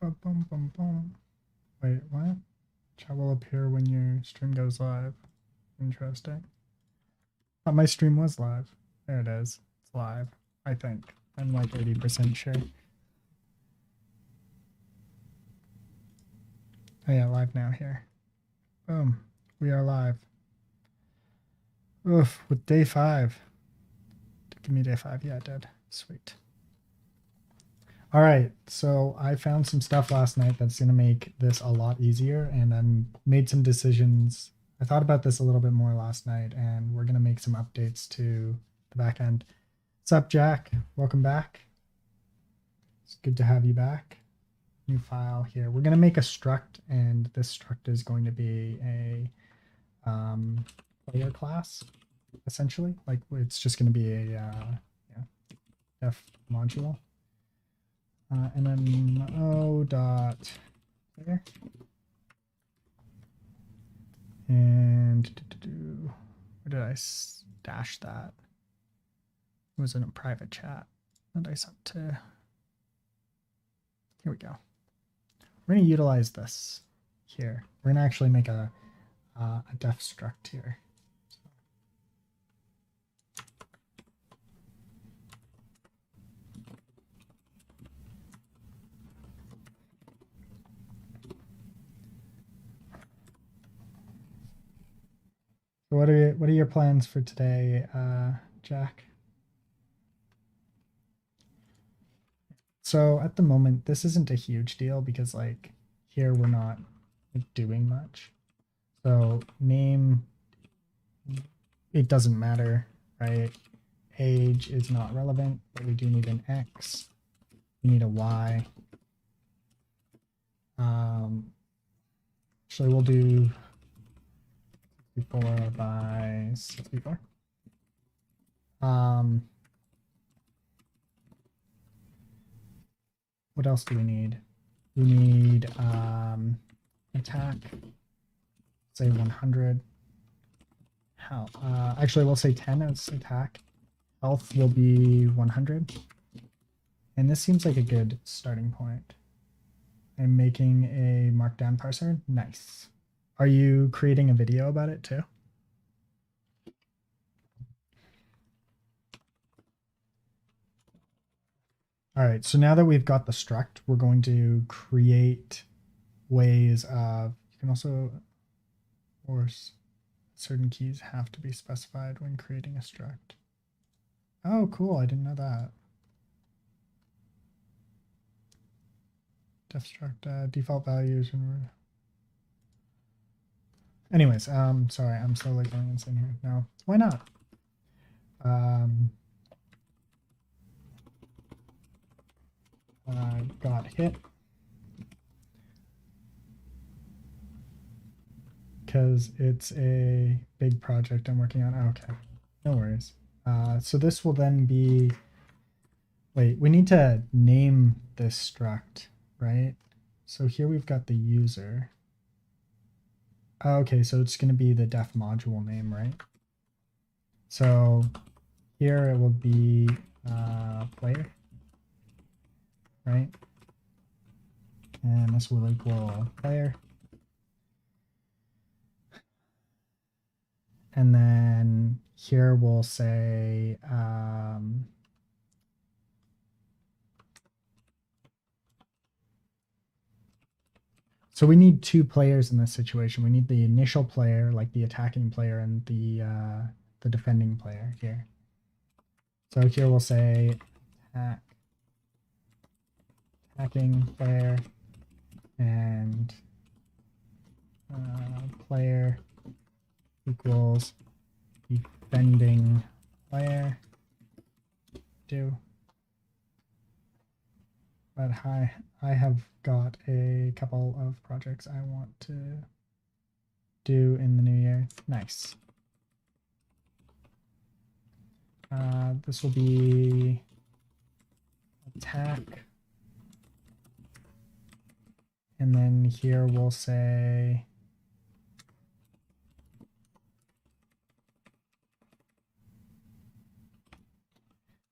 Bum, bum, bum, bum. Wait, what? Chat will appear when your stream goes live. Interesting. Thought my stream was live. There it is. It's live, I think. I'm like 80% sure. Oh yeah, live now here. Boom. We are live. Oof, with day 5. Give me day 5. Yeah, it did. Sweet. All right, so I found some stuff last night that's going to make this a lot easier, and I made some decisions. I thought about this a little bit more last night, and we're going to make some updates to the back end. What's up, Jack? Welcome back. It's good to have you back. New file here. We're going to make a struct, and this struct is going to be a player class, essentially. Like, it's just going to be a def module. MMO dot player. And where did I dash that? It was in a private chat that I sent to. Here we go. We're going to utilize this here. We're going to actually make a def struct here. So what are your plans for today, Jack? So at the moment, this isn't a huge deal because like here we're not doing much. So name, it doesn't matter, right? Age is not relevant, but we do need an X. We need a Y. Actually, we'll do 64 by 64. What else do we need? We need attack, say 100. How? Actually, we'll say 10 as attack. Health will be 100. And this seems like a good starting point. I'm making a markdown parser. Nice. Are you creating a video about it too? All right, so now that we've got the struct, we're going to create ways of, you can also, or certain keys have to be specified when creating a struct. Oh, cool, I didn't know that. Def struct, default values. Anyways, sorry, I'm slowly going insane here. No, why not? Got hit because it's a big project I'm working on. Oh, okay, no worries. So this will then be, wait, we need to name this struct, right? So here we've got the user. Oh, okay, so it's going to be the def module name, right? So here it will be player, right? And this will equal player. And then here we'll say so we need 2 players in this situation. We need the initial player, like the attacking player, and the defending player here. So here we'll say attacking player and player equals defending player. But I have got a couple of projects I want to do in the new year. Nice. This will be attack. And then here we'll say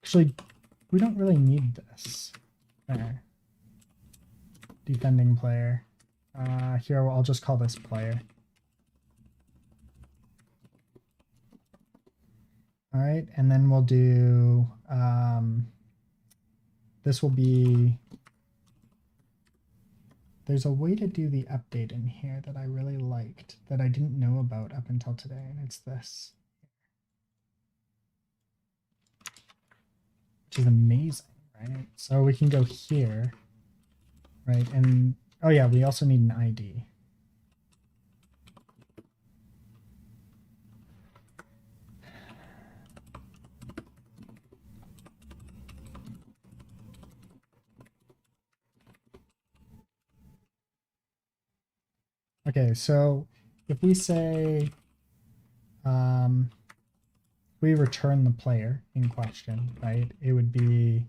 actually, we don't really need this. defending player. Here, I'll just call this player. All right, and then we'll do, this will be, there's a way to do the update in here that I really liked that I didn't know about up until today, and it's this, which is amazing, right? So we can go here, right? And, oh yeah, we also need an ID. Okay, so if we say we return the player in question, right? It would be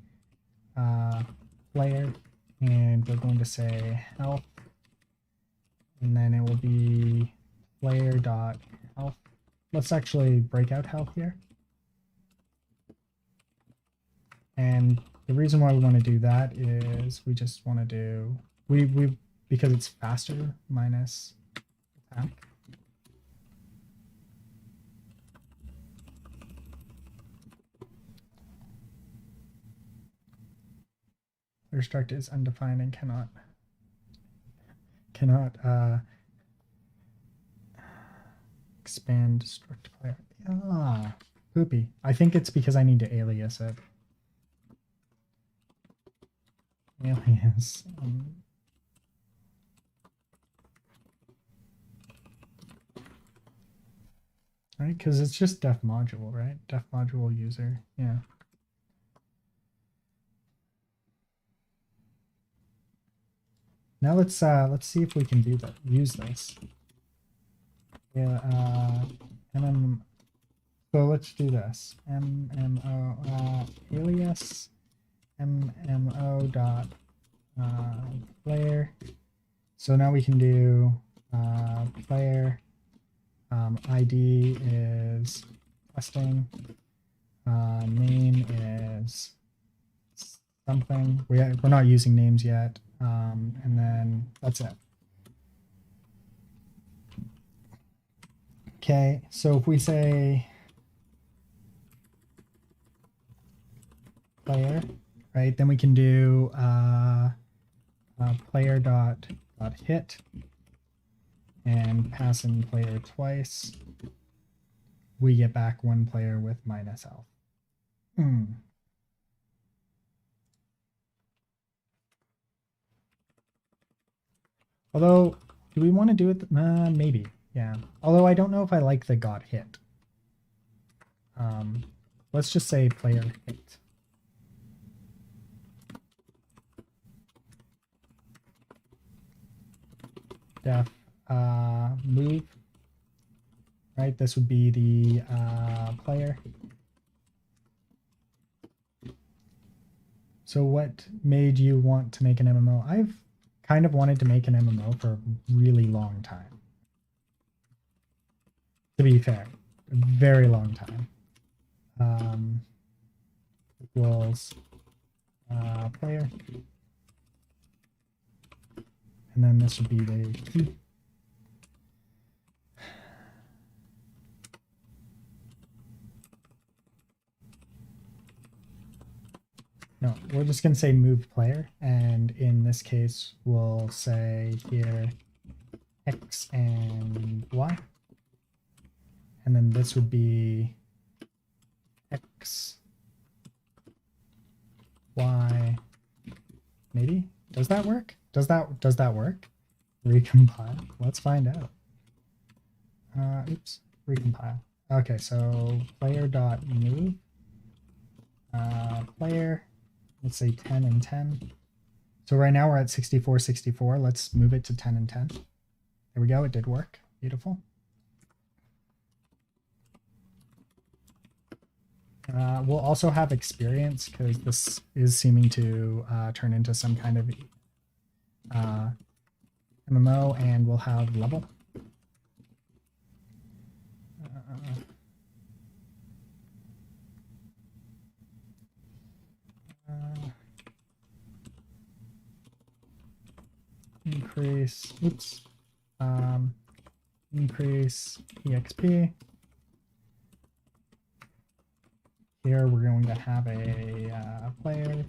player, and we're going to say health, and then it will be player dot health. Let's actually break out health here. And the reason why we want to do that is we just want to do because it's faster minus attack. Their struct is undefined and cannot expand struct player. Ah, poopy. I think it's because I need to alias it. Alias. Right, because it's just def module, right? Def module user, yeah. Now let's see if we can do that. Use this. Yeah, so let's do this. MMO alias MMO dot player. So now we can do player ID is testing. Name is something. We're not using names yet. And then that's it. Okay, so if we say player, right, then we can do player dot hit and pass in player twice. We get back one player with minus health. Although, do we want to do it? Maybe, yeah. Although I don't know if I like the got hit. Let's just say player hit. Def move. Right, this would be the player. So what made you want to make an MMO? I've kind of wanted to make an MMO for a really long time. To be fair, a very long time. Equals player. And then this would be the key. No, we're just going to say move player. And in this case, we'll say here X and Y. And then this would be X, Y, maybe? Does that work? Does that work? Recompile. Let's find out. Oops, recompile. Okay, so player dot move. Player, let's say 10 and 10. So right now we're at 64, 64. Let's move it to 10 and 10. There we go. It did work. Beautiful. We'll also have experience because this is seeming to turn into some kind of MMO, and we'll have level. increase, increase exp. Here we're going to have a player,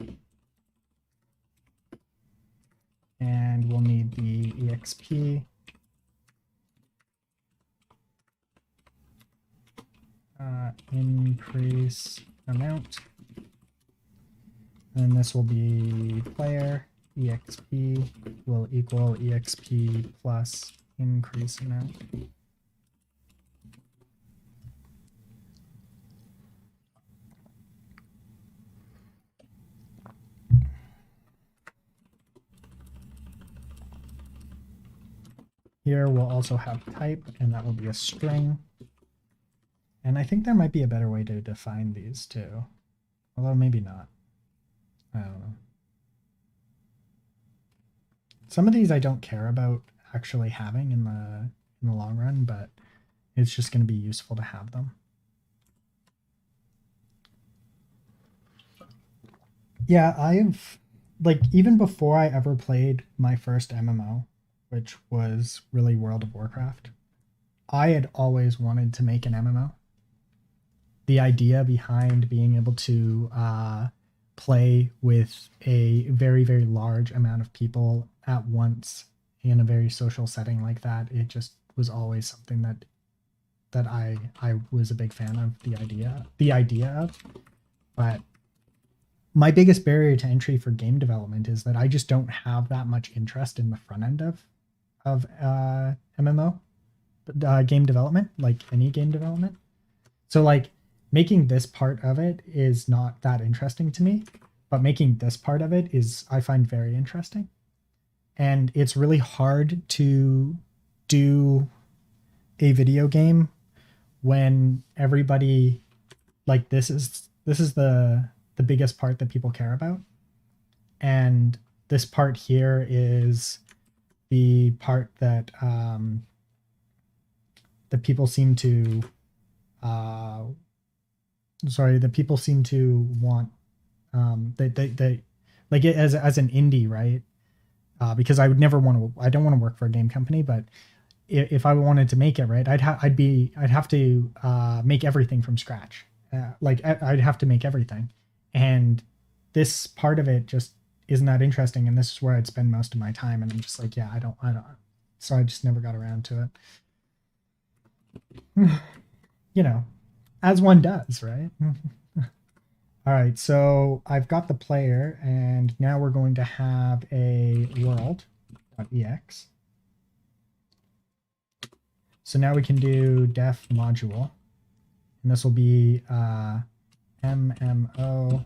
and we'll need the exp. Increase amount, and this will be player exp will equal exp plus increase amount. Here we'll also have type, and that will be a string. And I think there might be a better way to define these too, although maybe not. I don't know. Some of these I don't care about actually having in the long run, but it's just going to be useful to have them. Yeah, I've, like, even before I ever played my first MMO, which was really World of Warcraft, I had always wanted to make an MMO. The idea behind being able to play with a very, very large amount of people at once in a very social setting like that, it just was always something that I was a big fan of the idea of. But my biggest barrier to entry for game development is that I just don't have that much interest in the front end of MMO game development, like any game development. So like making this part of it is not that interesting to me, but making this part of it is, I find, very interesting. And it's really hard to do a video game when everybody, like, this is the biggest part that people care about. And this part here is the part that the people seem to want, they like it as an indie, right? Because I don't want to work for a game company, but if I wanted to make it, right, I'd have to make everything from scratch. I'd have to make everything, and this part of it just isn't that interesting, and this is where I'd spend most of my time, and I'm just like, yeah, I don't, so I just never got around to it. You know, as one does, right? All right, so I've got the player, and now we're going to have a world.ex. So now we can do def module, and this will be MMO.world.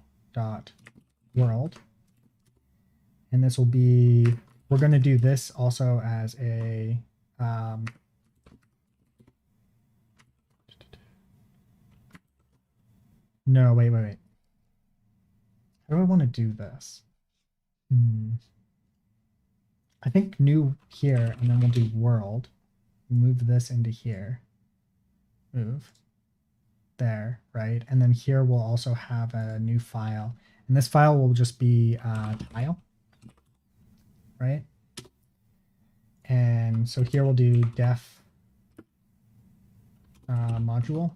And this will be, we're going to do this also as a no, wait. How do I want to do this? I think new here, and then we'll do world. Move this into here. Move. There, right? And then here we'll also have a new file. And this file will just be tile. Right? And so here we'll do def module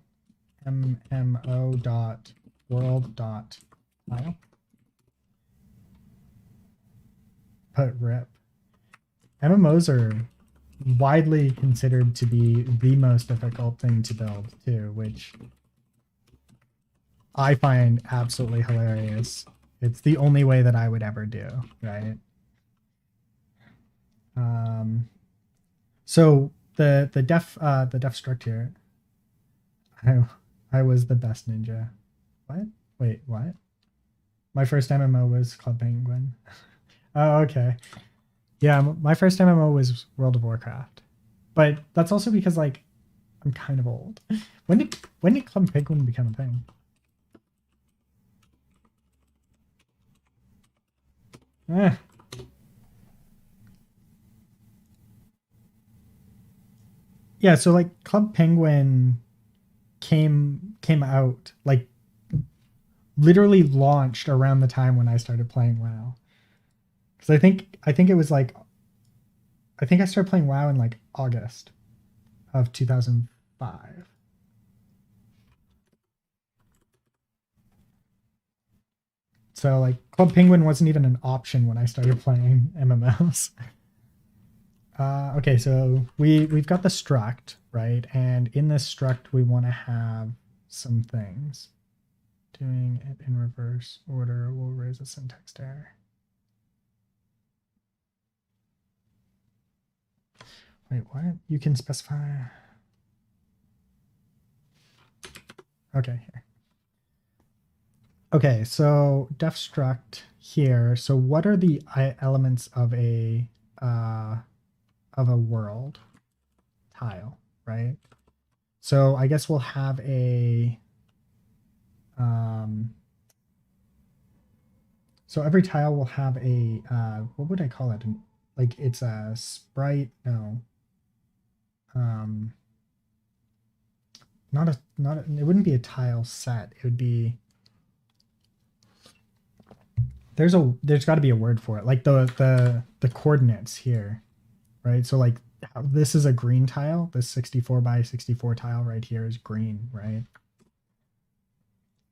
mmo.world.tile. Put rip. MMOs are widely considered to be the most difficult thing to build too, which I find absolutely hilarious. It's the only way that I would ever do, right? So the def struct here, I was the best ninja. What? Wait, what? My first MMO was Club Penguin. Oh, okay. Yeah, my first MMO was World of Warcraft. But that's also because, like, I'm kind of old. When did Club Penguin become a thing? Yeah, so like Club Penguin came out, like, literally launched around the time when I started playing WoW. Because I think it was like I think I started playing WoW in like August of 2005. So like Club Penguin wasn't even an option when I started playing MMOs. Okay, so we've got the struct, right? And in this struct, we want to have some things. Doing it in reverse order will raise a syntax error. Wait, what? You can specify. Okay, here. Okay, so def struct here. So what are the elements of a world tile, right? So I guess we'll have a so every tile will have a what would I call it? Like it's a sprite, no. Not a it wouldn't be a tile set. It would be there's got to be a word for it. Like the coordinates here, right? So like this is a green tile. This 64 by 64 tile right here is green, right?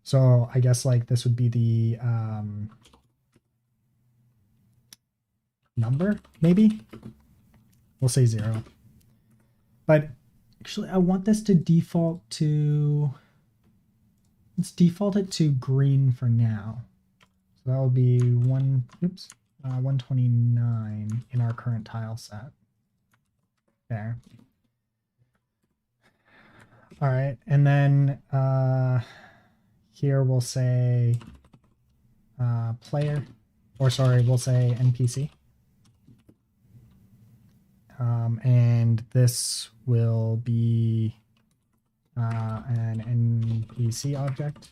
So I guess like this would be the number, maybe? We'll say 0. But actually I want this to default to, let's default it to green for now. So that would be 129 in our current tile set. There. All right, and then here we'll say player, or sorry, we'll say NPC. And this will be an NPC object.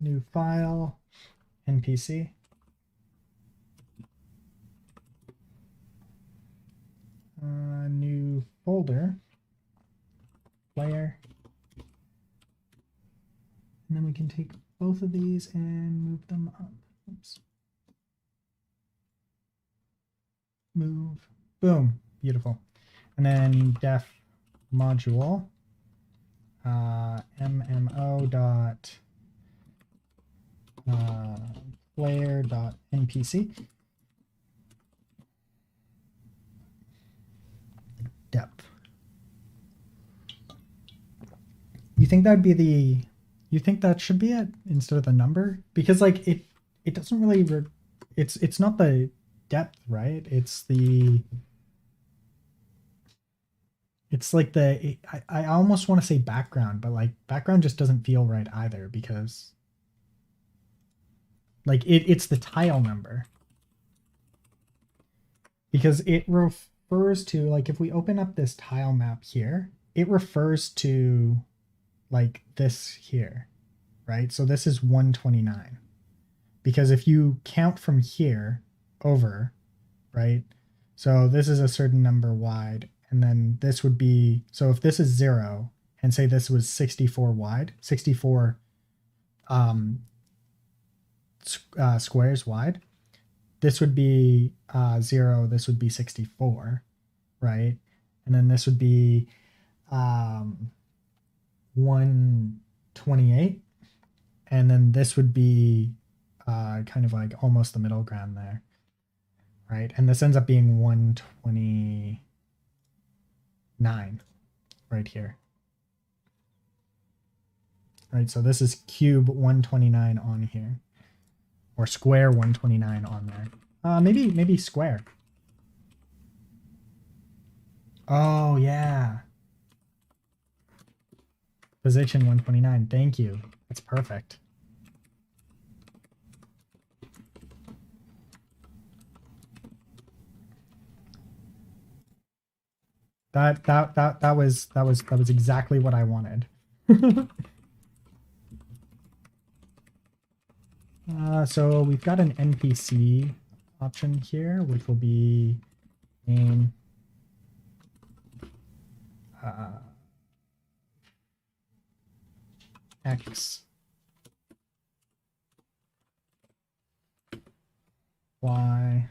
New file, NPC. New folder, player. And then we can take both of these and move them up. Oops. Move. Boom. Beautiful. And then def module MMO dot player dot NPC depth. You think that'd be the? You think that should be it instead of the number? Because like it doesn't really. It's not the depth, right? It's the. It's like the. I almost want to say background, but like background just doesn't feel right either because. Like it's the tile number. Because it refers to, like, if we open up this tile map here, it refers to like this here, right? So this is 129. Because if you count from here over, right? So this is a certain number wide, and then this would be, so if this is 0, and say this was 64 wide, 64 squares wide, this would be 0, this would be 64, right? And then this would be 128, and then this would be kind of like almost the middle ground there, right? And this ends up being 129 right here. Right, so this is cube 129 on here. Or square 129 on there. Maybe square. Oh, yeah. Position 129. Thank you. That's perfect. That was exactly what I wanted. So we've got an NPC option here, which will be name X, Y,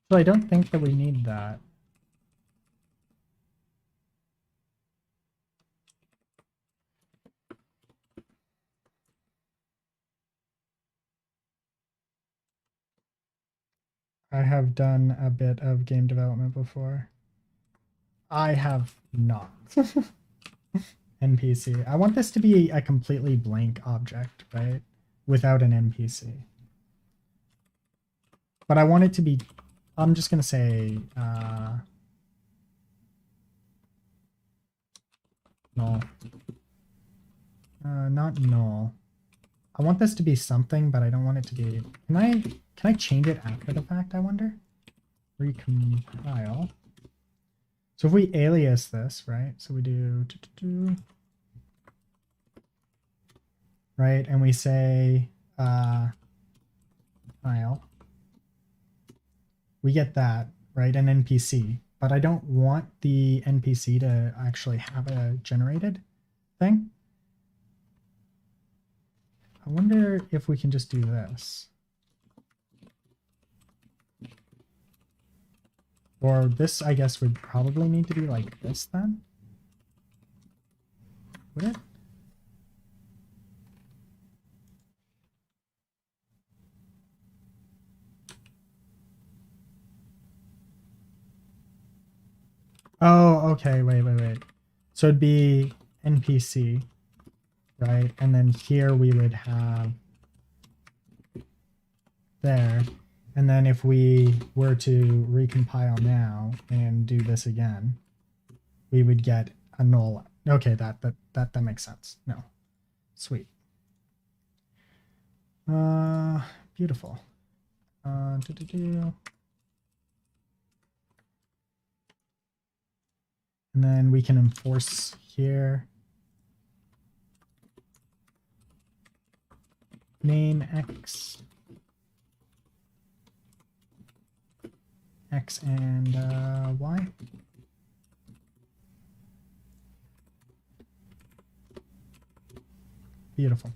so I don't think that we need that. I have done a bit of game development before. I have not. NPC. I want this to be a completely blank object, right? Without an NPC. But I want it to be, I'm just going to say, null. Not null. I want this to be something, but I don't want it to be, can I change it after the fact, I wonder? Recompile. So if we alias this, right? So we do, right? And we say, file. We get that, right? An NPC, but I don't want the NPC to actually have a generated thing. I wonder if we can just do this. Or this, I guess, would probably need to be like this then. Would it? Oh, okay. Wait. So it'd be NPC, right? And then here we would have there. And then if we were to recompile now and do this again, we would get a null. Okay, that makes sense. No. Sweet. Beautiful. And then we can enforce here. Name X. X and Y. Beautiful.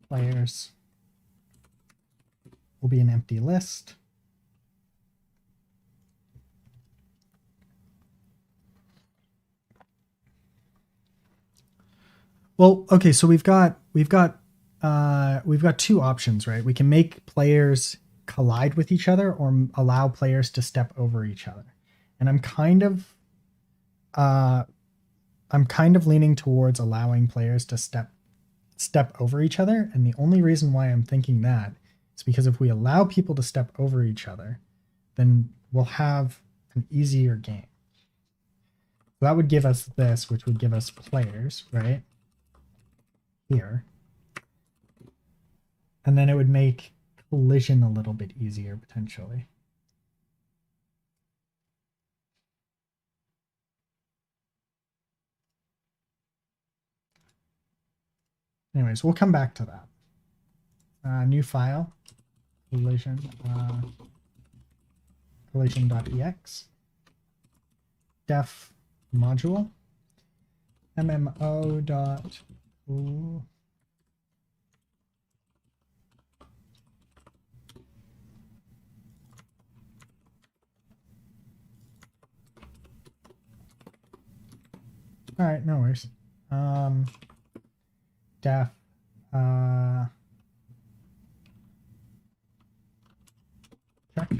Players will be an empty list. Well, okay, so we've got two options, right? We can make players collide with each other or allow players to step over each other. And I'm kind of leaning towards allowing players to step over each other, and the only reason why I'm thinking that is because if we allow people to step over each other, then we'll have an easier game. So that would give us this, which would give us players, right? Here. And then it would make collision a little bit easier, potentially. Anyways, we'll come back to that. New file, collision, collision.ex, def module, MMO dot. All right, no worries. Def check.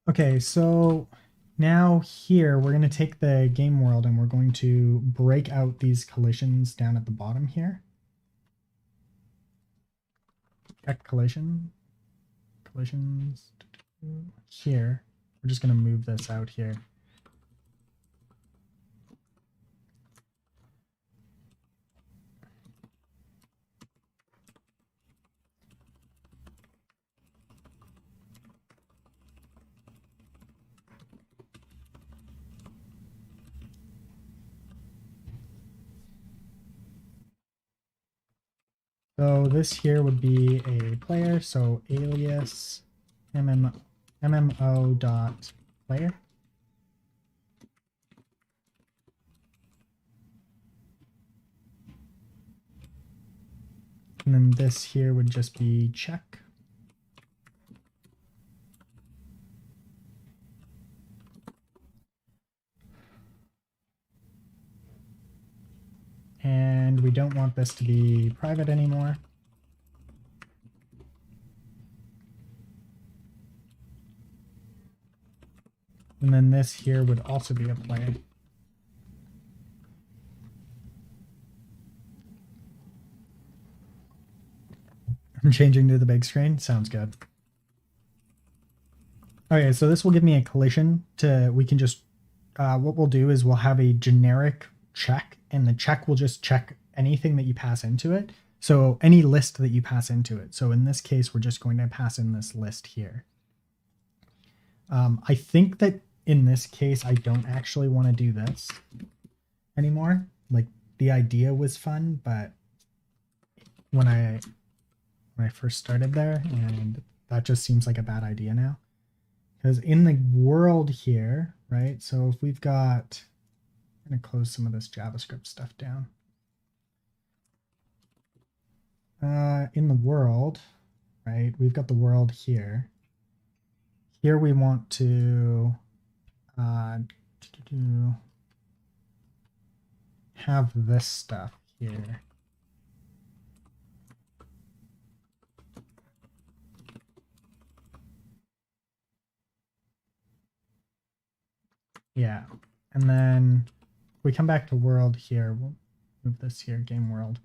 Okay, so now here we're going to take the game world and we're going to break out these collisions down at the bottom here. Check collisions here. We're just going to move this out here. So this here would be a player. So alias MMO dot player. And then this here would just be check. And we don't want this to be private anymore. And then this here would also be a player. I'm changing to the big screen. Sounds good. Okay, so this will give me a collision we can just, what we'll do is we'll have a generic check, and the check will just check anything that you pass into it. So any list that you pass into it. So in this case, we're just going to pass in this list here. I think that in this case, I don't actually want to do this anymore. Like, the idea was fun, but when I first started there, and that just seems like a bad idea now. Because in the world here, right? So if we've got, I'm going to close some of this JavaScript stuff down. In the world, right? We've got the world here. Here we want to have this stuff here. Yeah, and then we come back to world here. We'll move this here, game world.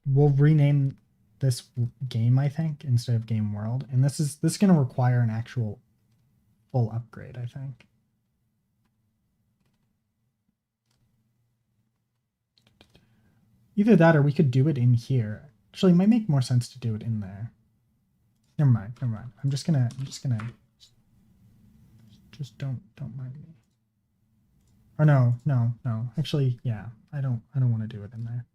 We'll rename this game, I think, instead of game world. And this is going to require an actual full upgrade, I think. Either that or we could do it in here. Actually, it might make more sense to do it in there. Never mind. I'm just gonna just don't mind me. Or no. Actually, yeah, I don't want to do it in there.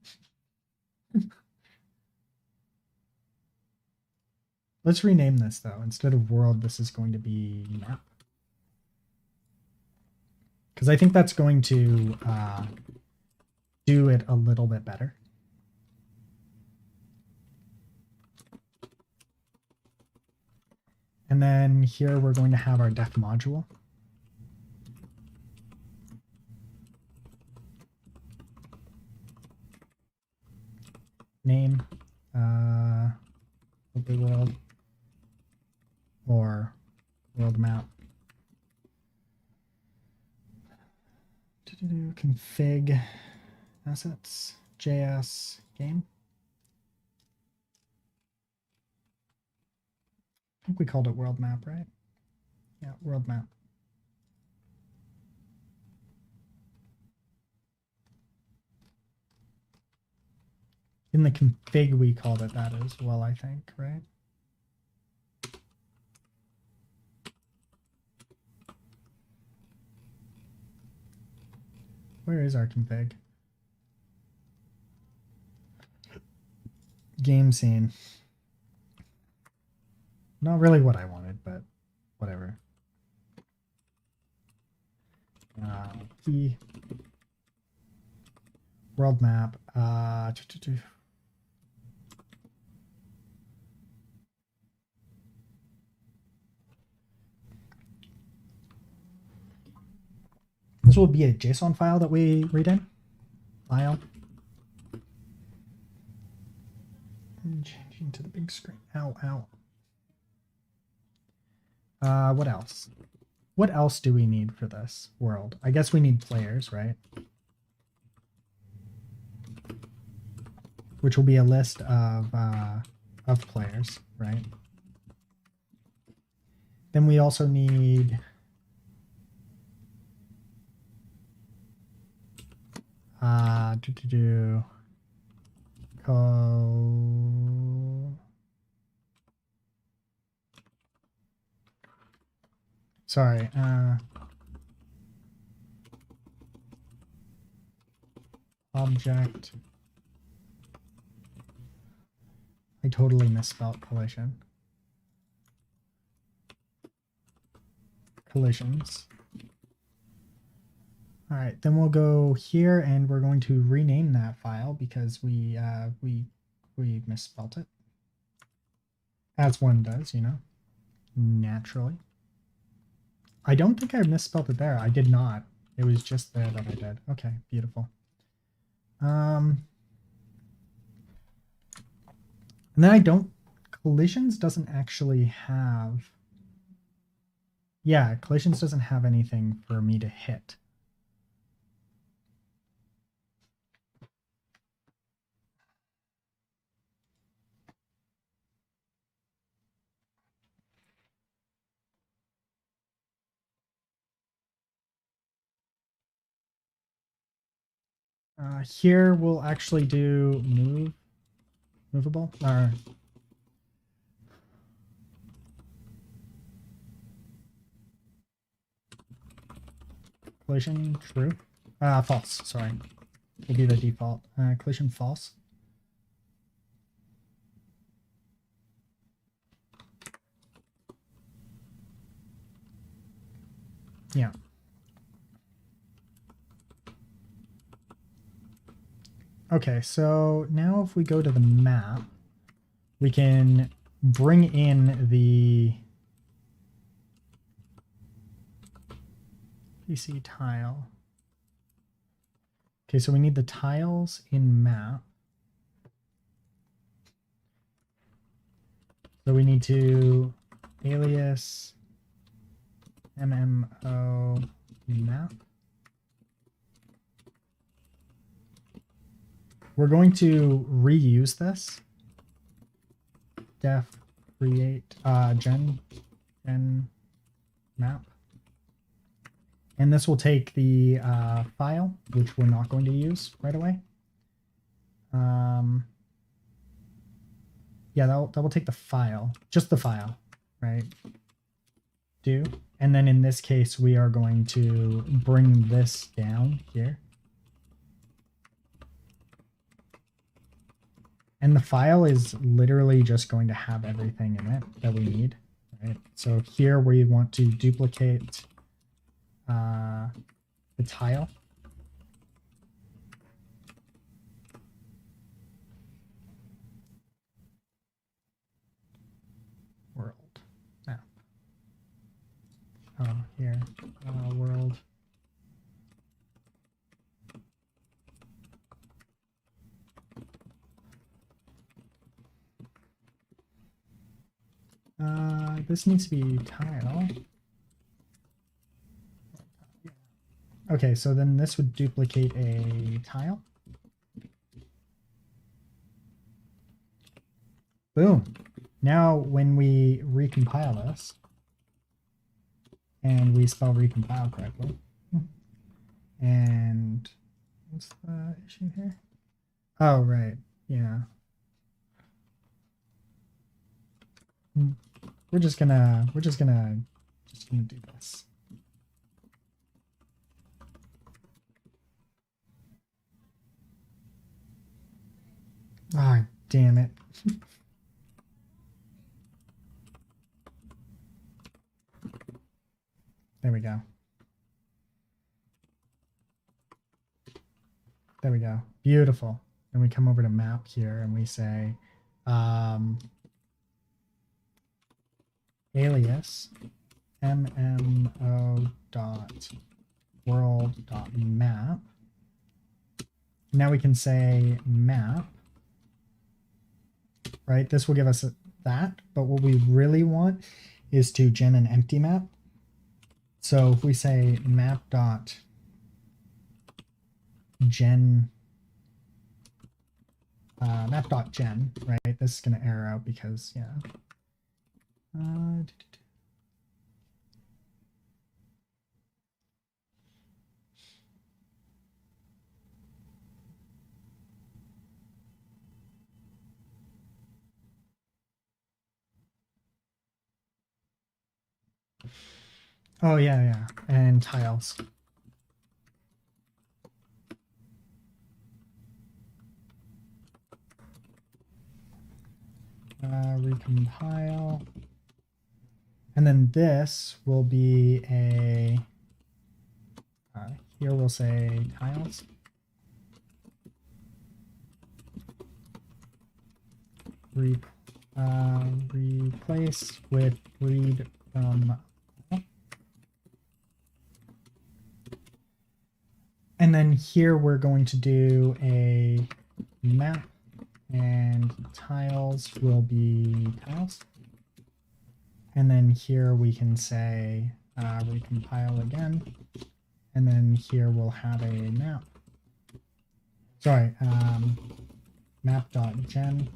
Let's rename this though. Instead of world, this is going to be map. Because I think that's going to do it a little bit better. And then here we're going to have our def module. Name, open world, or world map. Config assets, JS game. I think we called it world map, right? Yeah, world map. In the config, we called it that as well, I think, right? Where is our config? Game scene. Not really what I wanted, but whatever. Key. World map. This will be a JSON file that we read in. File. Changing to the big screen. Ow. What else? What else do we need for this world? I guess we need players, right? Which will be a list of players, right? Then we also need sorry, object I totally misspelled collision. Collisions. All right, then we'll go here and we're going to rename that file because we misspelled it. As one does, you know, naturally. I don't think I misspelled it there. I did not. It was just there that I did. Okay, beautiful. And then I don't, collisions doesn't actually have, yeah, collisions doesn't have anything for me to hit. Here we'll actually do movable, or collision true. False, sorry. Will be the default. Collision false. Yeah. Okay, so now if we go to the map, we can bring in the PC tile. Okay, so we need the tiles in map. So we need to alias MMO map. We're going to reuse this. Def create gen map. And this will take the file, which we're not going to use right away. Yeah, that will take the file, just the file, right? Do. And then in this case, we are going to bring this down here. And the file is literally just going to have everything in it that we need, right? So here we want to duplicate the tile. World map. Oh, here, world. This needs to be tile. Okay, so then this would duplicate a tile. Boom. Now when we recompile this, and we spell recompile correctly, and what's the issue here? Oh, right, yeah. We're just gonna do this. Ah, oh, damn it. There we go. There we go. Beautiful. And we come over to map here and we say alias mmo dot world dot map. Now we can say map, right? This will give us that, but what we really want is to gen an empty map. So if we say map dot gen map.gen, right? This is going to error out because, yeah. Oh, yeah, yeah. And tiles. recompile. And then this will be a, here we'll say tiles. Replace with read from. And then here we're going to do a map, and tiles will be tiles. And then here we can say recompile again. And then here we'll have a map. Sorry, map.gen.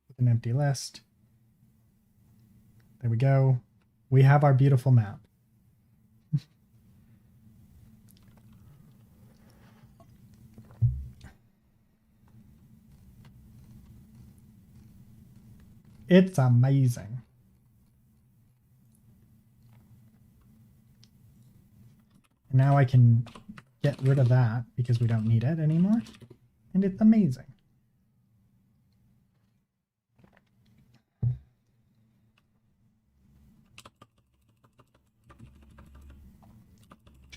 With an empty list. There we go. We have our beautiful map. It's amazing. And now I can get rid of that because we don't need it anymore. And it's amazing.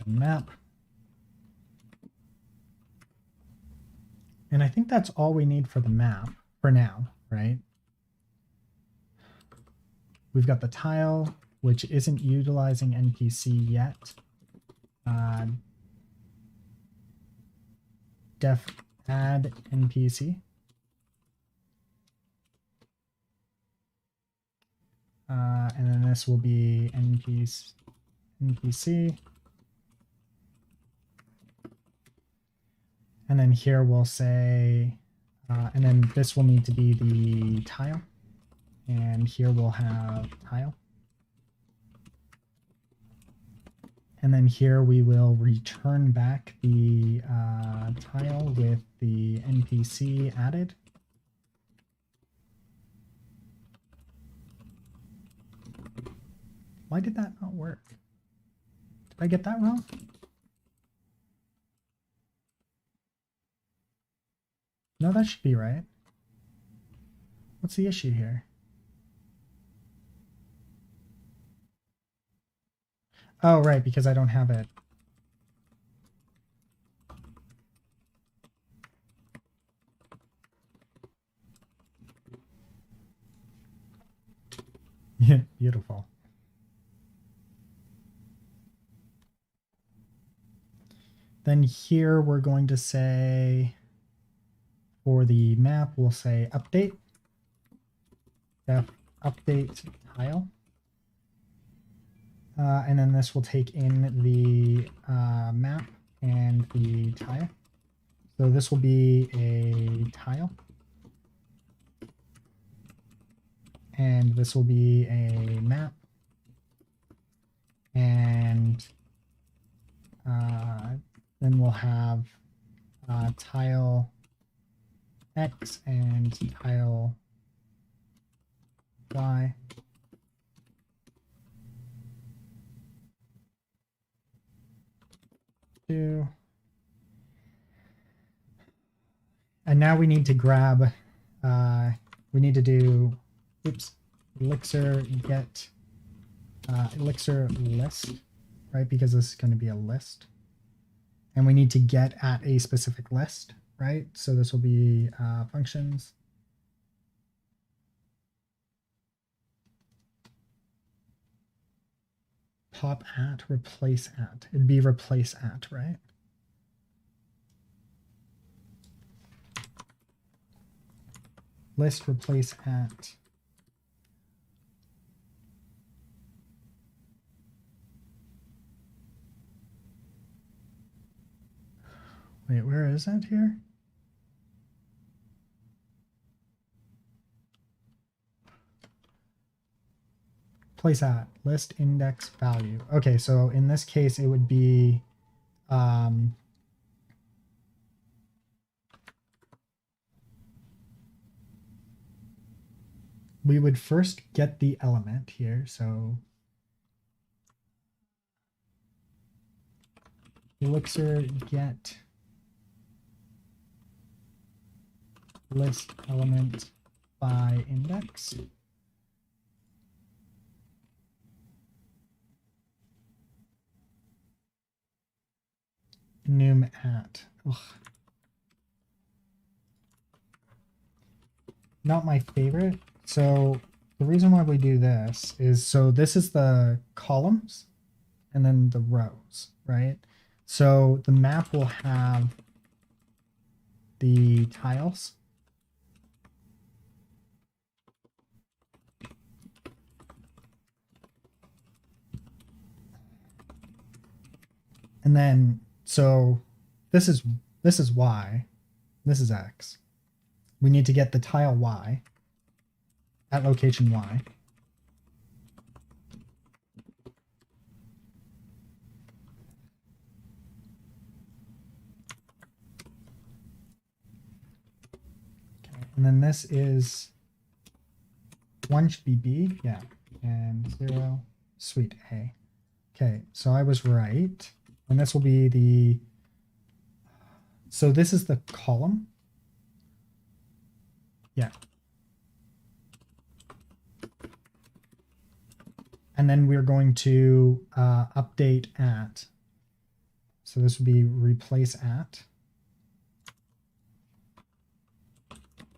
Map. And I think that's all we need for the map for now, right? We've got the tile, which isn't utilizing NPC yet. Def add NPC. And then this will be NPC. And then here we'll say, and then this will need to be the tile. And here we'll have tile. And then here we will return back the tile with the NPC added. Why did that not work? Did I get that wrong? No, that should be right. What's the issue here? Oh, right, because I don't have it. Yeah, beautiful. Then here we're going to say, for the map, we'll say update. Def update tile. And then this will take in the map and the tile. So this will be a tile. And this will be a map. And then we'll have tile X and tile Y. And now we need to grab, we need to do, Elixir get Elixir list, right? Because this is going to be a list. And we need to get at a specific list, right? So this will be functions. Pop at, replace at. It'd be replace at, right? List replace at. Wait, where is it here? Place at, list index value. Okay, so in this case, it would be we would first get the element here. So Elixir get list element by index. Num at. Ugh. Not my favorite. So the reason why we do this is, so this is the columns and then the rows, right? So the map will have the tiles. And then, so this is Y, this is X. We need to get the tile Y at location Y. Okay, and then this is 1 should be B, yeah, and 0, sweet, A. Okay, so I was right. And this will be the, so this is the column. Yeah. And then we're going to update at. So this would be replace at.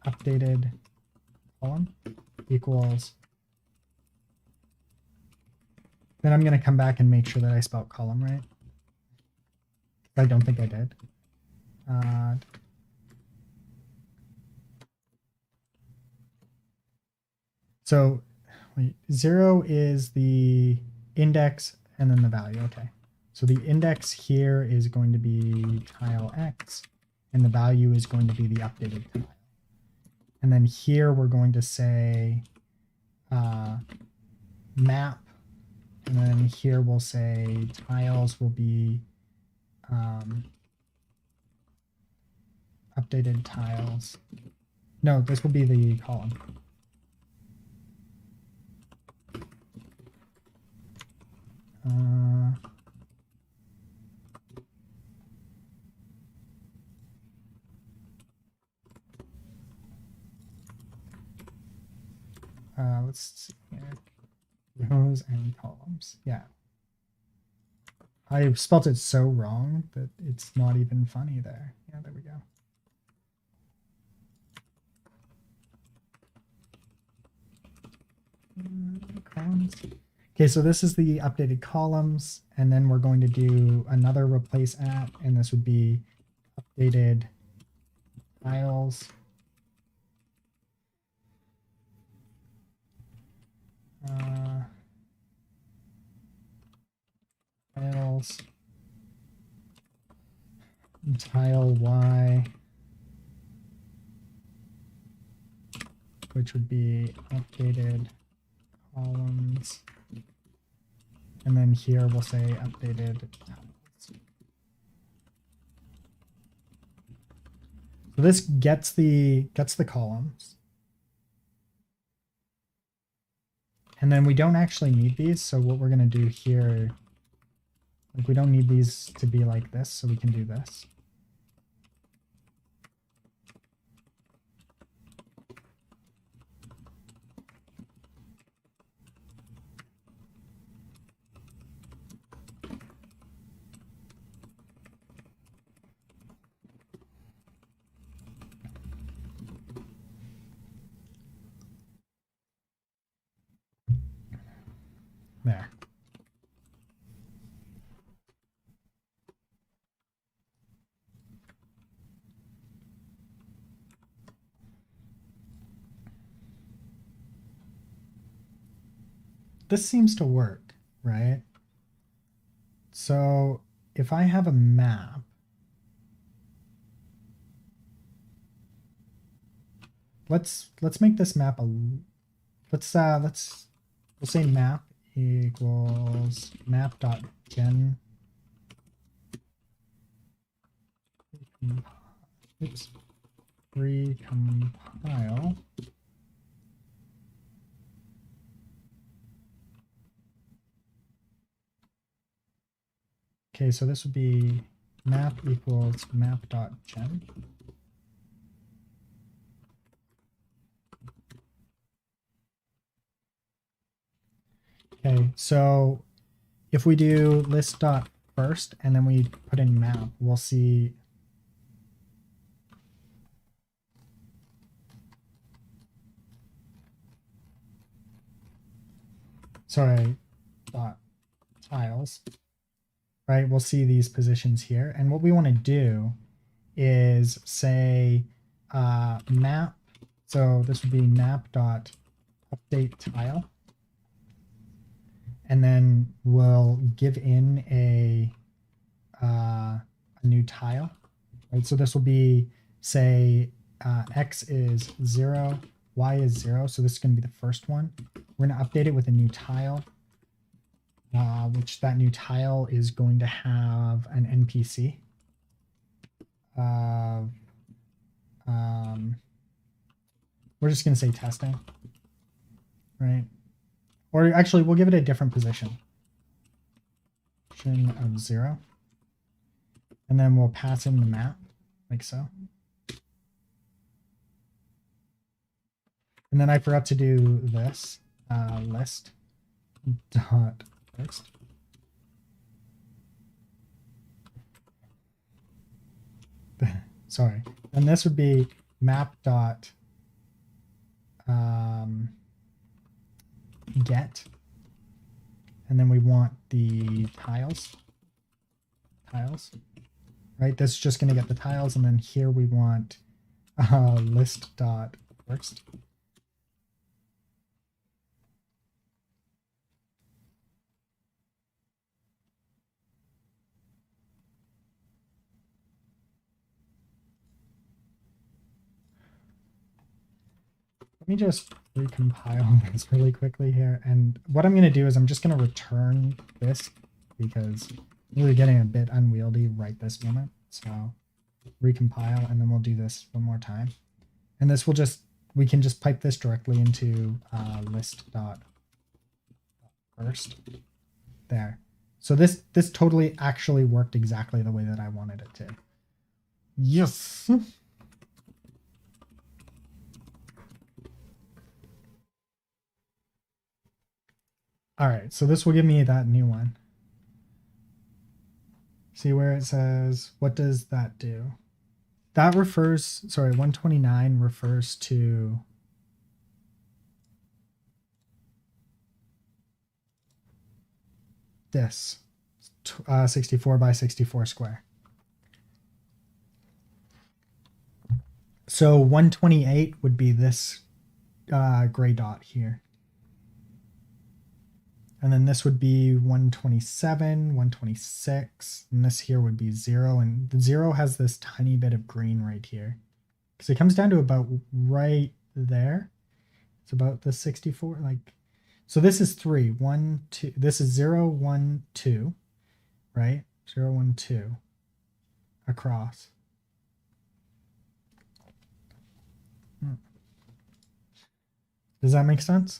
Updated column equals. Then I'm going to come back and make sure that I spelled column right. I don't think I did. So wait, 0 is the index and then the value. Okay. So the index here is going to be tile X and the value is going to be the updated tile. And then here we're going to say map. And then here we'll say tiles will be updated tiles. No, this will be the column. Let's see here. Rows and columns. Yeah. I spelt it so wrong that it's not even funny there. Yeah, there we go. Columns. Okay, so this is the updated columns, and then we're going to do another replace at, and this would be updated tiles. Tiles. Tile Y, which would be updated columns. And then here we'll say updated tiles. So this gets the columns. And then we don't actually need these, so what we're going to do here, like we don't need these to be like this, so we can do this. There. This seems to work, right? So if I have a map, let's make this map a, we'll say map equals map.gen. Oops. Recompile. Okay, so this would be map equals map.gen. Okay, so if we do list dot first and then we put in map, we'll see. Sorry, dot tiles, right? We'll see these positions here. And what we want to do is say map. So this would be map dot update tile. And then we'll give in a new tile, right? So this will be, say, x is 0, y is 0. So this is going to be the first one. We're going to update it with a new tile, which that new tile is going to have an NPC. We're just going to say testing, right? Or actually, we'll give it a different position. Position of 0. And then we'll pass in the map, like so. And then I forgot to do this, list dot first. Sorry. And this would be map dot get. And then we want the tiles, right? This is just going to get the tiles. And then here we want list dot first. Let me just recompile this really quickly here. And what I'm going to do is I'm just going to return this because we're getting a bit unwieldy right this moment. So recompile, and then we'll do this one more time. And this will just, we can just pipe this directly into list dot first there. So this totally actually worked exactly the way that I wanted it to. Yes. All right, so this will give me that new one. See where it says, what does that do? That refers, sorry, 129 refers to this 64 by 64 square. So 128 would be this gray dot here. And then this would be 127, 126, and this here would be 0. And the 0 has this tiny bit of green right here. Because it comes down to about right there. It's about the 64. Like, so this is 3, 1, 2. This is 0, 1, 2, right? 0, 1, 2 across. Does that make sense?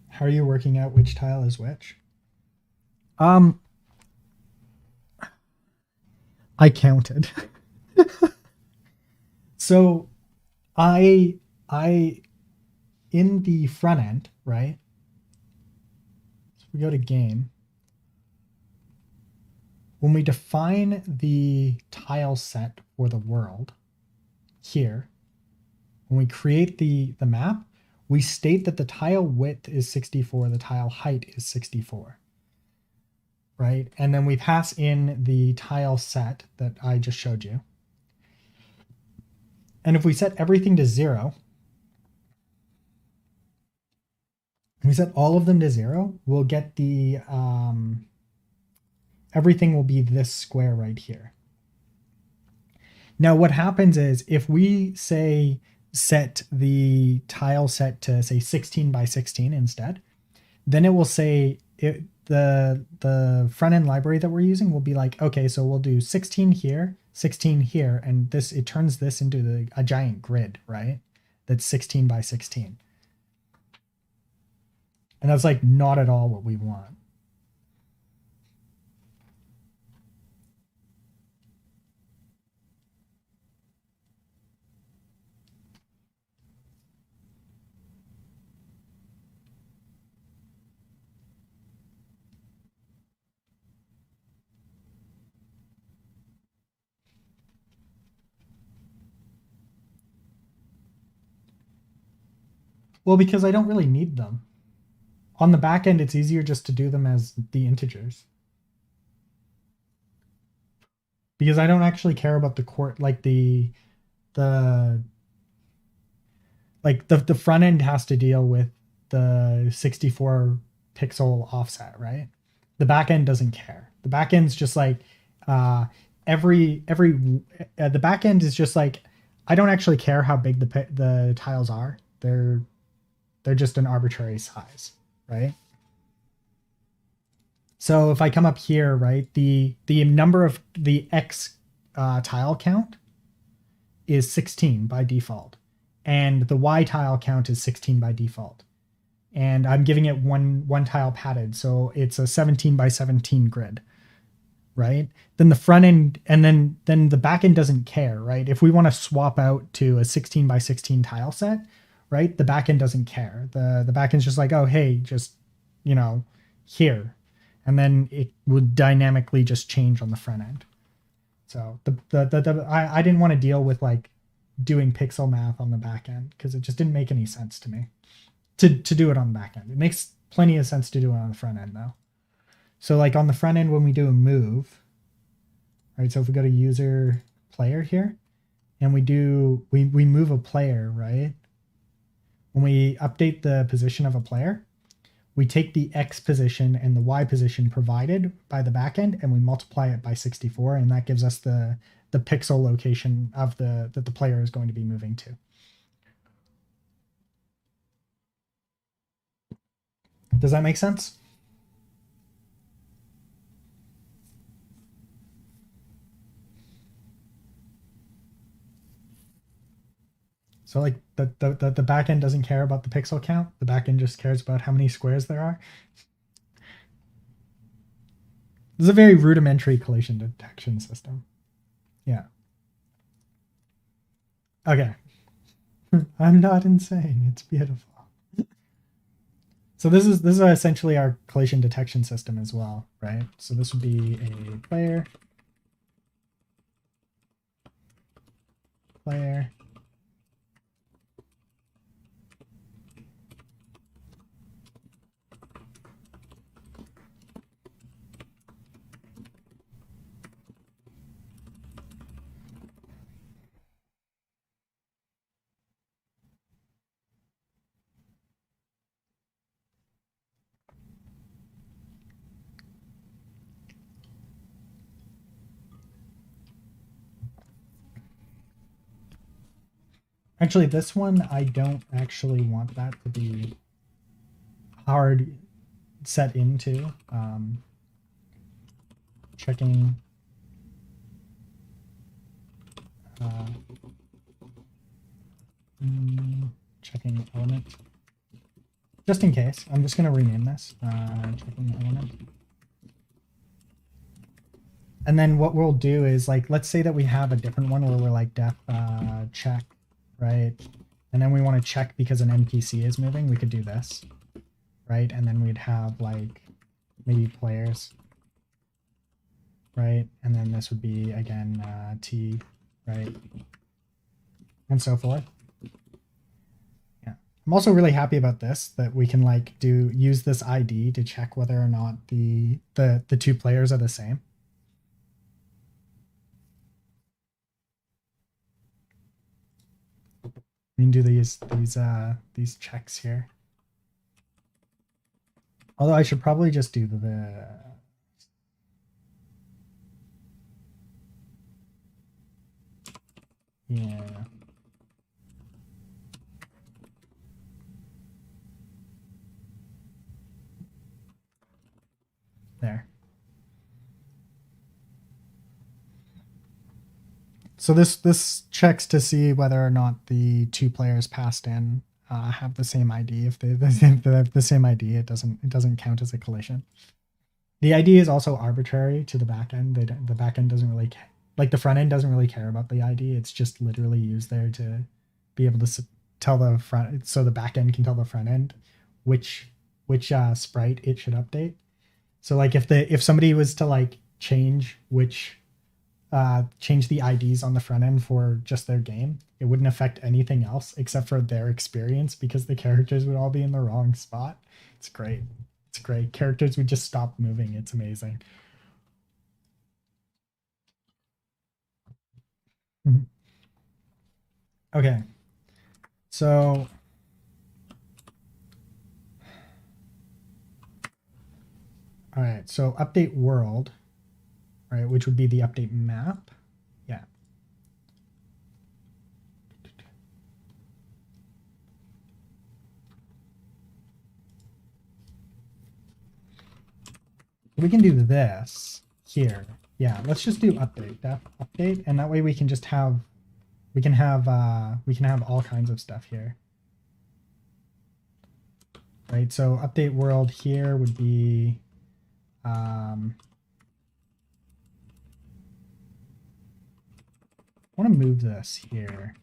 How are you working out which tile is which? I counted. So I in the front end, right? So we go to game. When we define the tile set for the world here, when we create the map, we state that the tile width is 64, the tile height is 64, right? And then we pass in the tile set that I just showed you. And if we set everything to 0, we set all of them to 0, we'll get the, everything will be this square right here. Now what happens is if we say, set the tile set to say 16 by 16 instead, then it will say the front end library that we're using will be like, okay, so we'll do 16 here, 16 here, and this, it turns this into a giant grid, right? That's 16 by 16. And that's like not at all what we want. Well, because I don't really need them. On the back end, it's easier just to do them as the integers. Because I don't actually care about the court, like the the front end has to deal with the 64 pixel offset, right? The back end doesn't care. The back end's just like uh, the back end is just like I don't actually care how big the tiles are. They're just an arbitrary size, right? So if I come up here, right, the number of the X tile count is 16 by default, and the Y tile count is 16 by default. And I'm giving it one tile padded, so it's a 17 by 17 grid, right? Then the front end, and then the back end doesn't care, right? If we want to swap out to a 16 by 16 tile set, right? The back end doesn't care. The back end's just like, oh hey, just here, and then it would dynamically just change on the front end. So I didn't want to deal with like doing pixel math on the back end because it just didn't make any sense to me to do it on the back end. It makes plenty of sense to do it on the front end though. So like on the front end when we do a move, right? So if we go to user player here and we move a player, right? When we update the position of a player, we take the X position and the Y position provided by the backend and we multiply it by 64, and that gives us the pixel location of that the player is going to be moving to. Does that make sense? So like the backend doesn't care about the pixel count. The backend just cares about how many squares there are. This is a very rudimentary collision detection system. Yeah. Okay. I'm not insane. It's beautiful. So this is essentially our collision detection system as well, right? So this would be a player. Actually, this one, I don't actually want that to be hard set into. Checking checking element. Just in case, I'm just going to rename this. Checking element. And then what we'll do is like, let's say that we have a different one where we're like def check, right? And then we want to check because an NPC is moving. We could do this, right? And then we'd have like maybe players, right? And then this would be again T, right? And so forth. Yeah. I'm also really happy about this, that we can like use this ID to check whether or not the two players are the same. We can do these checks here. Although I should probably just do the yeah. There. So this checks to see whether or not the two players passed in have the same ID. If they have the same ID, it doesn't count as a collision. The ID is also arbitrary to the backend. The backend doesn't really like the front end doesn't really care about the ID. It's just literally used there to be able to tell the front, so the backend can tell the front end which sprite it should update. So like if somebody was to like change which change the IDs on the front end for just their game, it wouldn't affect anything else except for their experience because the characters would all be in the wrong spot. It's great. It's great. Characters would just stop moving. It's amazing. Okay. So all right, so update world, right, which would be the update map. Yeah. We can do this here. Yeah, let's just do update, def update, and that way we can just have we can have all kinds of stuff here. Right, so update world here would be I want to move this here.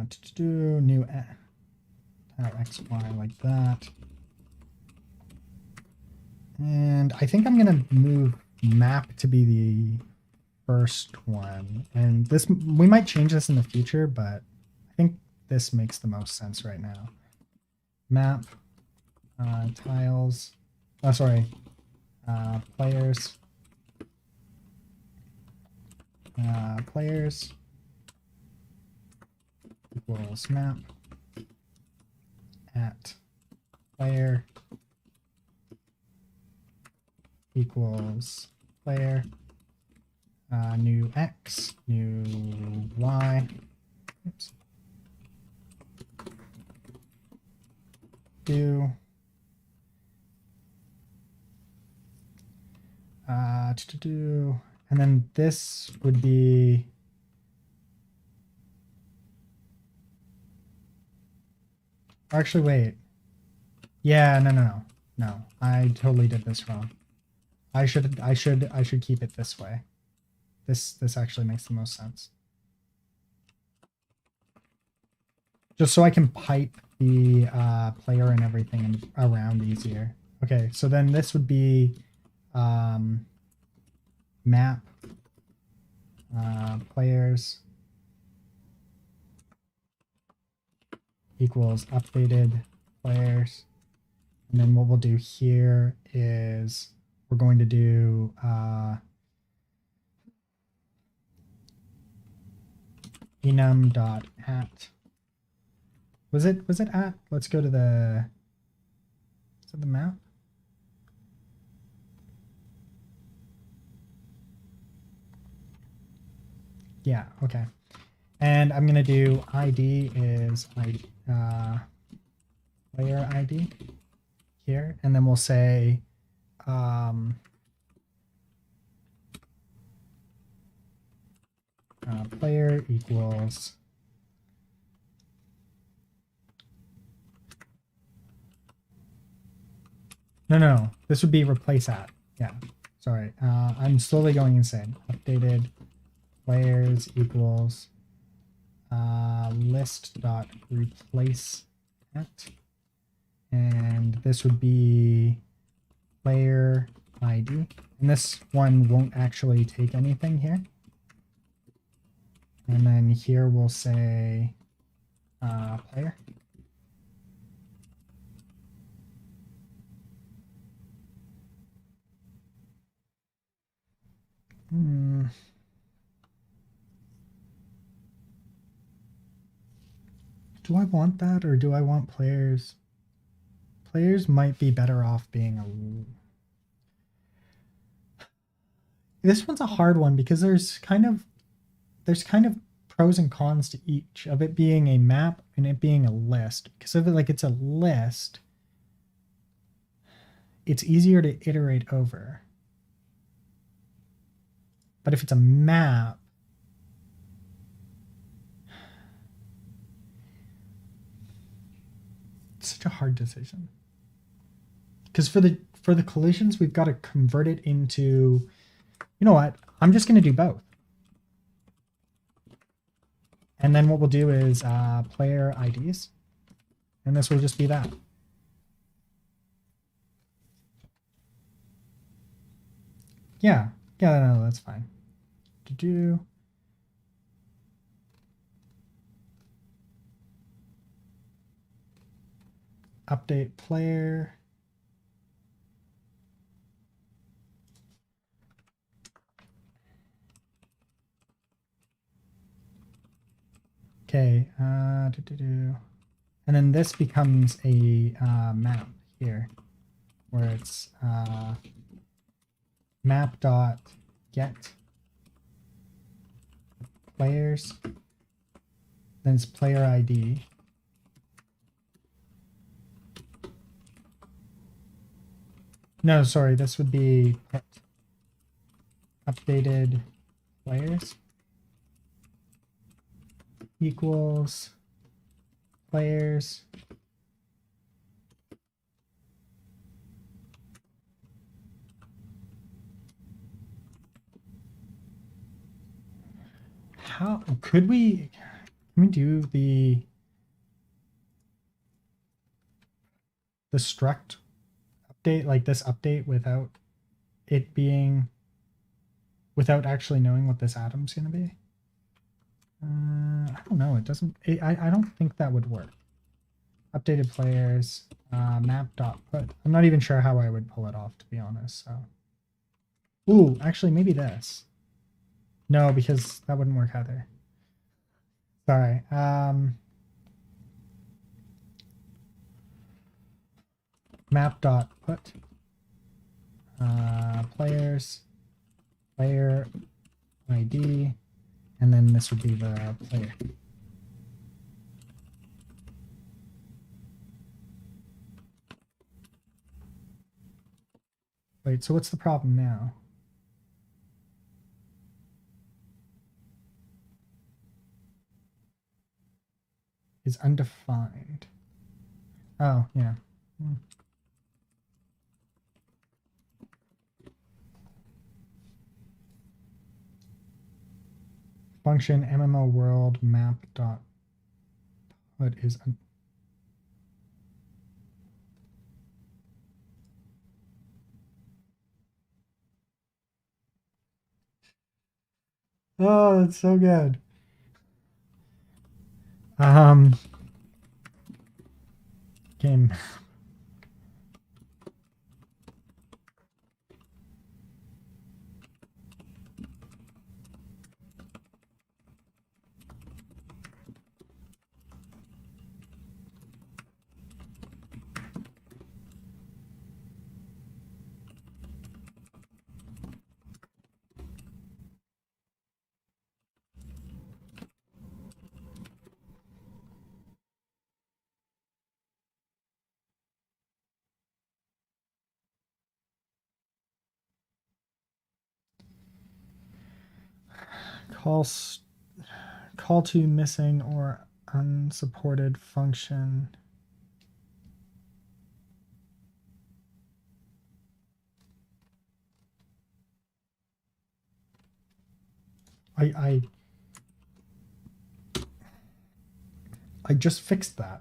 To do new XY like that. And I think I'm going to move map to be the first one. And this, we might change this in the future, but I think this makes the most sense right now. Map, tiles, oh, sorry, players, players equals map at player equals player, new X, new Y, oops, do, and then this would be actually wait. Yeah, no. I totally did this wrong. I should keep it this way. This actually makes the most sense. Just so I can pipe the player and everything around easier. Okay, so then this would be map players equals updated players. And then what we'll do here is we're going to do enum.at. Was it at? Let's go to the, is it the map? Yeah, okay. And I'm going to do ID is player ID here. And then we'll say player equals no, this would be replace at. Yeah, sorry. I'm slowly going insane. Updated players equals list dot replace at, and this would be player ID, and this one won't actually take anything here. And then here we'll say player. Do I want that, or do I want players? Players might be better off being a... This one's a hard one because there's kind of pros and cons to each of it being a map and it being a list. Because if it's a list, it's easier to iterate over. But if it's a map, it's such a hard decision. Because for the collisions, we've got to convert it into, you know what? I'm just going to do both. And then what we'll do is player IDs. And this will just be that. Yeah, no, that's fine. To do. Update player. Okay, and then this becomes a map here, where it's map dot get players, then it's player ID. No, sorry, this would be put updated players equals players how could we can we do the struct update, like this update, without it being without actually knowing what this atom's going to be? I don't know. It doesn't. I don't think that would work. Updated players, map dot put. I'm not even sure how I would pull it off, to be honest. So, ooh, actually, maybe this. No, because that wouldn't work either. Sorry. Map dot put players player ID, and then this would be the player. Wait, so what's the problem now? Is undefined. Oh, yeah. Function MMO world map dot put is oh, that's so good. Game. Call to missing or unsupported function. I just fixed that.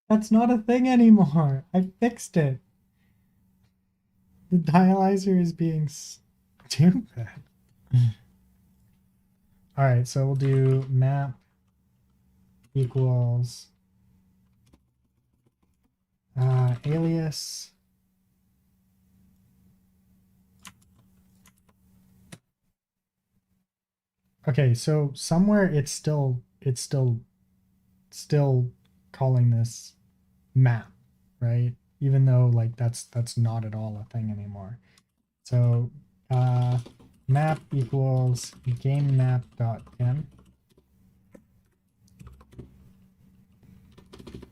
That's not a thing anymore. I fixed it. The dialyzer is being stupid. All right, so we'll do map equals alias. Okay, so somewhere it's still calling this map, right? Even though like that's not at all a thing anymore. So map equals game map dot gem,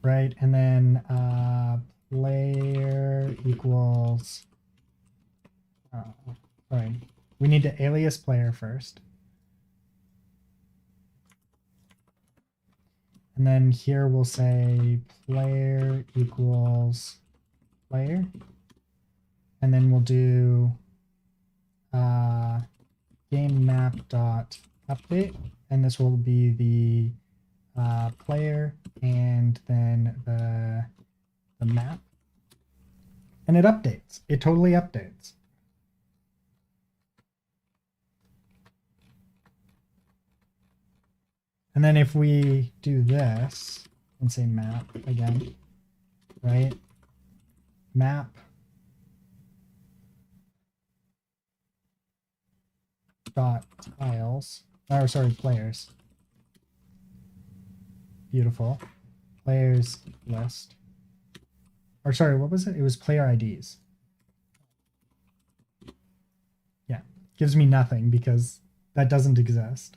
right? And then player equals sorry, we need to alias player first. And then here we'll say player equals player. And then we'll do game map dot update, and this will be the player and then the map, and it updates. It totally updates. And then if we do this and say map again, right? Map dot tiles, or sorry, players. Beautiful. Players list. Or sorry, what was it? It was player IDs. Yeah, gives me nothing because that doesn't exist.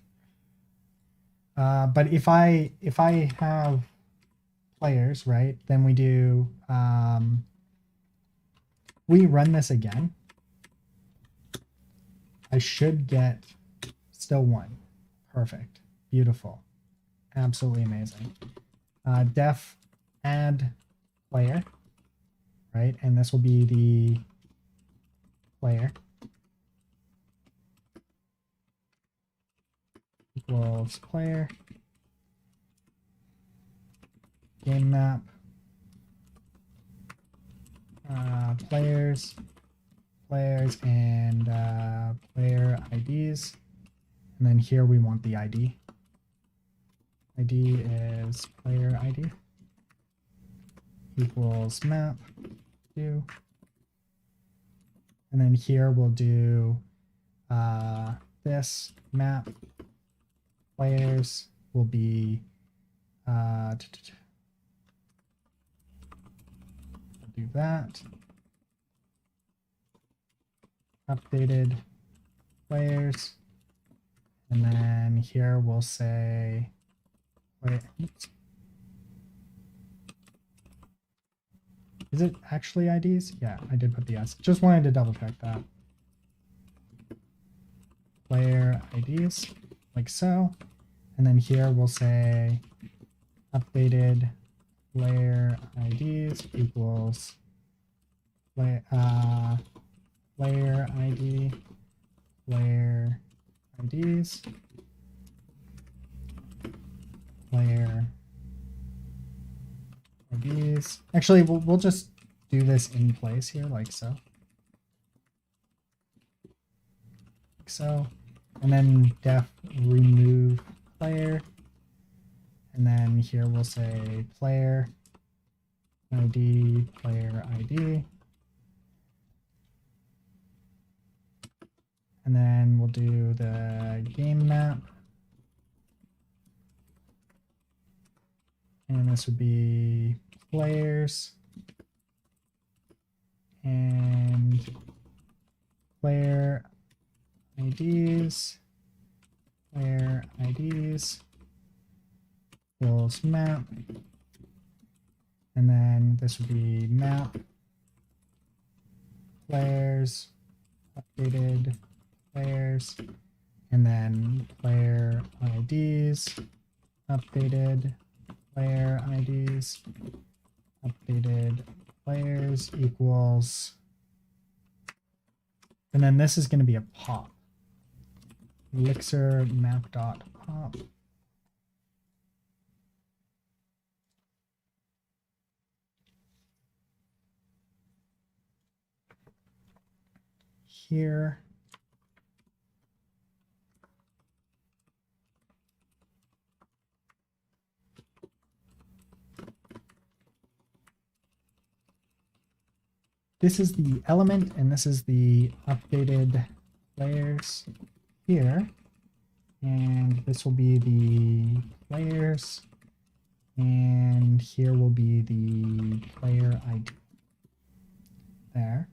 But if I have players, right, then we do we run this again. I should get still 1. Perfect. Beautiful. Absolutely amazing. Def add player, right? And this will be the player equals player game map players and player IDs, and then here we want the ID. ID is player ID equals map 2, and then here we'll do this map players will be do that. Updated players. And then here we'll say, wait, oops. Is it actually IDs? Yeah, I did put the S. Just wanted to double check that. Player IDs, like so. And then here we'll say updated player IDs equals player ID, player IDs, player IDs. Actually, we'll just do this in place here, like so. Like so. And then def remove player. And then here we'll say player ID, player ID. And then we'll do the game map. And this would be players and player IDs, player IDs equals map. And then this would be map players, updated players, and then player IDs, updated player IDs, updated players equals, and then this is going to be a pop. Elixir map dot pop. Here. This is the element, and this is the updated players here. And this will be the players, and here will be the player ID. There.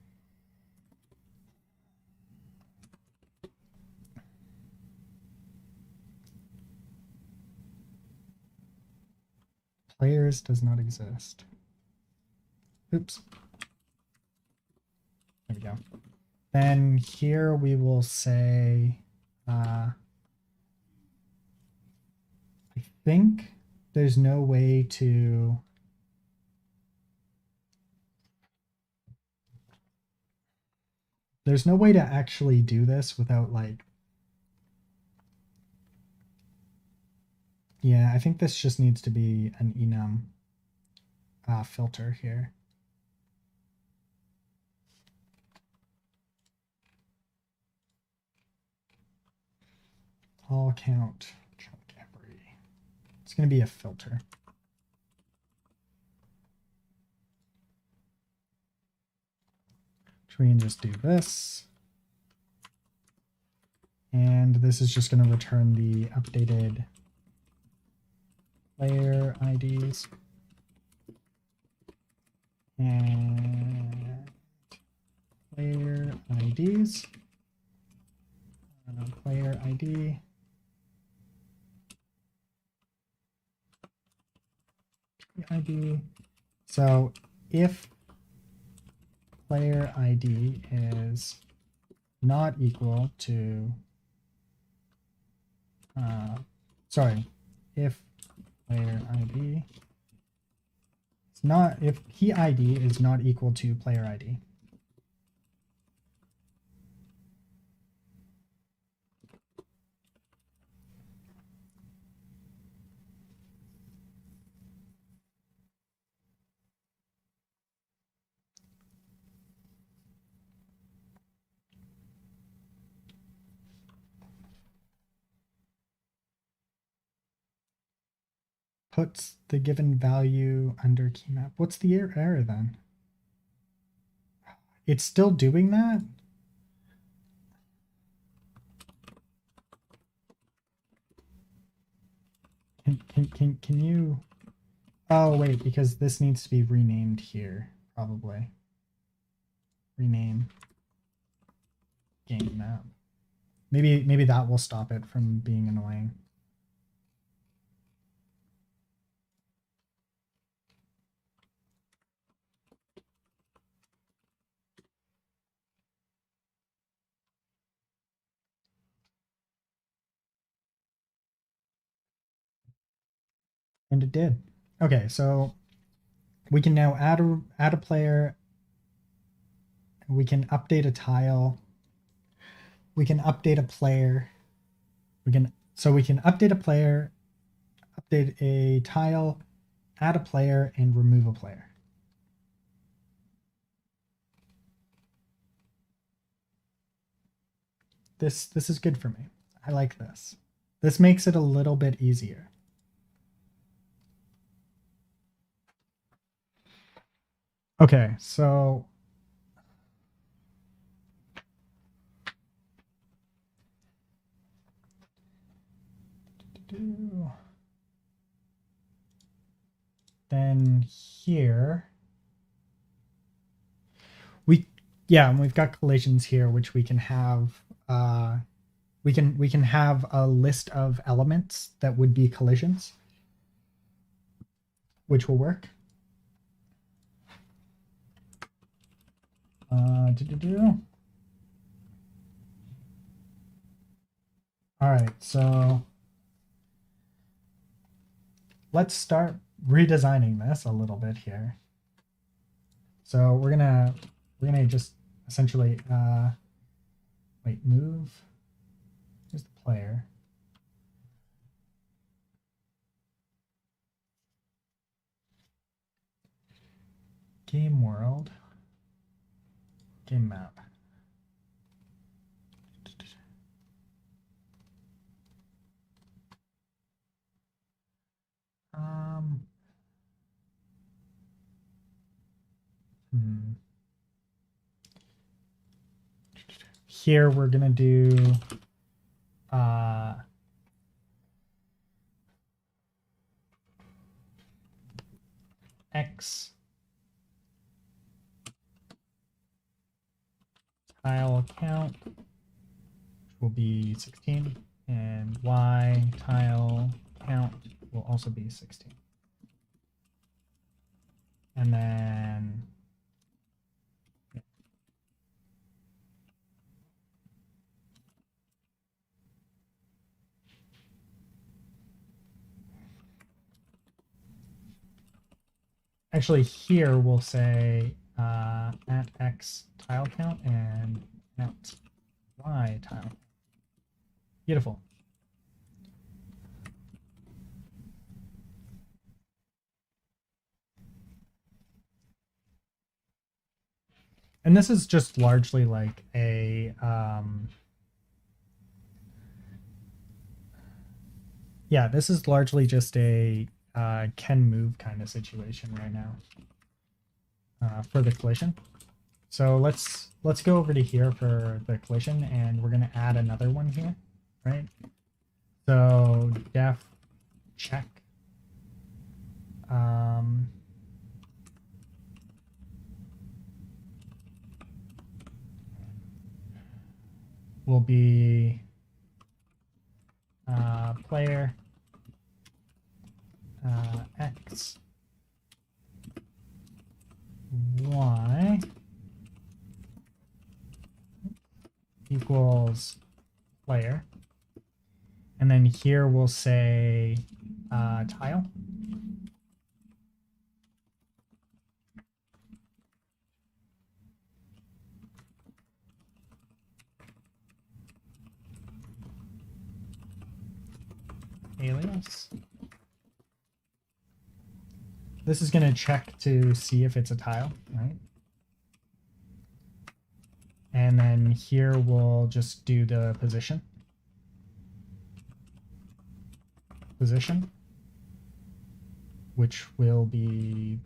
Players does not exist. Oops. There we go. Then here we will say, I think there's no way to actually do this without like, yeah, I think this just needs to be an enum filter here. All count every. It's going to be a filter. We can just do this. And this is just going to return the updated player IDs. And player IDs. Player ID. ID. So if player ID is not equal to, if player ID is not, if key ID is not equal to player ID, puts the given value under key map. What's the error then? It's still doing that? Can you? Oh wait, because this needs to be renamed here, probably. Rename game map. Maybe that will stop it from being annoying. And it did. Okay, so we can now add a player. We can update a tile. We can update a player. We can update a player, update a tile, add a player, and remove a player. This is good for me. I like this. This makes it a little bit easier. Okay, so then here we've got collisions here, which we can have we can have a list of elements that would be collisions, which will work. All right, so let's start redesigning this a little bit here. So we're gonna just essentially move. Here's the player. Game world. Game map. Here we're gonna do X tile count, which will be 16, and Y tile count will also be 16. And then actually here we'll say at X tile count and at Y tile. Beautiful. And this is just largely like a yeah, this is largely just a can move kind of situation right now for the collision. So let's go over to here for the collision, and we're gonna add another one here, right? So def check will be player X Y equals player, and then here we'll say tile. Alias. This is going to check to see if it's a tile, right? And then here we'll just do the position. Position, which will be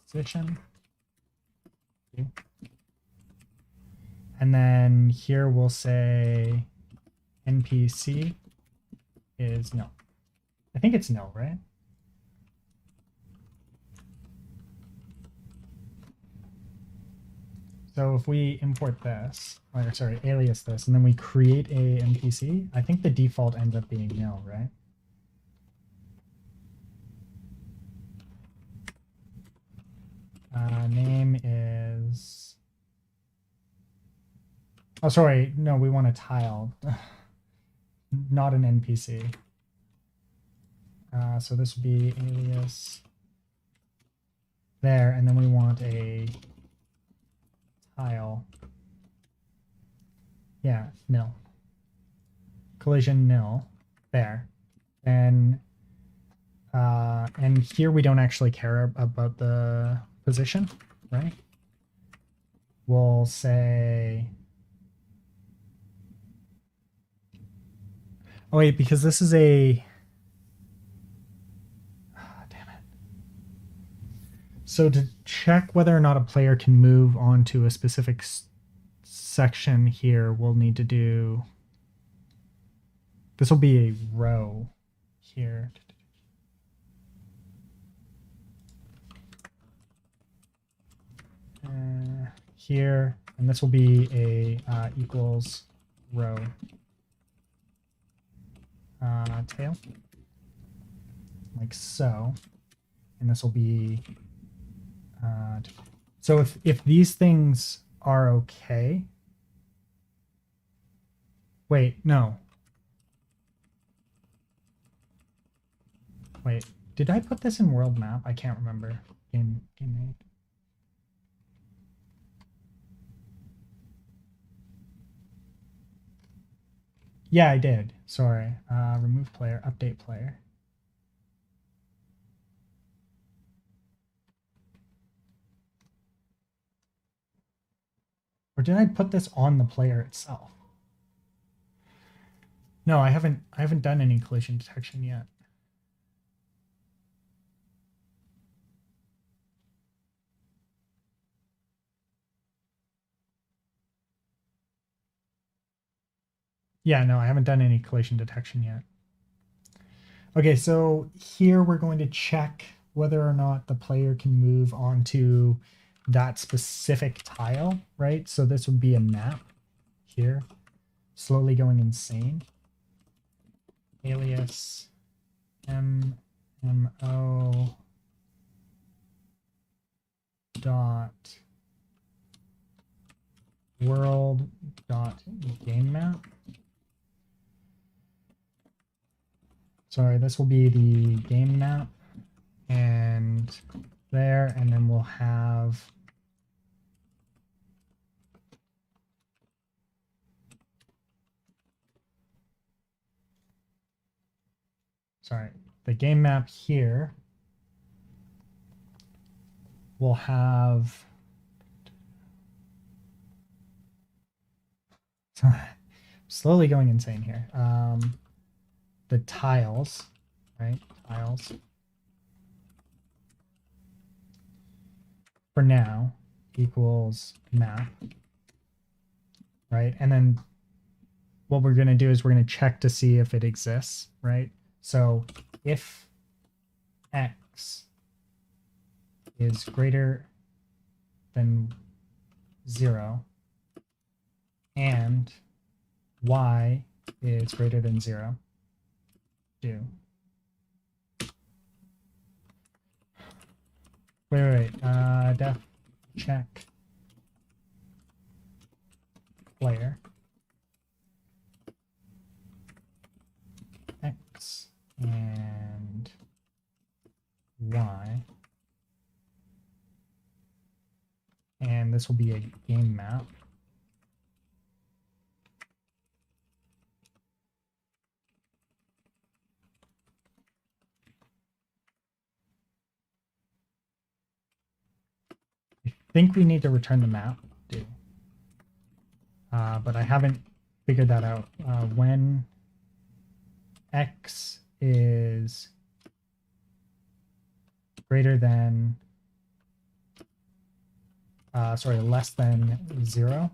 position. And then here we'll say NPC is no. I think it's no, right? So if we import this, or sorry, alias this, and then we create a NPC, I think the default ends up being no, right? Name is, oh, sorry, no, we want a tile, not an NPC. So this would be alias there, and then we want a tile. Yeah, nil. Collision nil there. And here we don't actually care about the position, right? We'll say, oh wait, because this is a, damn it. So to check whether or not a player can move onto a specific section here, we'll need to do, this will be a row here. Here, and this will be a equals row tail, like so, and this will be so if these things are okay. Wait, no. Wait, did I put this in world map? I can't remember. Game made. Yeah, I did. Sorry. Remove player, update player. Or did I put this on the player itself? No, I haven't done any collision detection yet. Yeah, no, I haven't done any collision detection yet. Okay, so here we're going to check whether or not the player can move onto that specific tile, right? So this would be a map here, slowly going insane. Alias MMO dot world dot game map. Sorry, this will be the game map, and there, and then we'll have the game map here will have slowly going insane here. The tiles, right? Tiles for now equals map, right? And then what we're going to do is we're going to check to see if it exists, right? So if x is greater than 0 and y is greater than 0, do. Wait. Def check player x and y, and this will be a game map. I think we need to return the map, but I haven't figured that out. When x is greater than, less than 0,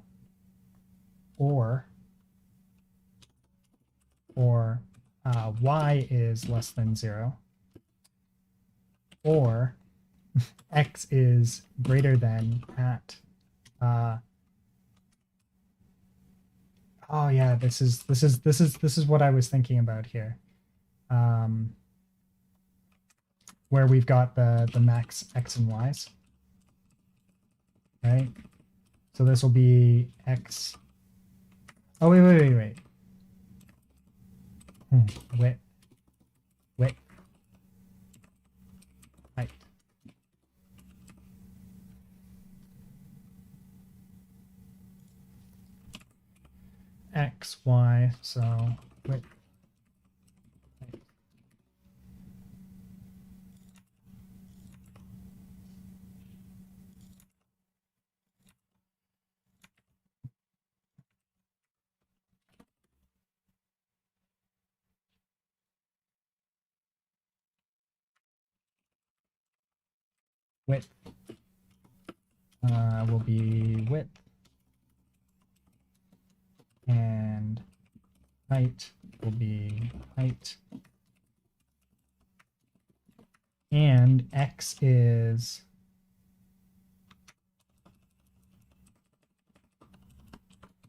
or y is less than 0, or x is greater than at oh yeah, this is what I was thinking about here, where we've got the max x and y's, right? So this will be x. Oh wait. Width. Height. X, Y, so width. Height. Width will be width, and height will be height, and x is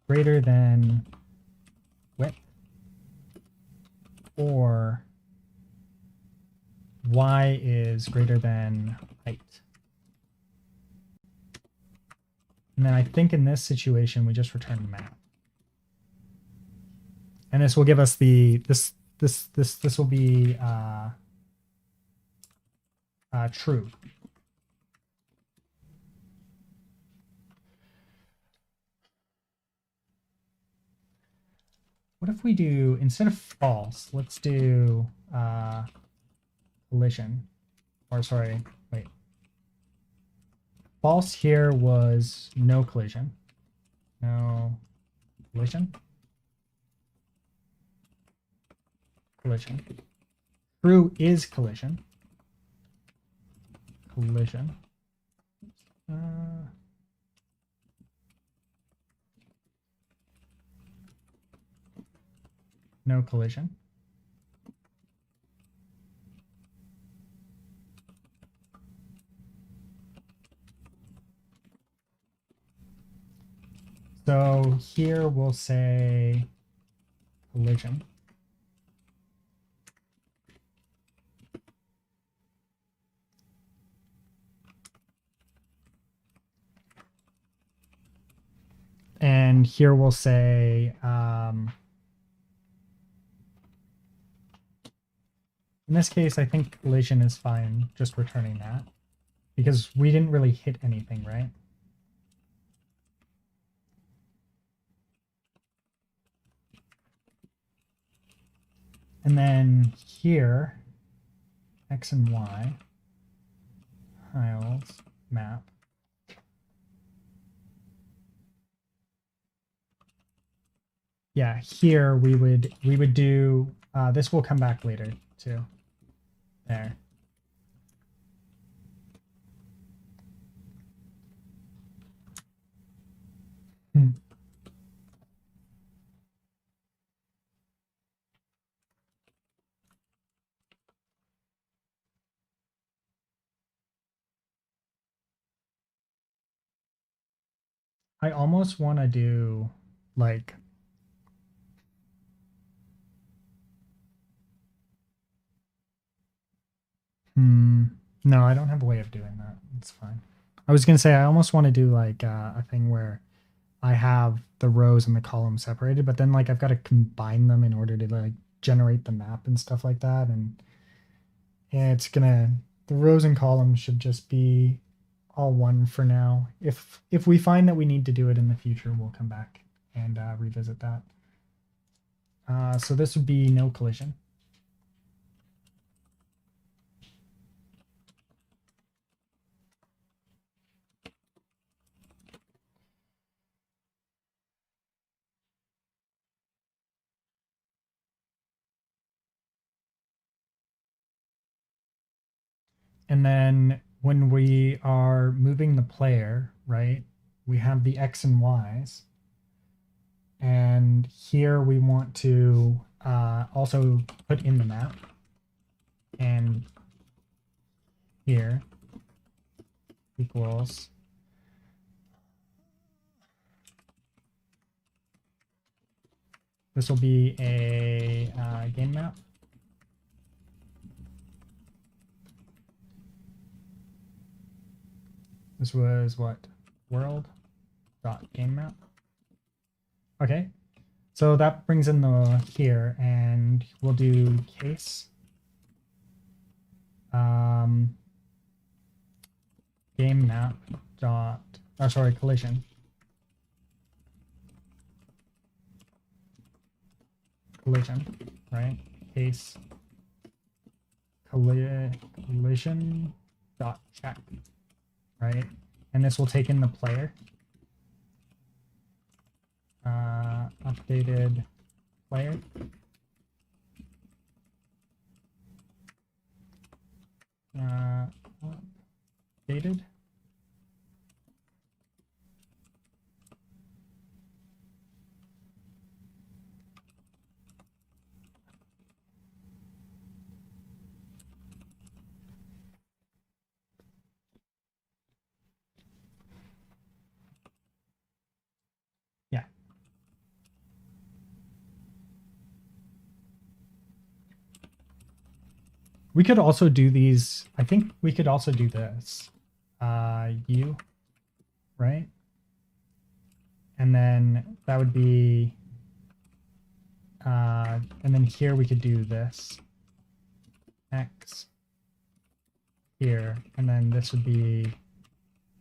greater than width, or y is greater than height. And then I think in this situation we just return map, and this will give us the this will be true. What if we do, instead of false, let's do collision, or sorry, wait. False here was no collision. No collision. Collision. True is collision. Collision. No collision. So here we'll say collision. And here we'll say in this case, I think collision is fine, just returning that. because we didn't really hit anything, right? And then here, X and Y, tiles, map. Yeah, here we would do, this will come back later too. There. Hmm. I almost want to do like no, I don't have a way of doing that. It's fine. I was gonna say I almost want to do like a thing where I have the rows and the columns separated, but then like I've got to combine them in order to like generate the map and stuff like that. And yeah, the rows and columns should just be all one for now. If we find that we need to do it in the future, we'll come back and revisit that. So this would be no collision. And then when we are moving the player, right, we have the X and Y's. And here we want to also put in the map. And here equals this will be a game map. This was what? World dot game map. Okay, so that brings in the here, and we'll do case game map dot, oh sorry, collision. Collision, right? Case collision dot check, right? And this will take in the player. Updated player. Updated. Yeah. We could also do these. I think we could also do this. U, right? And then that would be, and then here we could do this. X here, and then this would be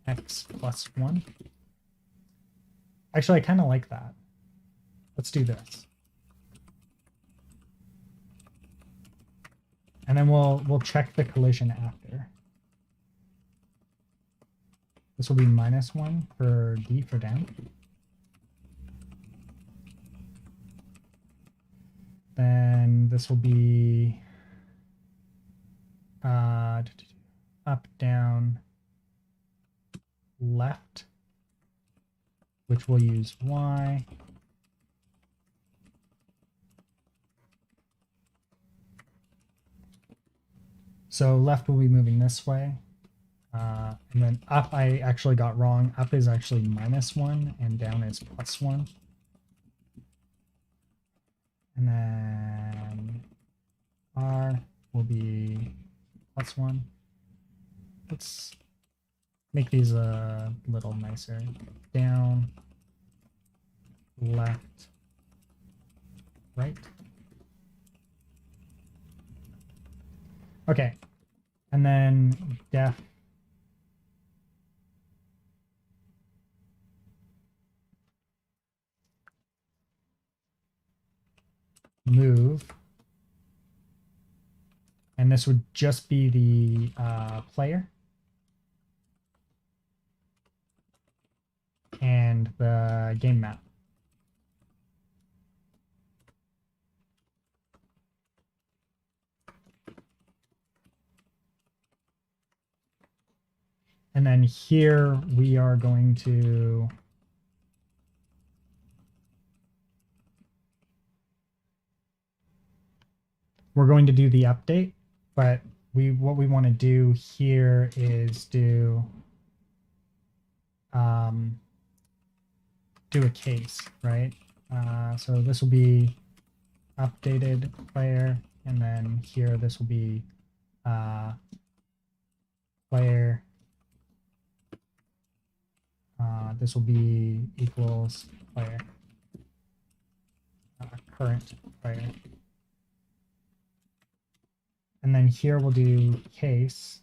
X plus 1. Actually, I kind of like that. Let's do this. And then we'll check the collision after. This will be -1 for D for down. Then this will be up, down, left, which we'll use Y. So left will be moving this way. And then up, I actually got wrong. Up is actually -1 and down is +1. And then R will be +1. Let's make these a little nicer. Down, left, right. Okay. And then def move, and this would just be the player and the game map. And then here we are going to do the update, but what we want to do here is do a case, right? So this will be updated player, and then here this will be player. This will be equals player, current player. And then here we'll do case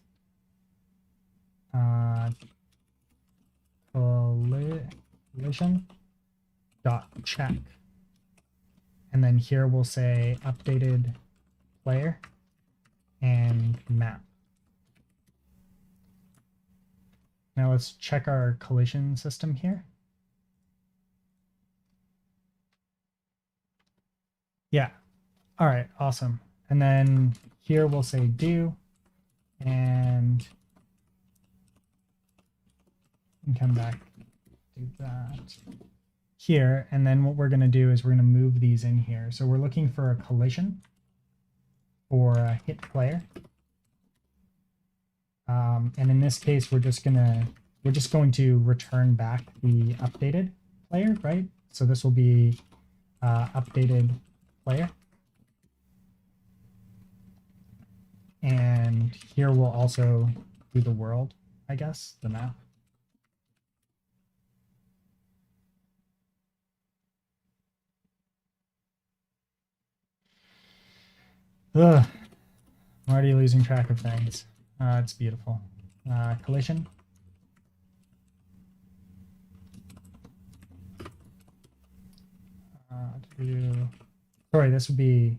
collision dot check. And then here we'll say updated player and map. Now let's check our collision system here. Yeah. All right, awesome. And then here we'll say do, and come back, do that here. And then what we're going to do is we're going to move these in here. So we're looking for a collision or a hit player. And in this case, we're just going to return back the updated player, right? So this will be updated player. And here we'll also do the world, I guess, the map. Ugh, I'm already losing track of things. It's beautiful. Collision. Sorry, this would be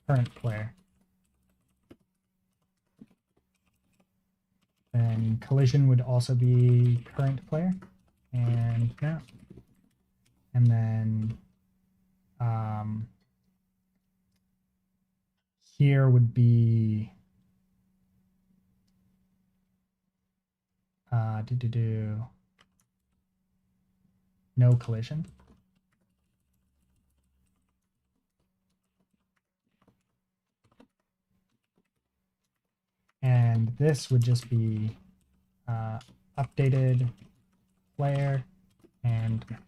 current player. Then collision would also be current player and map. And then here would be no collision. And this would just be updated player and map.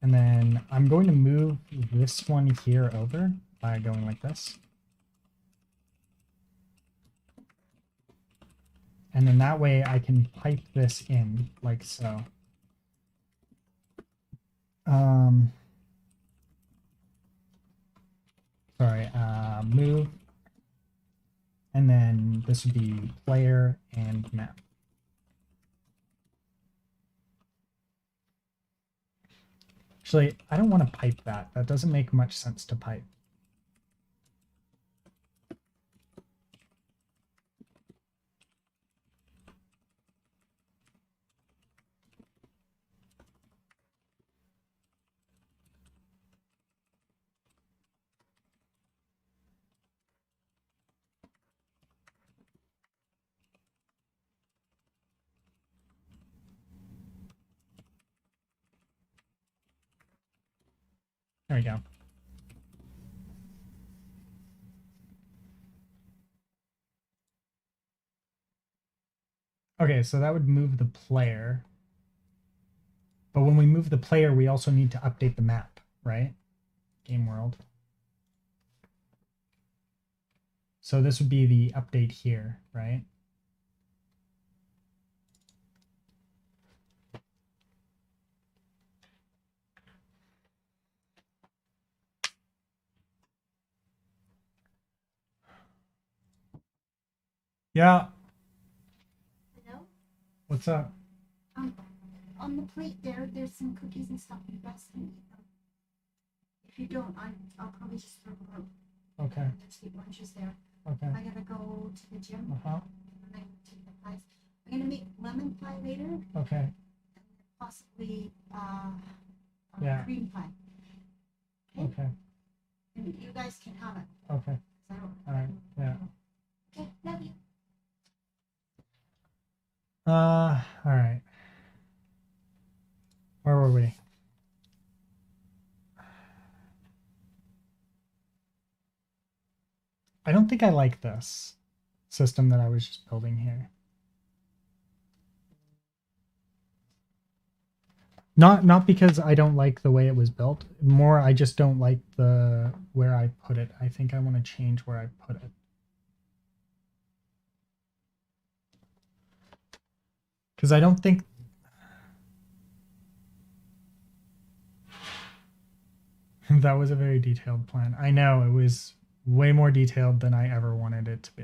And then I'm going to move this one here over by going like this. And then that way I can pipe this in like so. Sorry, move. And then this would be player and map. Actually, I don't want to pipe that. That doesn't make much sense to pipe. There we go. Okay, so that would move the player. But when we move the player, we also need to update the map, right? Game world. So this would be the update here, right? Yeah. Hello? What's up? on the plate there's some cookies and stuff. You guys can eat them. If you don't, I'll probably just throw them out. Okay. There's the oranges there. Okay. I gotta go to the gym. Uh-huh. And then take the pies. I'm gonna make lemon pie later. Okay. Possibly Yeah. cream pie. Okay. And you guys can have it. Okay. I don't. All right. Yeah. Okay, love you. All right. Where were we? I don't think I like this system that I was just building here. Not because I don't like the way it was built. More, I just don't like the where I put it. I think I want to change where I put it. Because I don't think that was a very detailed plan. I know it was way more detailed than I ever wanted it to be.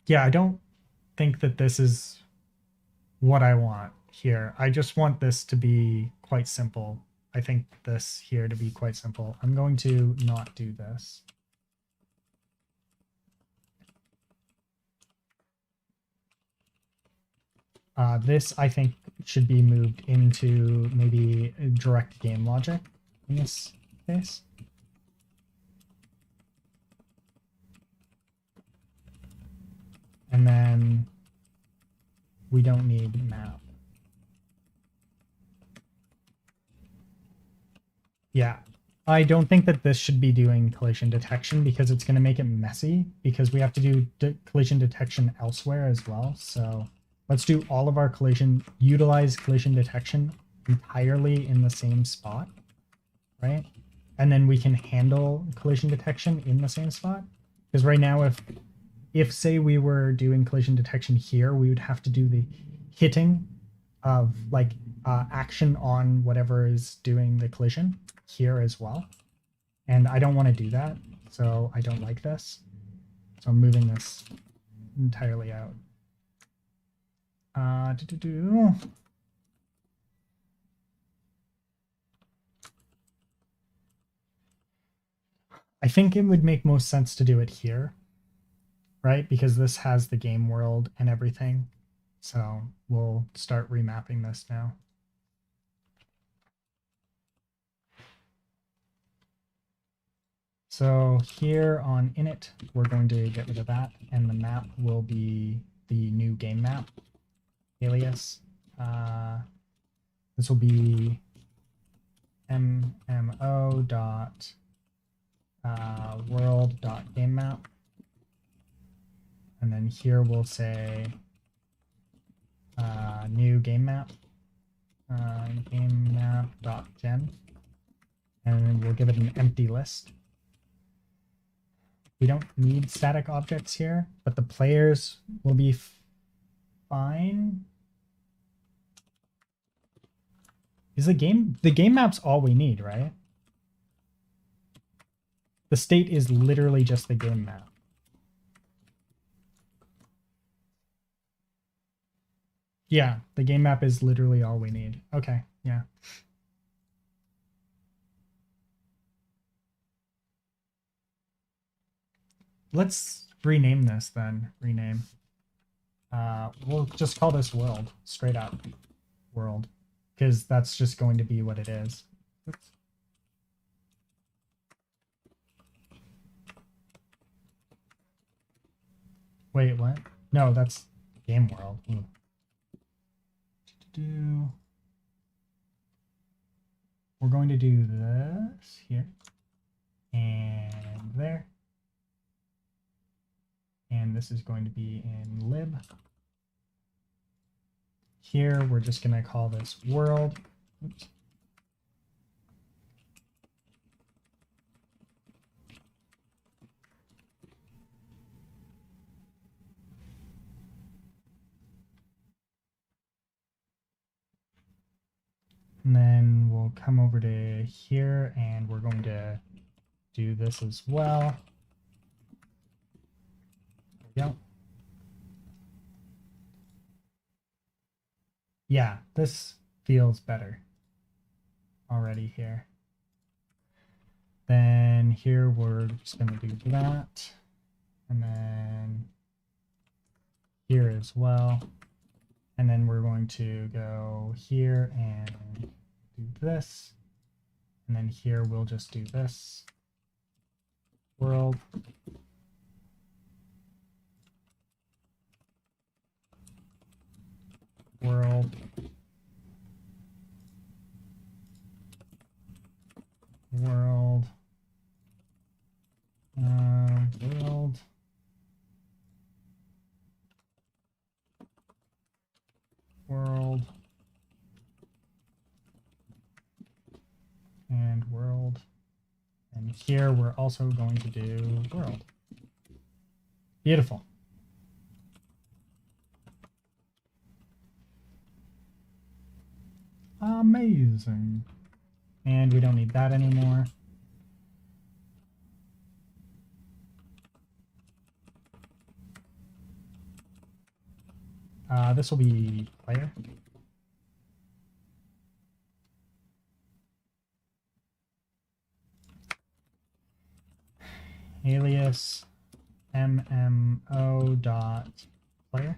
Yeah, I don't think that this is what I want here. I just want this to be quite simple. I think this here to be quite simple. I'm going to not do this. This, I think, should be moved into maybe direct game logic in this case. And then we don't need map. Yeah, I don't think that this should be doing collision detection because it's going to make it messy because we have to do collision detection elsewhere as well. So let's do all of our utilize collision detection entirely in the same spot, right? And then we can handle collision detection in the same spot. Because right now, if say we were doing collision detection here, we would have to do the hitting of like action on whatever is doing the collision here as well. And I don't want to do that, so I don't like this. So I'm moving this entirely out. I think it would make most sense to do it here, right? Because this has the game world and everything. So we'll start remapping this now. So here on init, we're going to get rid of that, and the map will be the new game map alias. This will be MMO dot world dot game map, and then here we'll say new game map dot gen, and then we'll give it an empty list. We don't need static objects here, but the players will be fine. Is the game map's all we need, right? The state is literally just the game map. Yeah, the game map is literally all we need. Okay, yeah. Let's rename this then. Rename. We'll just call this world, straight up world, because that's just going to be what it is. Oops. Wait, what? No, that's game world. Ooh. We're going to do this here and there. And this is going to be in lib. Here, we're just going to call this world. Oops. And then we'll come over to here and we're going to do this as well. we go. Yeah, this feels better already here. Then here we're just going to do that. And then here as well. And then we're going to go here and do this. And then here we'll just do this. World. World. World. World. World. And world. And here we're also going to do world. Beautiful. Amazing. And we don't need that anymore. This will be player. Alias MMO dot player.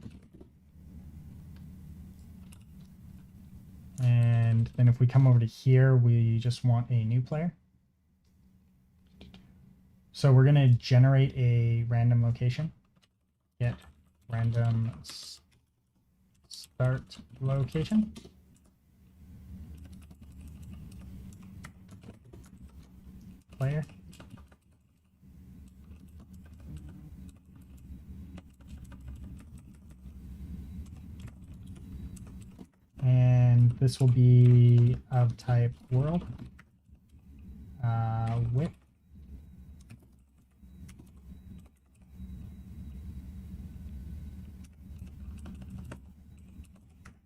And then if we come over to here, we just want a new player. So we're going to generate a random location. Get random start location. Player. And this will be of type world. Width.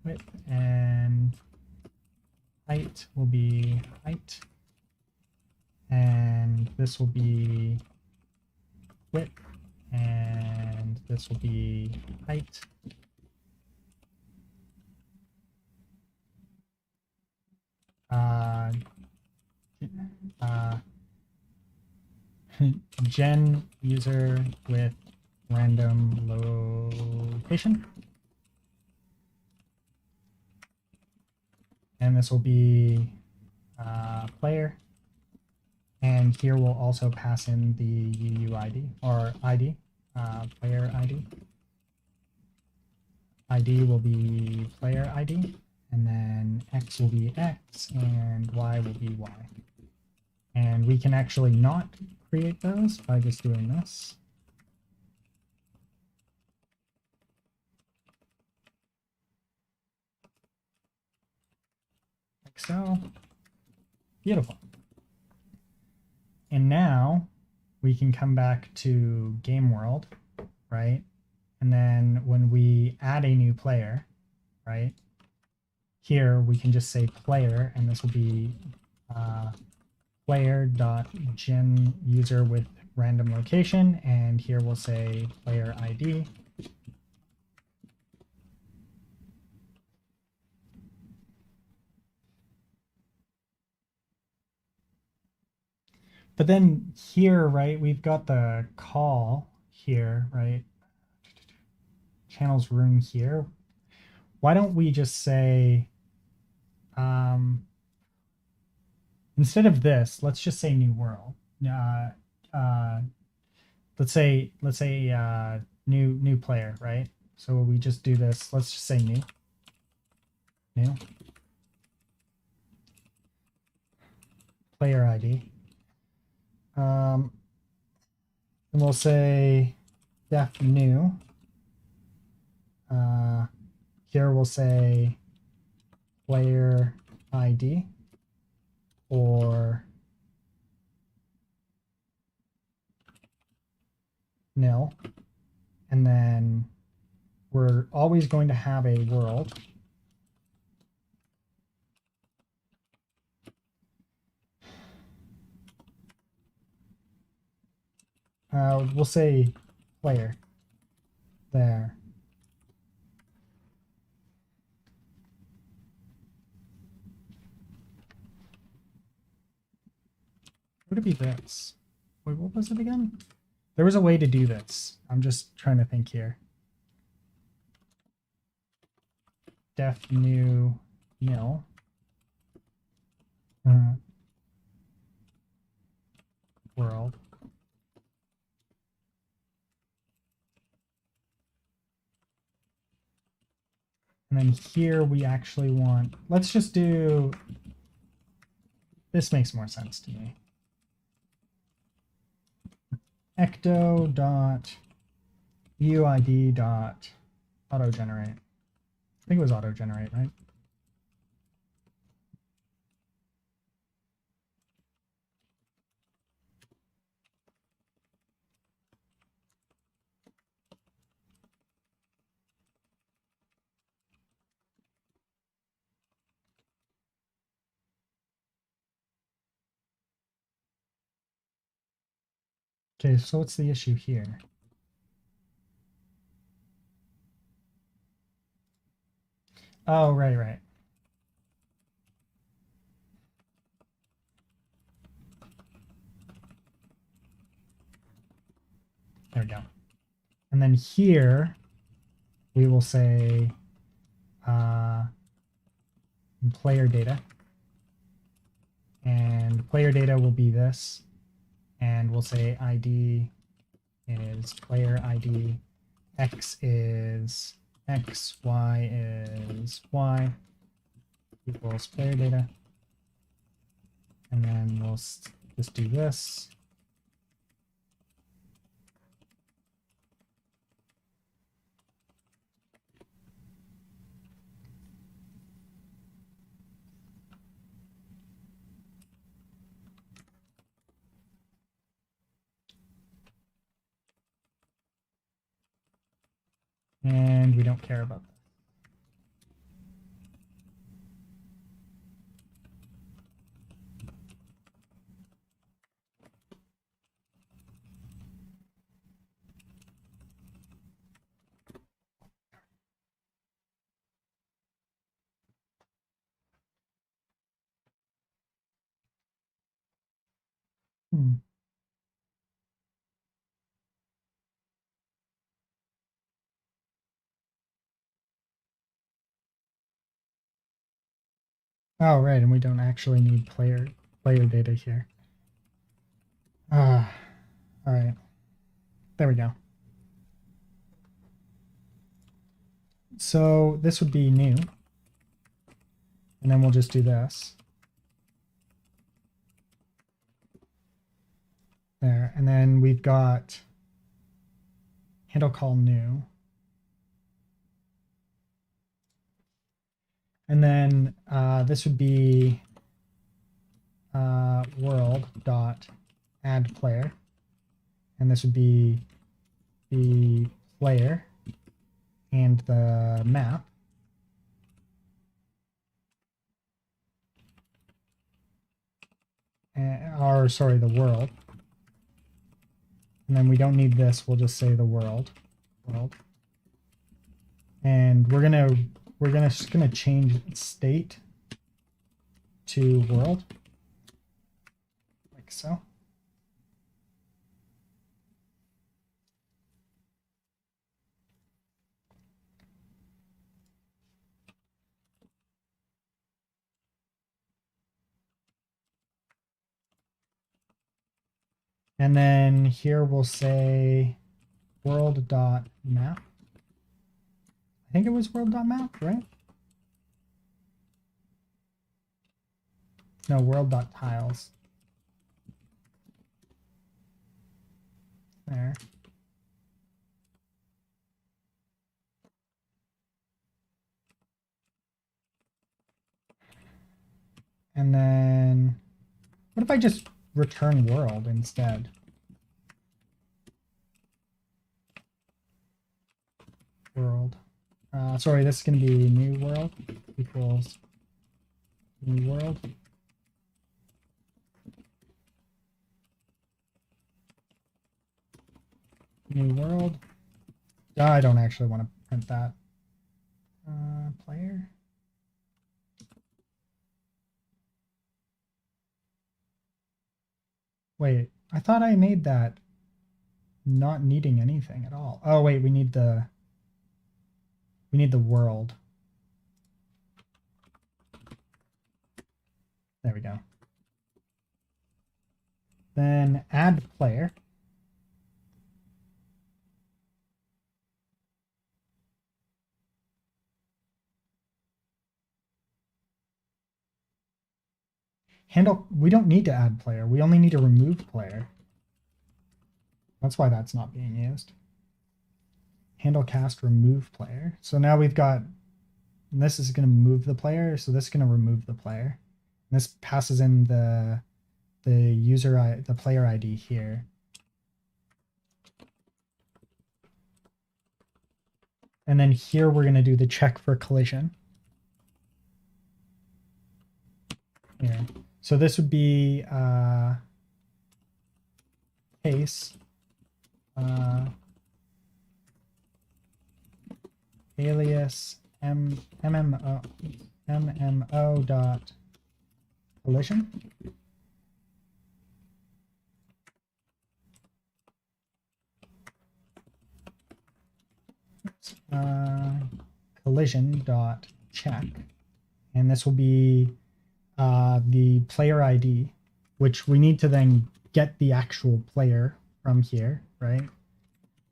Width and height will be height. And this will be width. And this will be height. Gen user with random location. And this will be player. And here we'll also pass in the UUID or ID, player ID. ID will be player ID. And then X will be X and Y will be Y. And we can actually not create those by just doing this. Like so. Beautiful. And now we can come back to game world, right? And then when we add a new player, right? Here we can just say player, and this will be player.gen user with random location, and here we'll say player ID. But then here, right, we've got the call here, right? Channels room here. Why don't we just say, instead of this, let's just say new world. Let's say new player, right? So we just do this. Let's just say new. Player ID. And we'll say def new. Here we'll say player ID or nil. And then we're always going to have a world. We'll say player. There. Would it be this? Wait, what was it again? There was a way to do this. I'm just trying to think here. Def new nil. World. And then here we actually want, let's just do, this makes more sense to me. Ecto dot UID dot auto generate. I think it was auto generate, right? Okay, so what's the issue here? Oh, right. There we go. And then here we will say player data. And player data will be this. And we'll say ID is player ID. X is X. Y is Y. Equals player data. And then we'll just do this. And we don't care about that. Oh, right, and we don't actually need player data here. All right. There we go. So this would be new. And then we'll just do this. There. And then we've got handle call new. And then this would be world dot add player. And this would be the player and the map. Or sorry, the world. And then we don't need this. We'll just say the world. And we're just gonna change state to world, like so. And then here we'll say world.map. I think it was world.map, right? No, world.tiles. There. And then what if I just return world instead? World. Sorry, this is going to be new world equals new world. New world. I don't actually want to print that. Player. Wait, I thought I made that not needing anything at all. Oh wait, we need the world. There we go. Then add player. Handle, we don't need to add player. We only need to remove player. That's why that's not being used. Handle cast remove player. So now we've got, this is going to move the player. So this is going to remove the player. And this passes in the the player ID here. And then here we're going to do the check for collision. Here. So this would be case alias MMO dot collision. Collision dot check, and this will be the player ID, which we need to then get the actual player from here, right?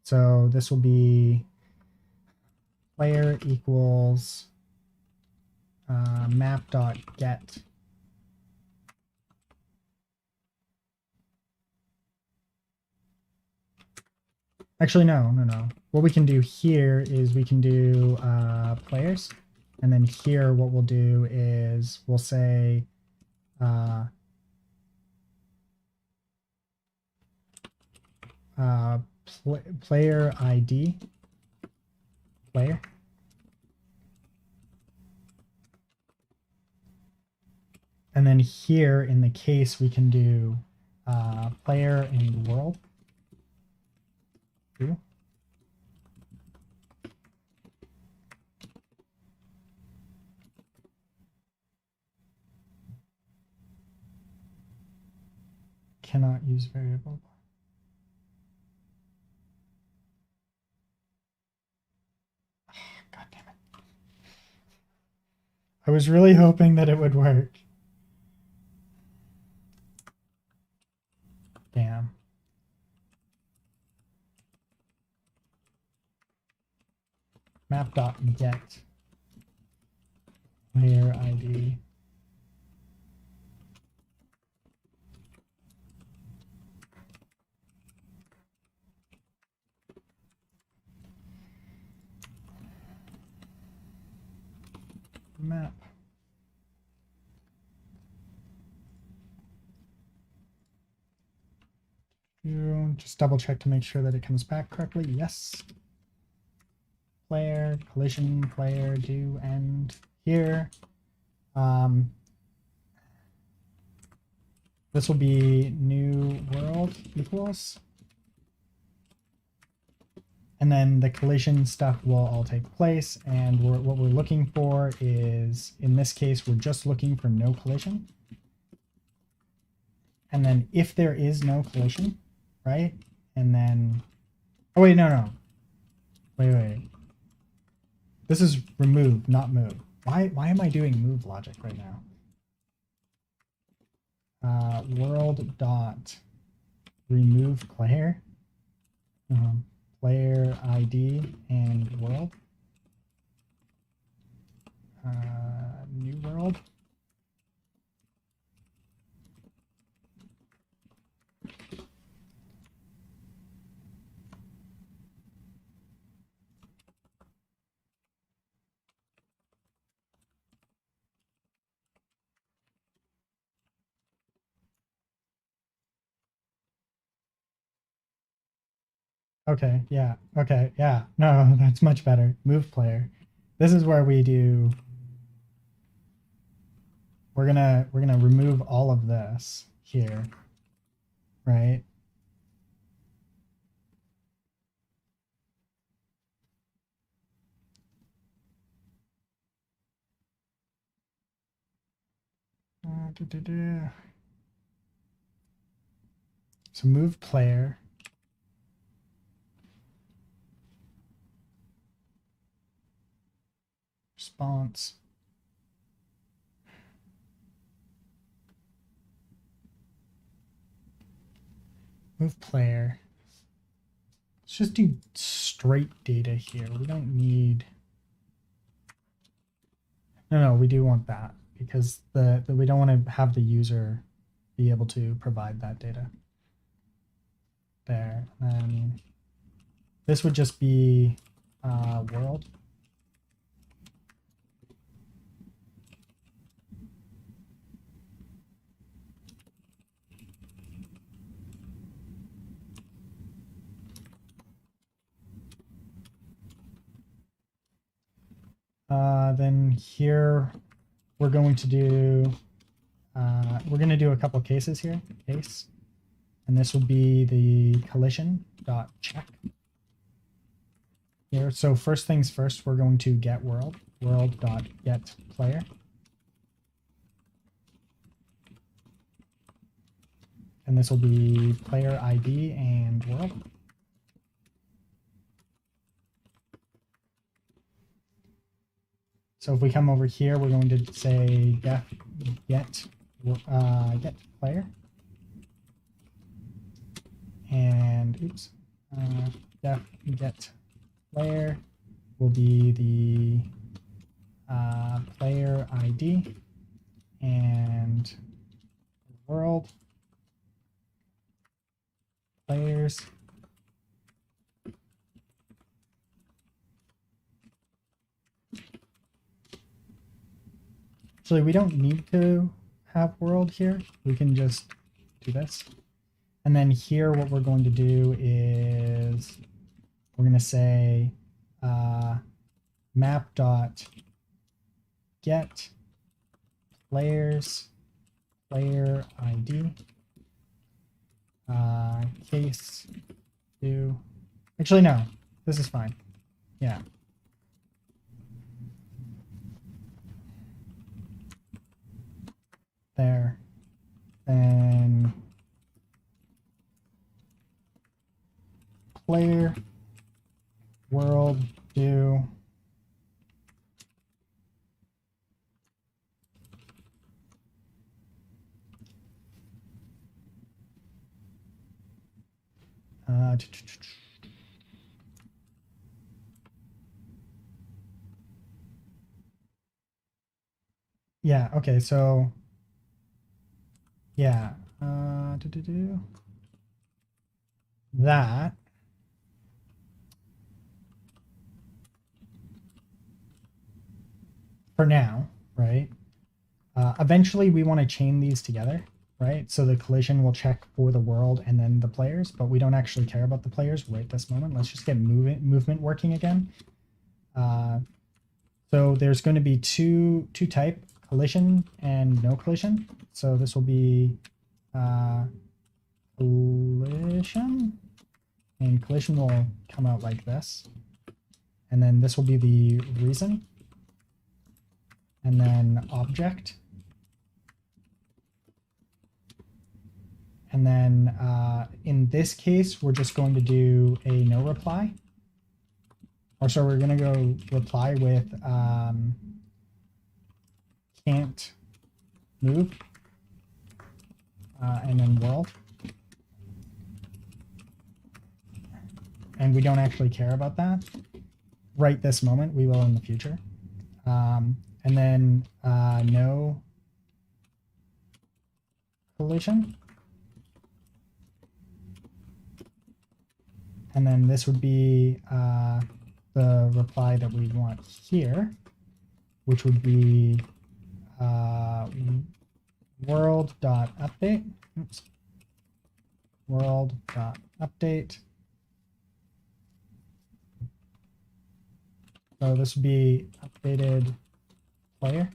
So this will be player equals map dot get. Actually, no. What we can do here is we can do players. And then here what we'll do is we'll say player ID, player. And then here in the case we can do player and world. True. Cannot use variable. Oh, God damn it. I was really hoping that it would work. Damn. Map.get player ID. Map. Just double check to make sure that it comes back correctly. Yes. Player, collision, player, do end here. This will be new world equals. And then the collision stuff will all take place. And what we're looking for is, in this case, we're just looking for no collision. And then if there is no collision, right? And then, oh wait, no. Wait. This is remove, not move. Why am I doing move logic right now? World dot remove player, player ID and world. New world. Okay, yeah. Okay, yeah. No, that's much better. Move player. This is where we do, we're gonna remove all of this here, right? So move player. Response. Move player. Let's just do straight data here. We don't need. No, we do want that because we don't want to have the user be able to provide that data. There. And this would just be world. Then here we're going to do a couple cases here. Case, and this will be the collision dot check here. So first things first, we're going to get world dot get player. And this will be player ID and world. So if we come over here, we're going to say def get player. And oops, def get player will be the player ID and world players. Actually, we don't need to have world here. We can just do this. And then here, what we're going to do is we're going to say map dot get players player ID case do. Actually, no, this is fine. Yeah. There. Then player world do yeah, okay, so yeah, that for now, right? Eventually we want to chain these together, right? So the collision will check for the world and then the players, but we don't actually care about the players right this moment. Let's just get movement working again. So there's going to be two type, collision and no collision. So this will be collision, and collision will come out like this. And then this will be the reason. And then object. And then in this case, we're just going to do a no reply. Or so we're going to go reply with can't move. And then world. And we don't actually care about that right this moment. We will in the future. And then no collision. And then this would be the reply that we want here, which would be world.update. Oops. World.update. So this would be updated player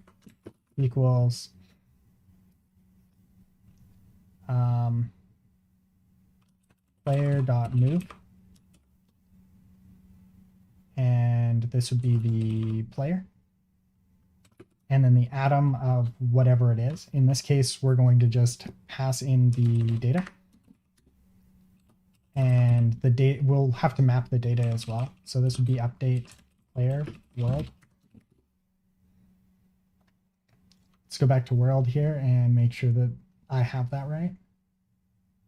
equals player.move. And this would be the player. and then the atom of whatever it is. In this case, we're going to just pass in the data. And the data, we'll have to map the data as well. So this would be update player world. Let's go back to world here and make sure that I have that right.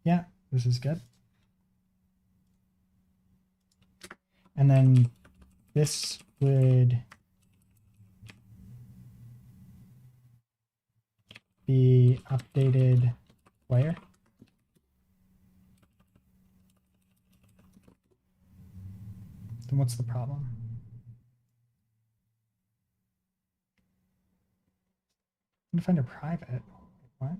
Yeah, this is good. And then this would be updated player. Then what's the problem? I'm gonna find a private. What?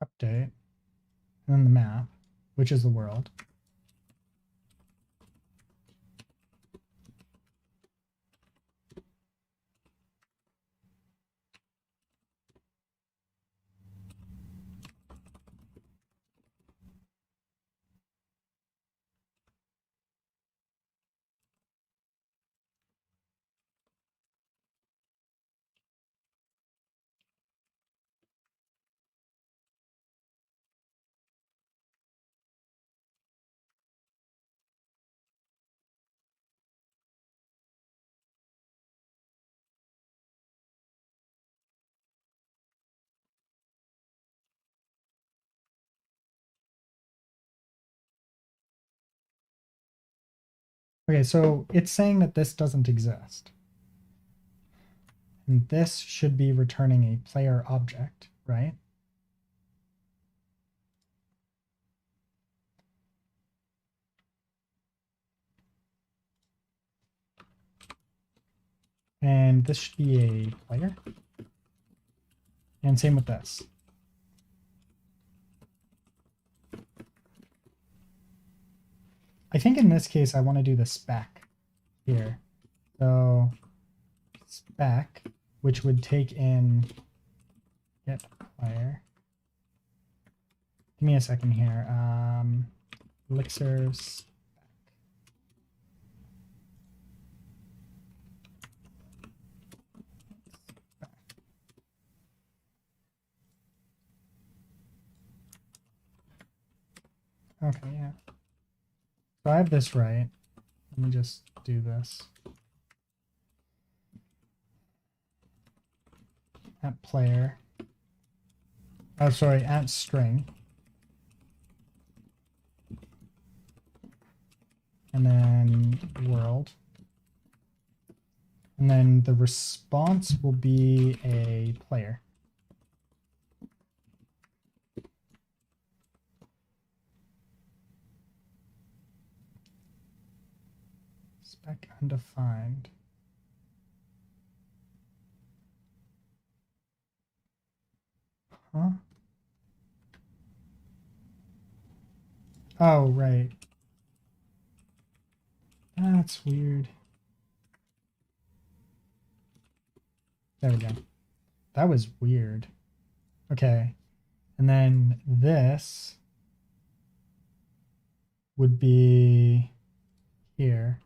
Update. And then the map, which is the world. Okay, so it's saying that this doesn't exist. And this should be returning a player object, right? And this should be a player. And same with this. I think in this case, I want to do the spec here. So spec, which would take in get player. Give me a second here. Elixir spec. Okay, yeah. So I have this right. Let me just do this. At player. Oh, sorry, at string. And then world. And then the response will be a player. Spec undefined. Huh? Oh, right. That's weird. There we go. That was weird. Okay. And then this would be here.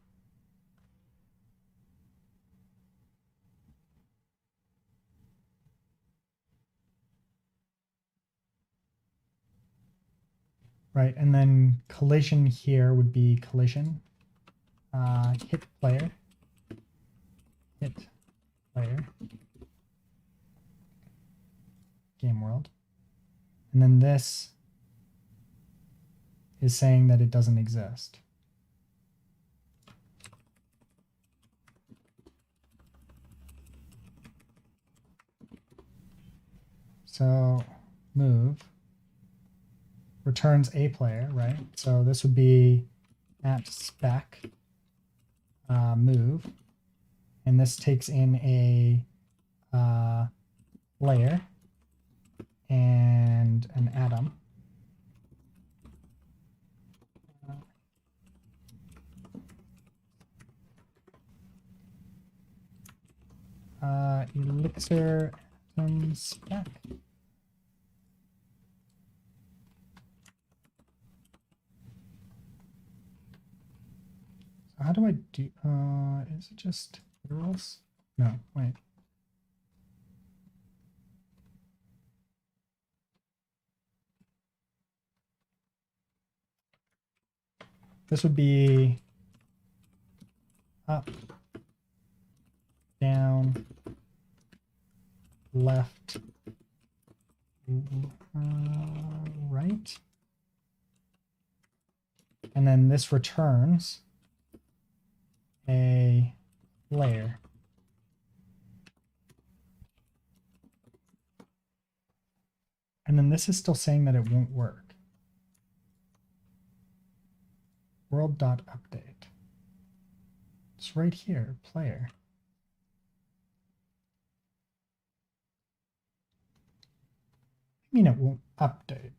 Right, and then collision here would be collision. Hit player. Hit player. Game world. And then this is saying that it doesn't exist. So move returns a player, right? So this would be at spec move, and this takes in a layer and an atom. Elixir atom spec. how do I do, is it just rules? No, wait. This would be up, down, left, right. And then this returns a layer. And then this is still saying that it won't work. World.update. It's right here, player. I mean, it won't update.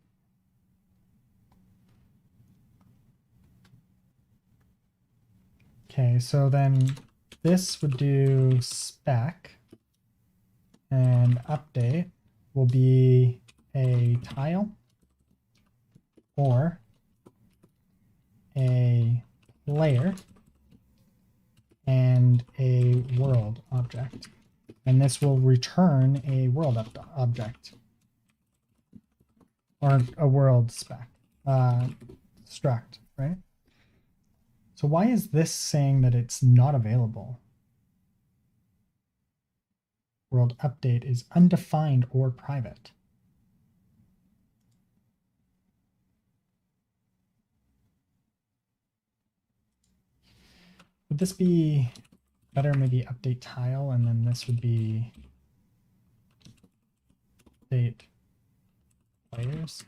Okay, so then this would do spec, and update will be a tile or a layer and a world object. And this will return a world object or a world spec struct, right? So why is this saying that it's not available? World update is undefined or private. Would this be better? Maybe update tile, and then this would be update layers.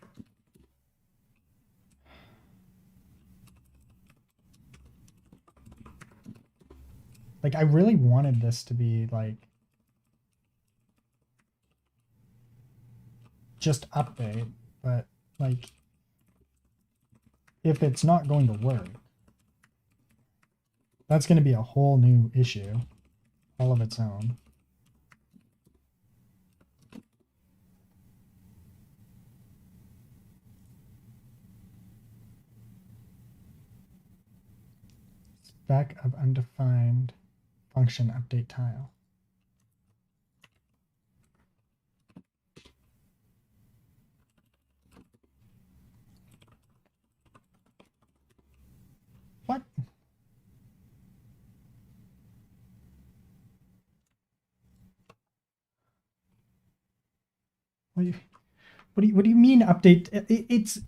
Like, I really wanted this to be like just update, but like if it's not going to work, that's going to be a whole new issue all of its own. Spec of undefined function update tile. What? What do you mean update? It's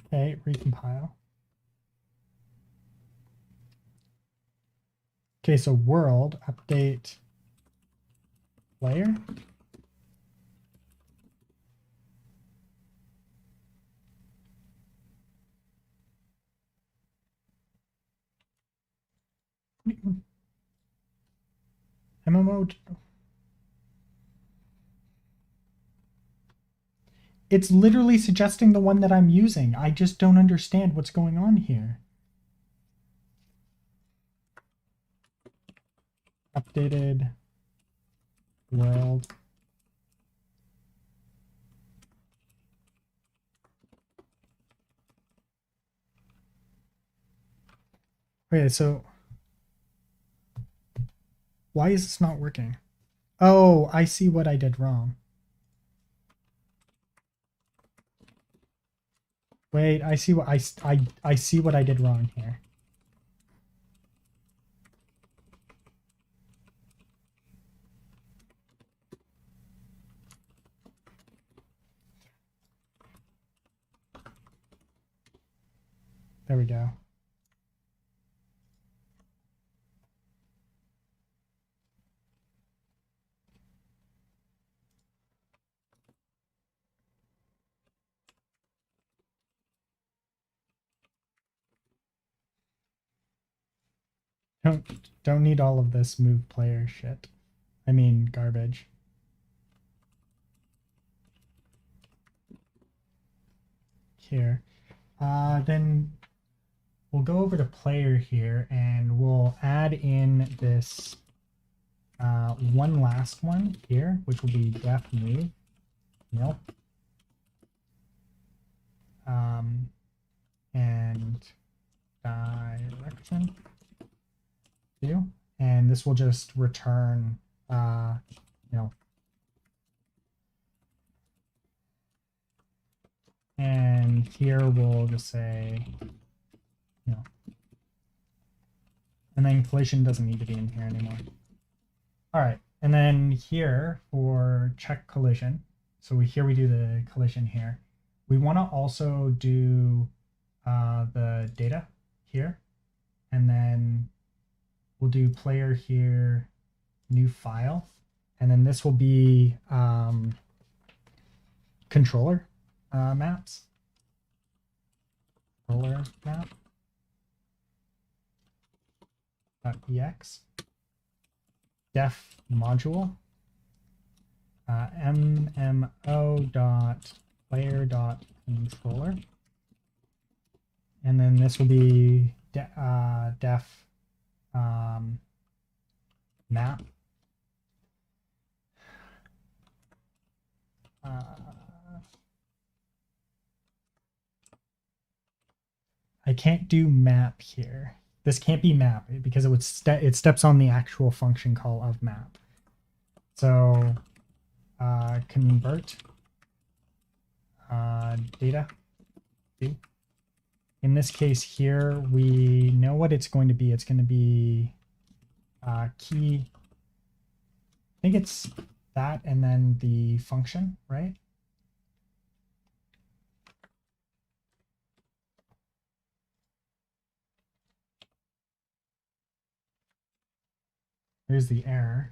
okay, recompile. Okay, so world update layer. MMO. It's literally suggesting the one that I'm using. I just don't understand what's going on here. Updated world. Okay, so why is this not working? Oh, I see what I did wrong. Wait, I see what I see what I did wrong here. There we go. Don't need all of this move player shit. I mean garbage. Here. Then we'll go over to player here and we'll add in this one last one here, which will be def move nil. And direction view, and this will just return nil. And here we'll just say no. And then collision doesn't need to be in here anymore. All right, and then here for check collision. So here we do the collision here. We want to also do the data here, and then we'll do player here, new file, and then this will be controller maps. Controller map. .ex. Def module. MMO.player.controller. And then this will be def map. I can't do map here. This can't be map because it would it steps on the actual function call of map. So convert data. In this case here, we know what it's going to be. It's going to be key. I think it's that and then the function, right? Here's the error.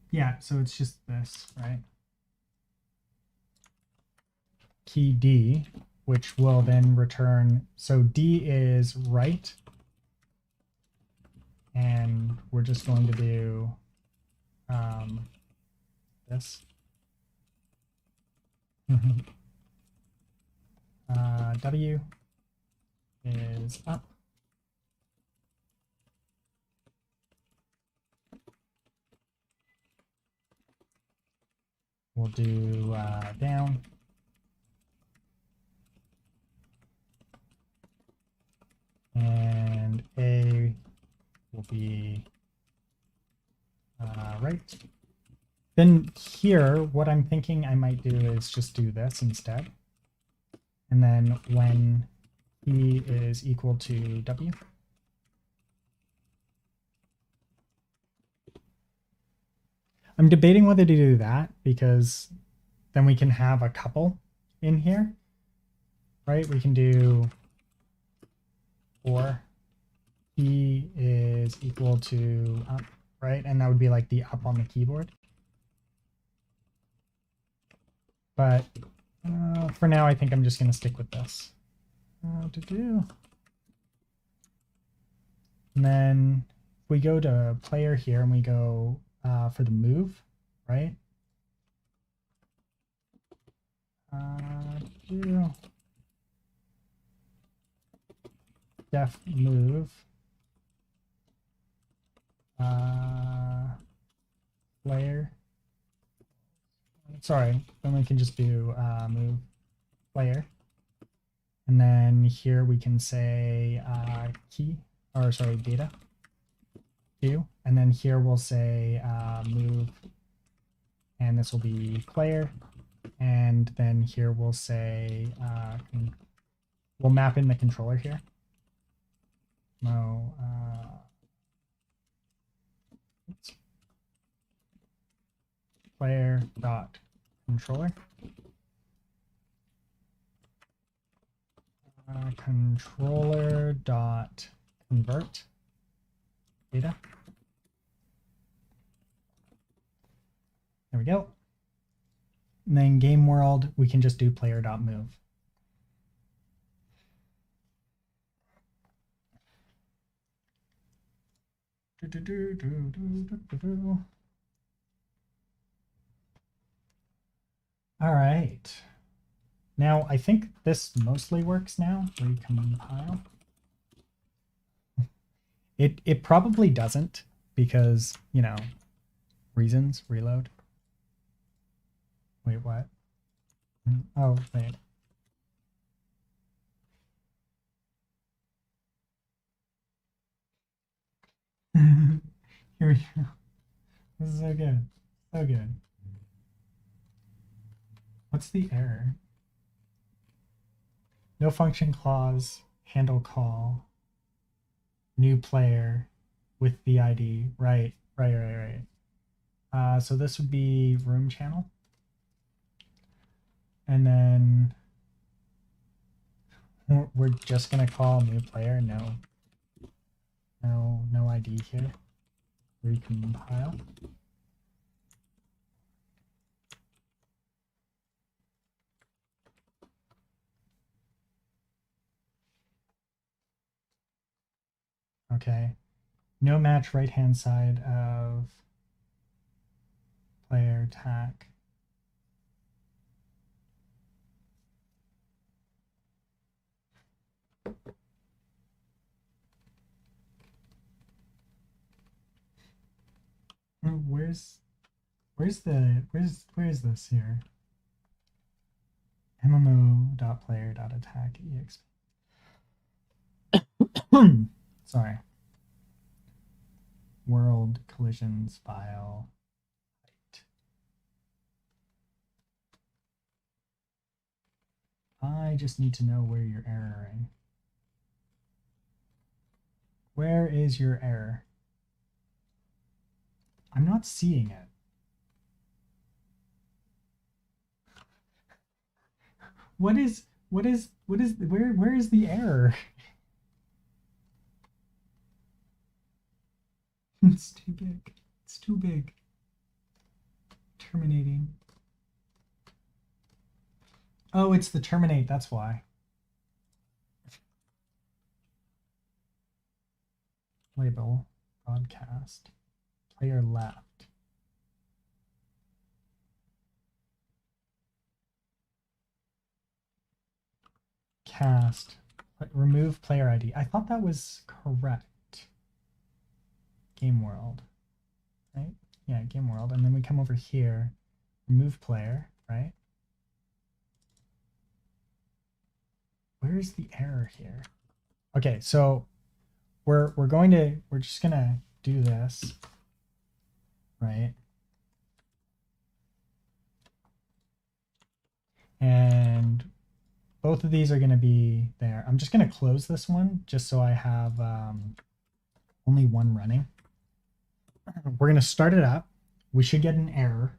Yeah, so it's just this, right? Key D, which will then return. So D is right. And we're just going to do this. W is up. We'll do down. And A will be right. Then here, what I'm thinking I might do is just do this instead. And then when E is equal to W. I'm debating whether to do that because then we can have a couple in here, right? We can do or E is equal to up, right? And that would be like the up on the keyboard. But for now, I think I'm just going to stick with this. And then we go to player here and we go for the move, right? Def move. Player. Sorry, then we can just do move player. And then here we can say key, or sorry, data. Q. And then here we'll say move, and this will be player. And then here we'll say, we'll map in the controller here. No, player dot controller. Controller dot convert data. There we go. And then game world, we can just do player dot move. All right. Now, I think this mostly works now. Recompile. It probably doesn't because, you know, reasons. Reload. Wait, what? Oh, wait. Here we go. This is so good. So good. What's the error? No function clause, handle call, new player with the ID. Right. So this would be room channel. And then we're just gonna call new player. No ID here. Recompile. Okay. No match right hand side of player tac. Where's this here? MMO.player.attack exp. Sorry. World collisions file. I just need to know where you're erroring. Where is your error? I'm not seeing it. Where is the error? It's too big. It's too big. Terminating. Oh, it's the terminate, that's why. Label, broadcast, player left. Cast, remove player ID. I thought that was correct. Game world, right? Yeah, game world. And then we come over here, remove player, right? Where's the error here? Okay, so we're just gonna do this, right? And both of these are gonna be there. I'm just gonna close this one just so I have only one running. We're gonna start it up. We should get an error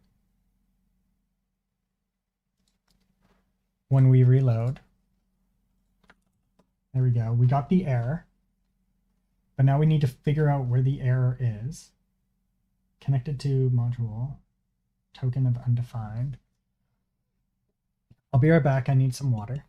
when we reload. There we go. We got the error. But now we need to figure out where the error is. Connected to module, token of undefined. I'll be right back. I need some water.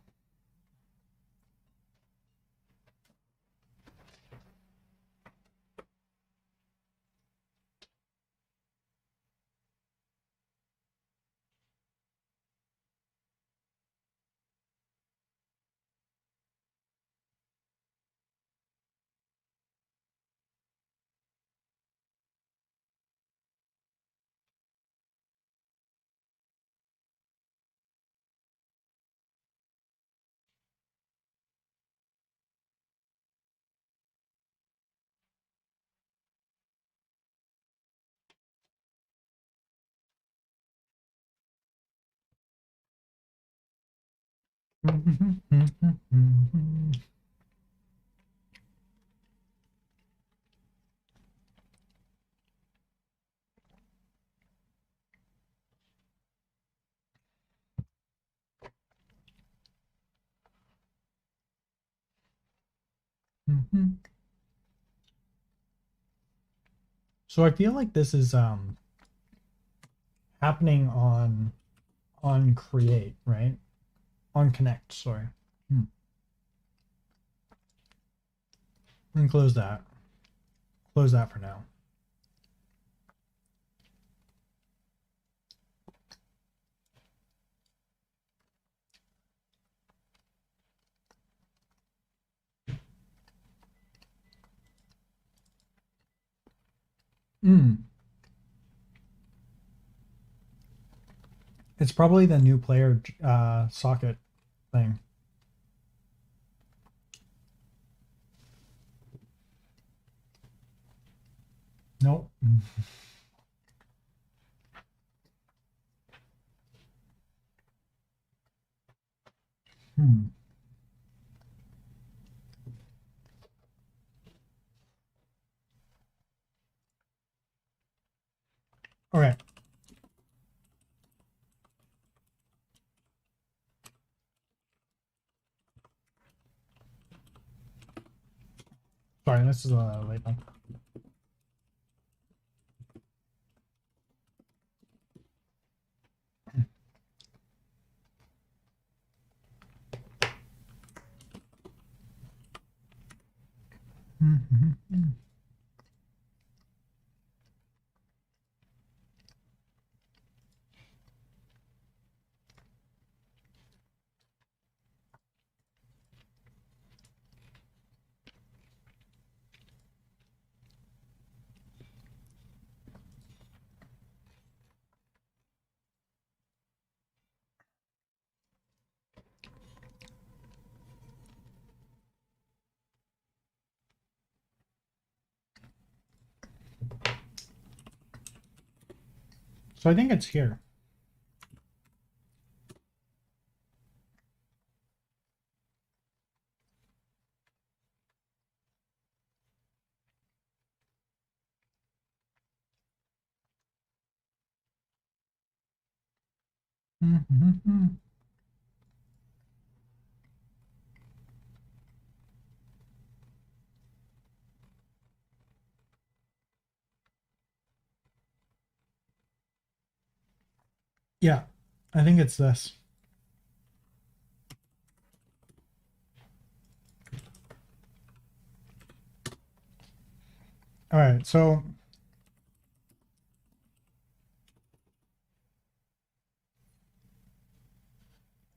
So I feel like this is happening on create, right? On connect, sorry. And close that. Close that for now. It's probably the new player socket thing. Nope. Hmm. Okay. Sorry, this is a late one. So I think it's here. Yeah, I think it's this. All right, so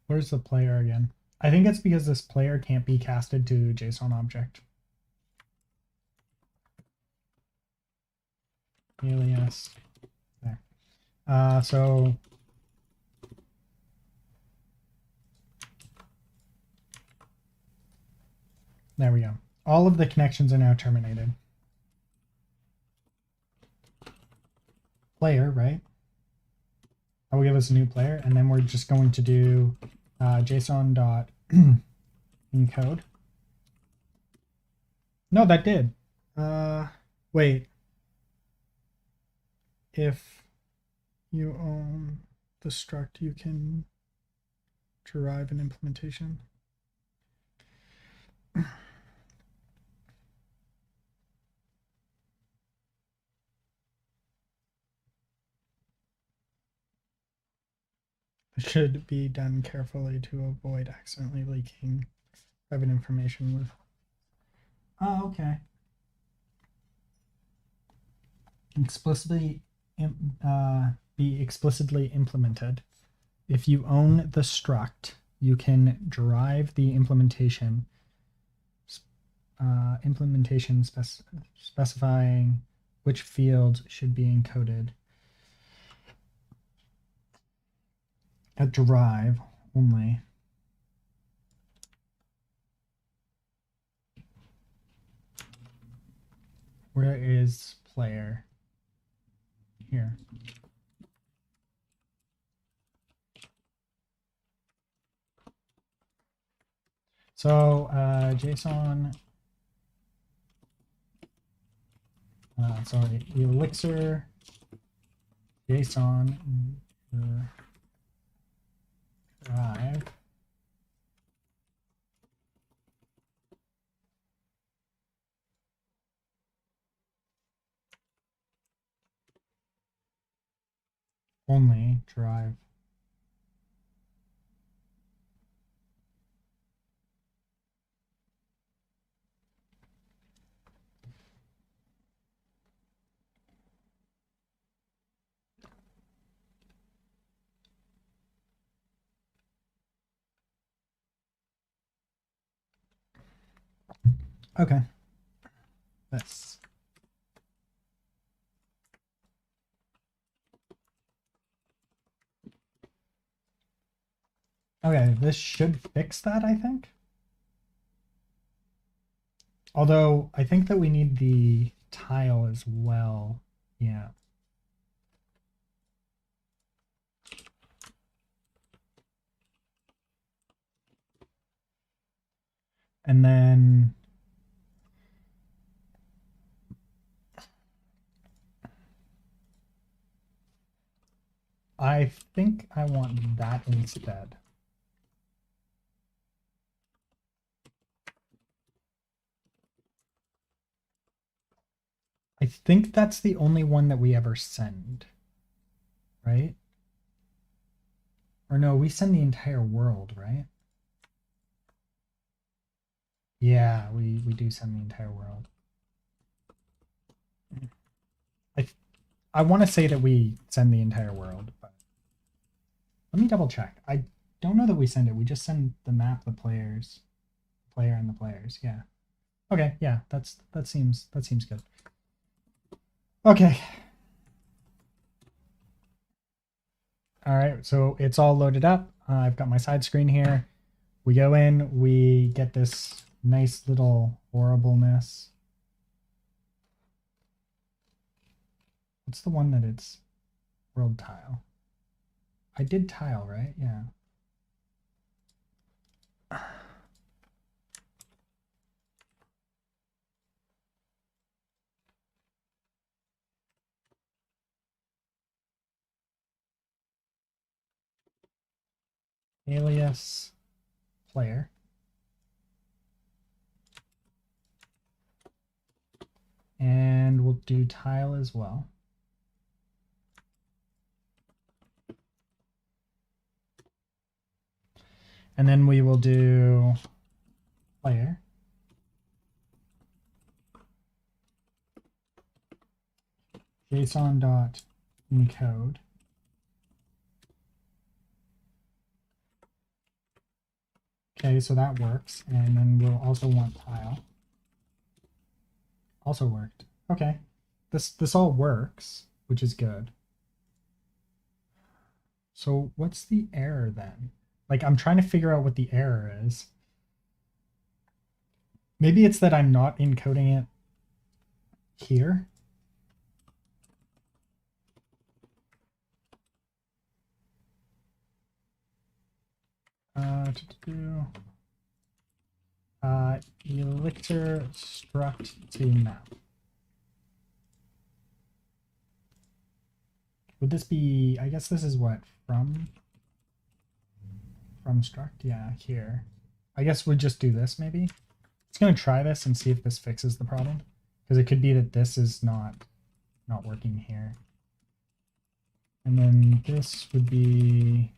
where's the player again? I think it's because this player can't be casted to JSON object. Alias. There. So there we go. All of the connections are now terminated. Player, right? That will give us a new player, and then we're just going to do JSON dot encode. No, that did. Wait. If you own the struct, you can derive an implementation. It should be done carefully to avoid accidentally leaking private information with. Oh, okay. Explicitly be explicitly implemented. If you own the struct, you can derive the implementation specifying which fields should be encoded. At derive only. Where is player? Here. So JSON, sorry, Elixir, JSON, drive. Only drive. Okay. This. Okay, this should fix that, I think. Although I think that we need the tile as well. Yeah. And then I think I want that instead. I think that's the only one that we ever send, right? Or no, we send the entire world, right? Yeah, we do send the entire world. I want to say that we send the entire world, but let me double check. I don't know that we send it. We just send the map, the players, player, and the players. Yeah. Okay. Yeah. That seems good. Okay. All right. So it's all loaded up. I've got my side screen here. We go in. We get this nice little horribleness. What's the one that it's world tile? I did tile, right? Yeah. Alias player. And we'll do tile as well. And then we will do player. JSON.encode. Okay, so that works. And then we'll also want tile. Also worked. Okay. This all works, which is good. So what's the error then? Like I'm trying to figure out what the error is. Maybe it's that I'm not encoding it here. To do Elixir struct to map. Would this be, I guess this is what, from struct? Yeah, here. I guess we'd just do this maybe. It's going to try this and see if this fixes the problem. Because it could be that this is not working here. And then this would be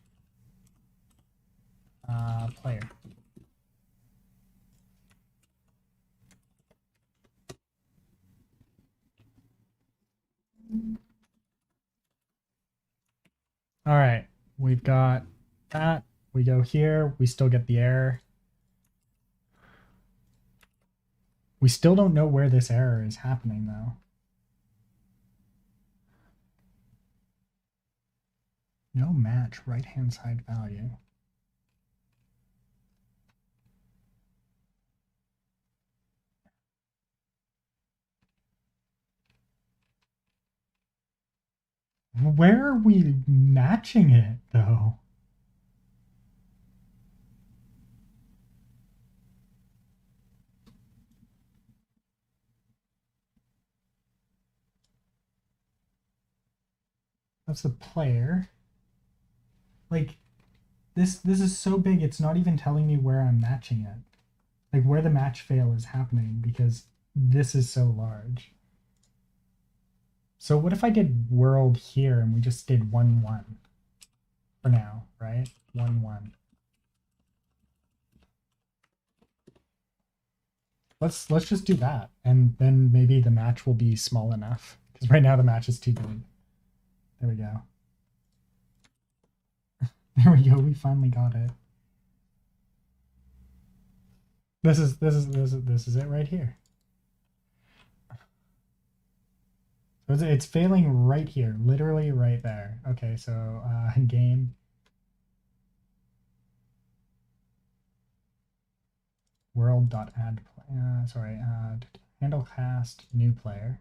player. All right, we've got that. We go here, we still get the error. We still don't know where this error is happening though. No match right-hand side value. Where are we matching it though? That's the player. Like this is so big it's not even telling me where I'm matching it. Like where the match fail is happening because this is so large. So what if I did world here and we just did 1-1 for now, right? 1-1. Let's just do that, and then maybe the match will be small enough. Because right now the match is too big. There we go. There we go. We finally got it. This is it right here. So it's failing right here, literally right there. Okay, so game. world.add handle cast new player.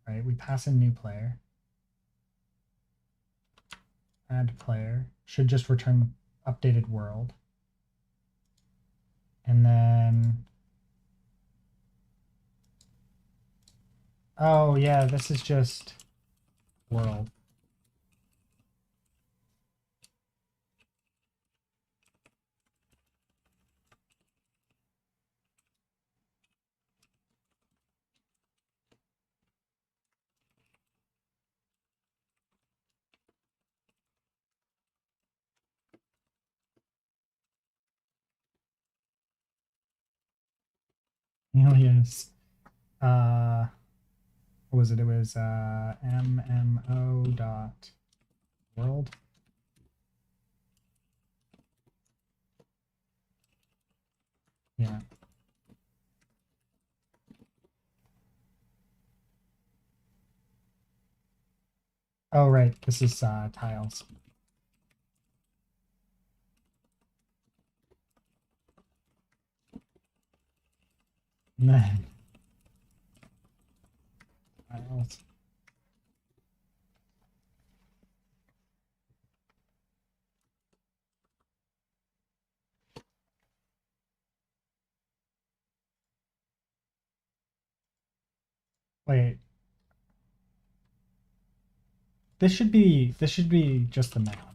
Right, we pass in new player. Add player should just return the updated world. And then, oh yeah, this is just world. Alias, what was it? It was MMO dot world. Yeah. Oh, right. This is tiles. And then tiles. Wait. This should be just the map.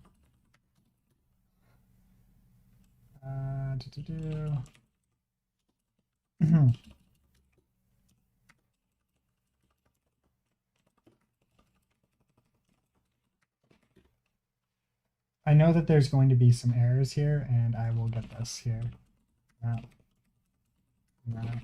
I know that there's going to be some errors here, and I will get this here. Map. Map.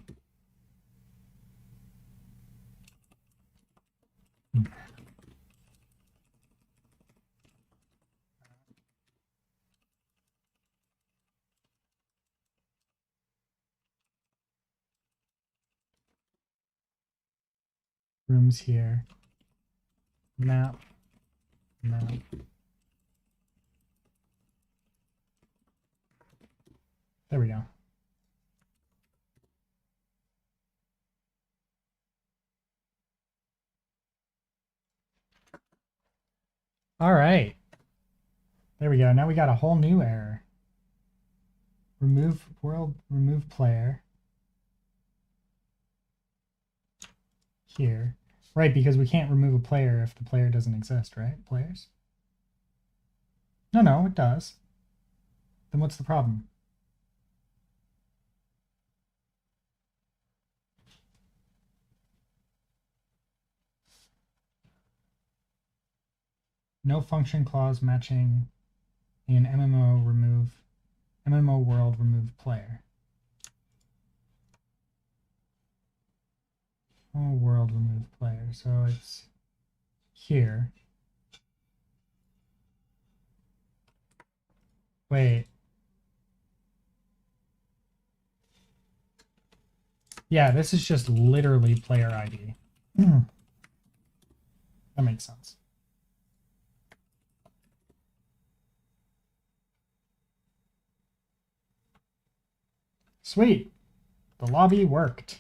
Rooms here. Map. Map. There we go. All right. There we go. Now we got a whole new error. Remove world, remove player. Here. Right, because we can't remove a player if the player doesn't exist, right? Players? No, it does. Then what's the problem? No function clause matching in MMO world remove player. Oh, world remove player. So it's here. Wait. Yeah, this is just literally player ID. That makes sense. Sweet. The lobby worked.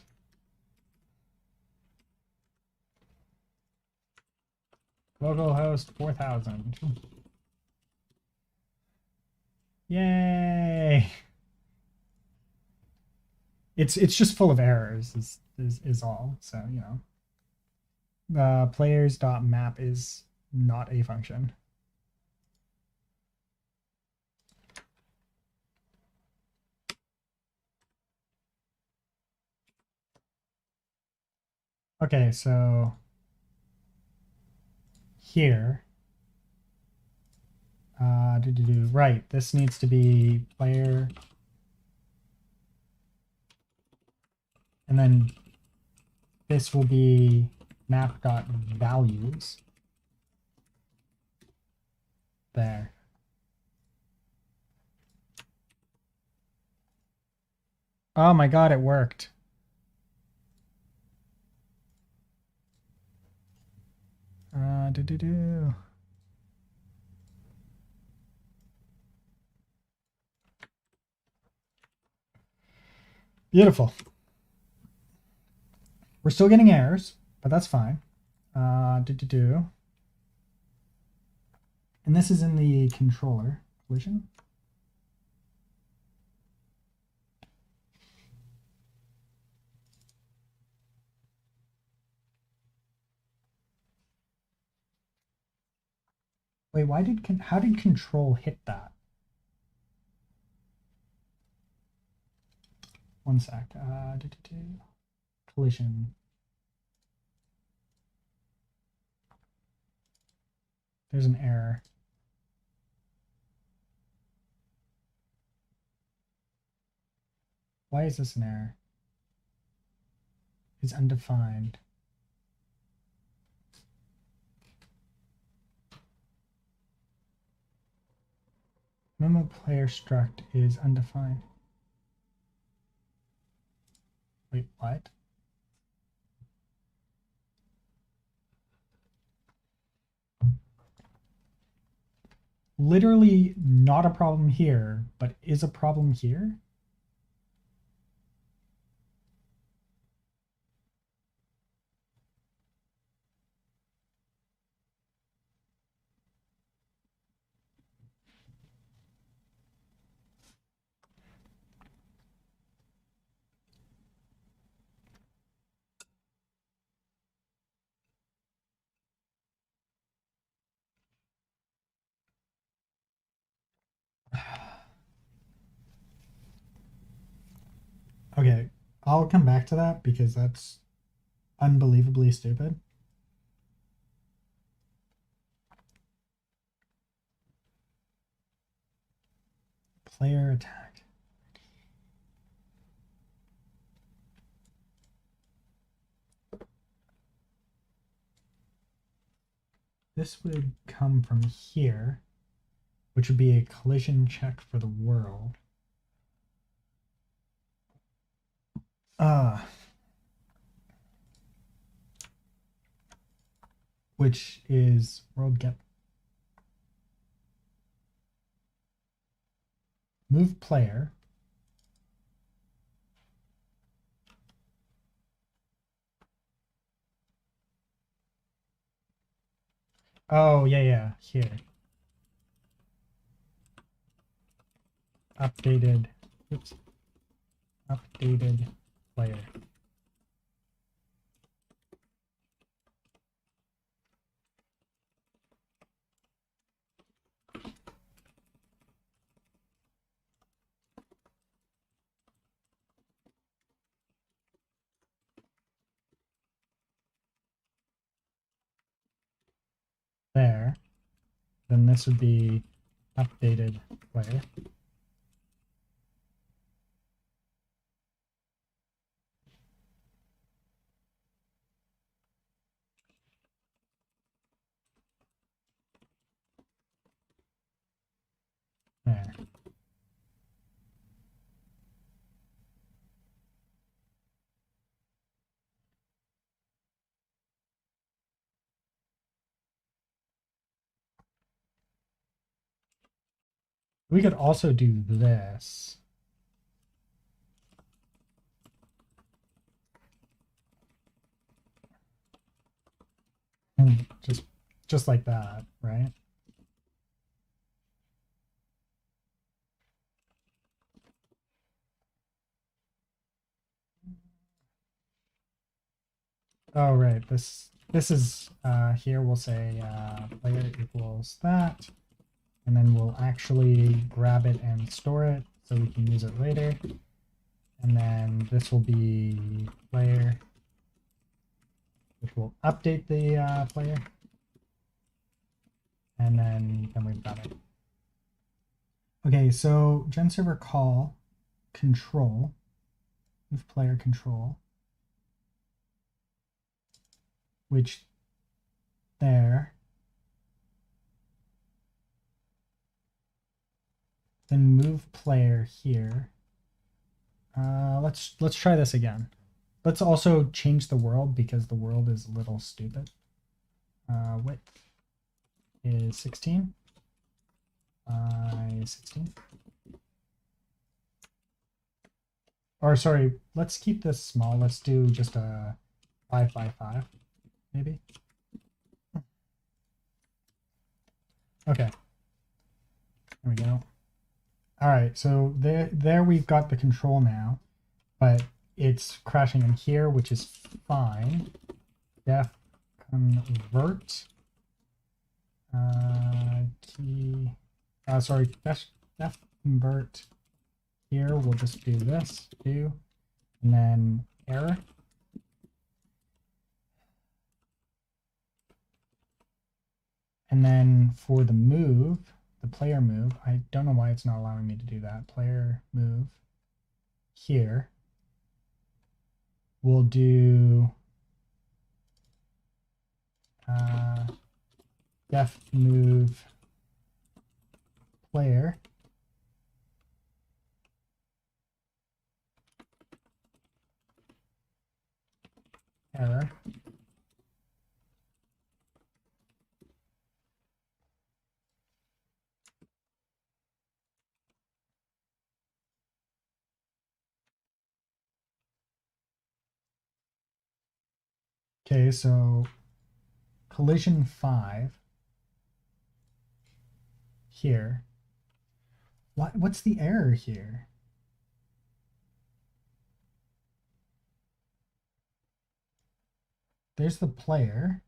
Localhost 4000. Yay! It's just full of errors is all. So, you know. Players.map is not a function. Okay, so here, right, this needs to be player, and then this will be map.values. There. Oh my god, it worked. Do. Beautiful. We're still getting errors, but that's fine. And this is in the controller collision. Wait, how did control hit that? One sec. Collision. There's an error. Why is this an error? It's undefined. MMO player struct is undefined. Wait, what? Literally not a problem here, but is a problem here? Okay, I'll come back to that because that's unbelievably stupid. Player attack. This would come from here, which would be a collision check for the world. Which is world get move player. Oh, yeah, here. Updated, oops, updated player. There. Then this would be updated player. There. We could also do this. And just like that, right? Oh, right. This is here we'll say player equals that, and then we'll actually grab it and store it so we can use it later. And then this will be player, which will update the player. And then we've got it. Okay, so gen server call control, move player control, which there, then move player here. Let's try this again. Let's also change the world because the world is a little stupid. Width is 16 by 16. Or sorry, let's keep this small. Let's do just a 5 by 5, maybe. Okay. There we go. All right, so there we've got the control now, but it's crashing in here, which is fine. Def convert key. Sorry, def convert here. We'll just do this, and then error. And then for the move, the player move, I don't know why it's not allowing me to do that. Player move here. We'll do def move player. Error. Okay, so collision 5 here. What's the error here? There's the player,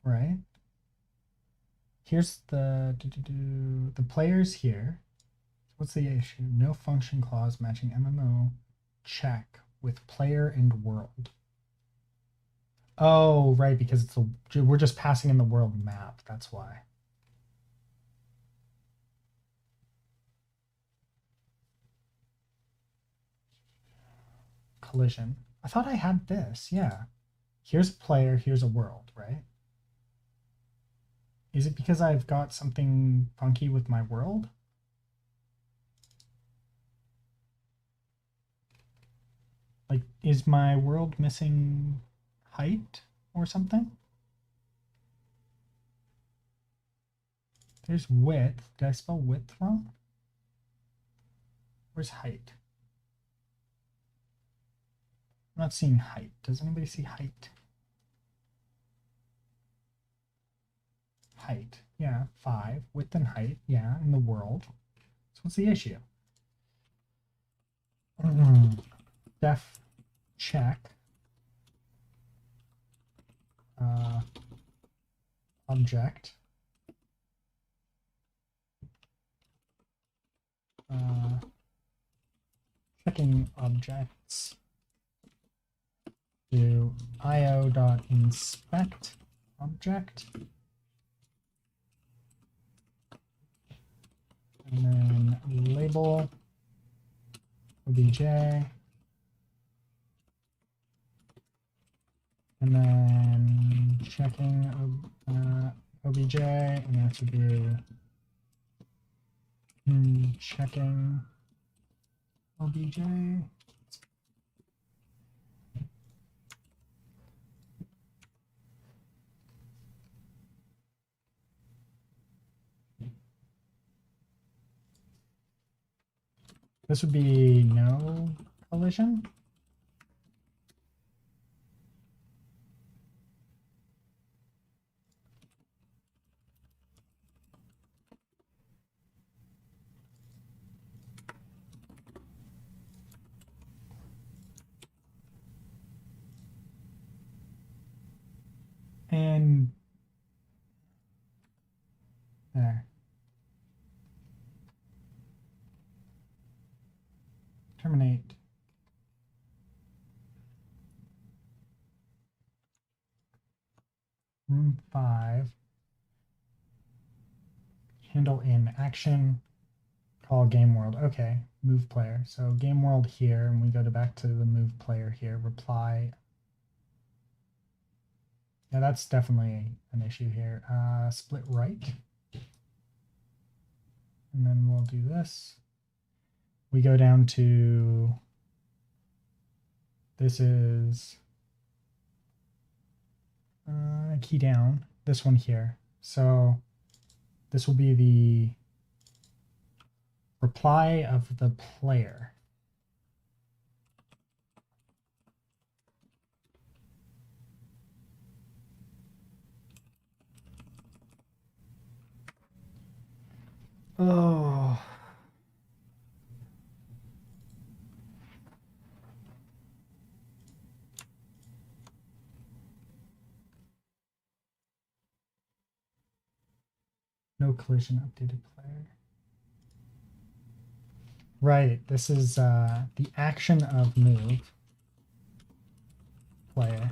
right? Here's the player's here. What's the issue? No function clause matching MMO check with player and world. Oh, right, because it's we're just passing in the world map. That's why. Collision. I thought I had this. Yeah. Here's a player, here's a world, right? Is it because I've got something funky with my world? Like, is my world missing height or something? There's width. Did I spell width wrong? Where's height? I'm not seeing height. Does anybody see height? Height. Yeah, 5. Width and height. Yeah, in the world. So what's the issue? Def check. Object. Checking objects. Do io.inspect object. And then label obj. And then checking obj, and that should be checking obj. This would be no collision. And there. Terminate. Room 5. Handle in action. Call game world. Okay. Move player. So game world here, and we go back to the move player here. Reply. Yeah, that's definitely an issue here. Split right. And then we'll do this. We go down to, this is key down, this one here. So this will be the reply of the player. No collision updated player. Right, this is the action of move player.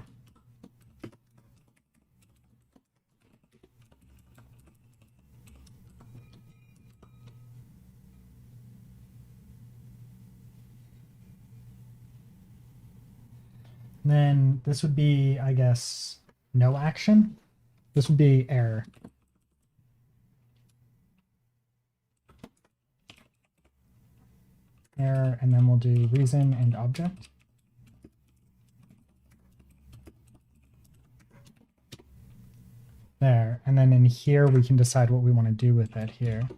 And then this would be, I guess, no action. This would be error. Error, and then we'll do reason and object. There, and then in here we can decide what we want to do with it here.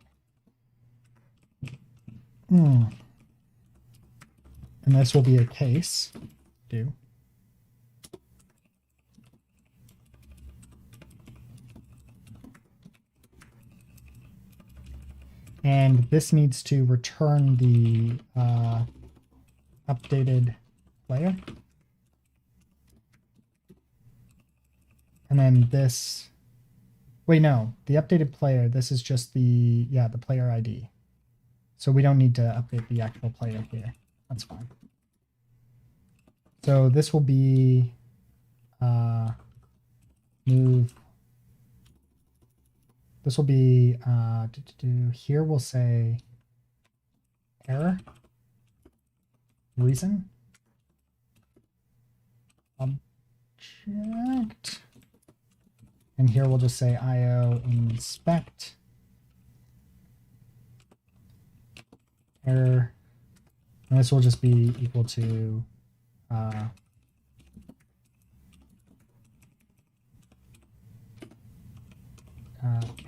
And this will be a case. Do. And this needs to return the updated player. And then this, wait, no, the updated player, this is just the player ID. So we don't need to update the actual player here. That's fine. So this will be move. This will be, here we'll say error, reason, object, and here we'll just say IO inspect, error, and this will just be equal to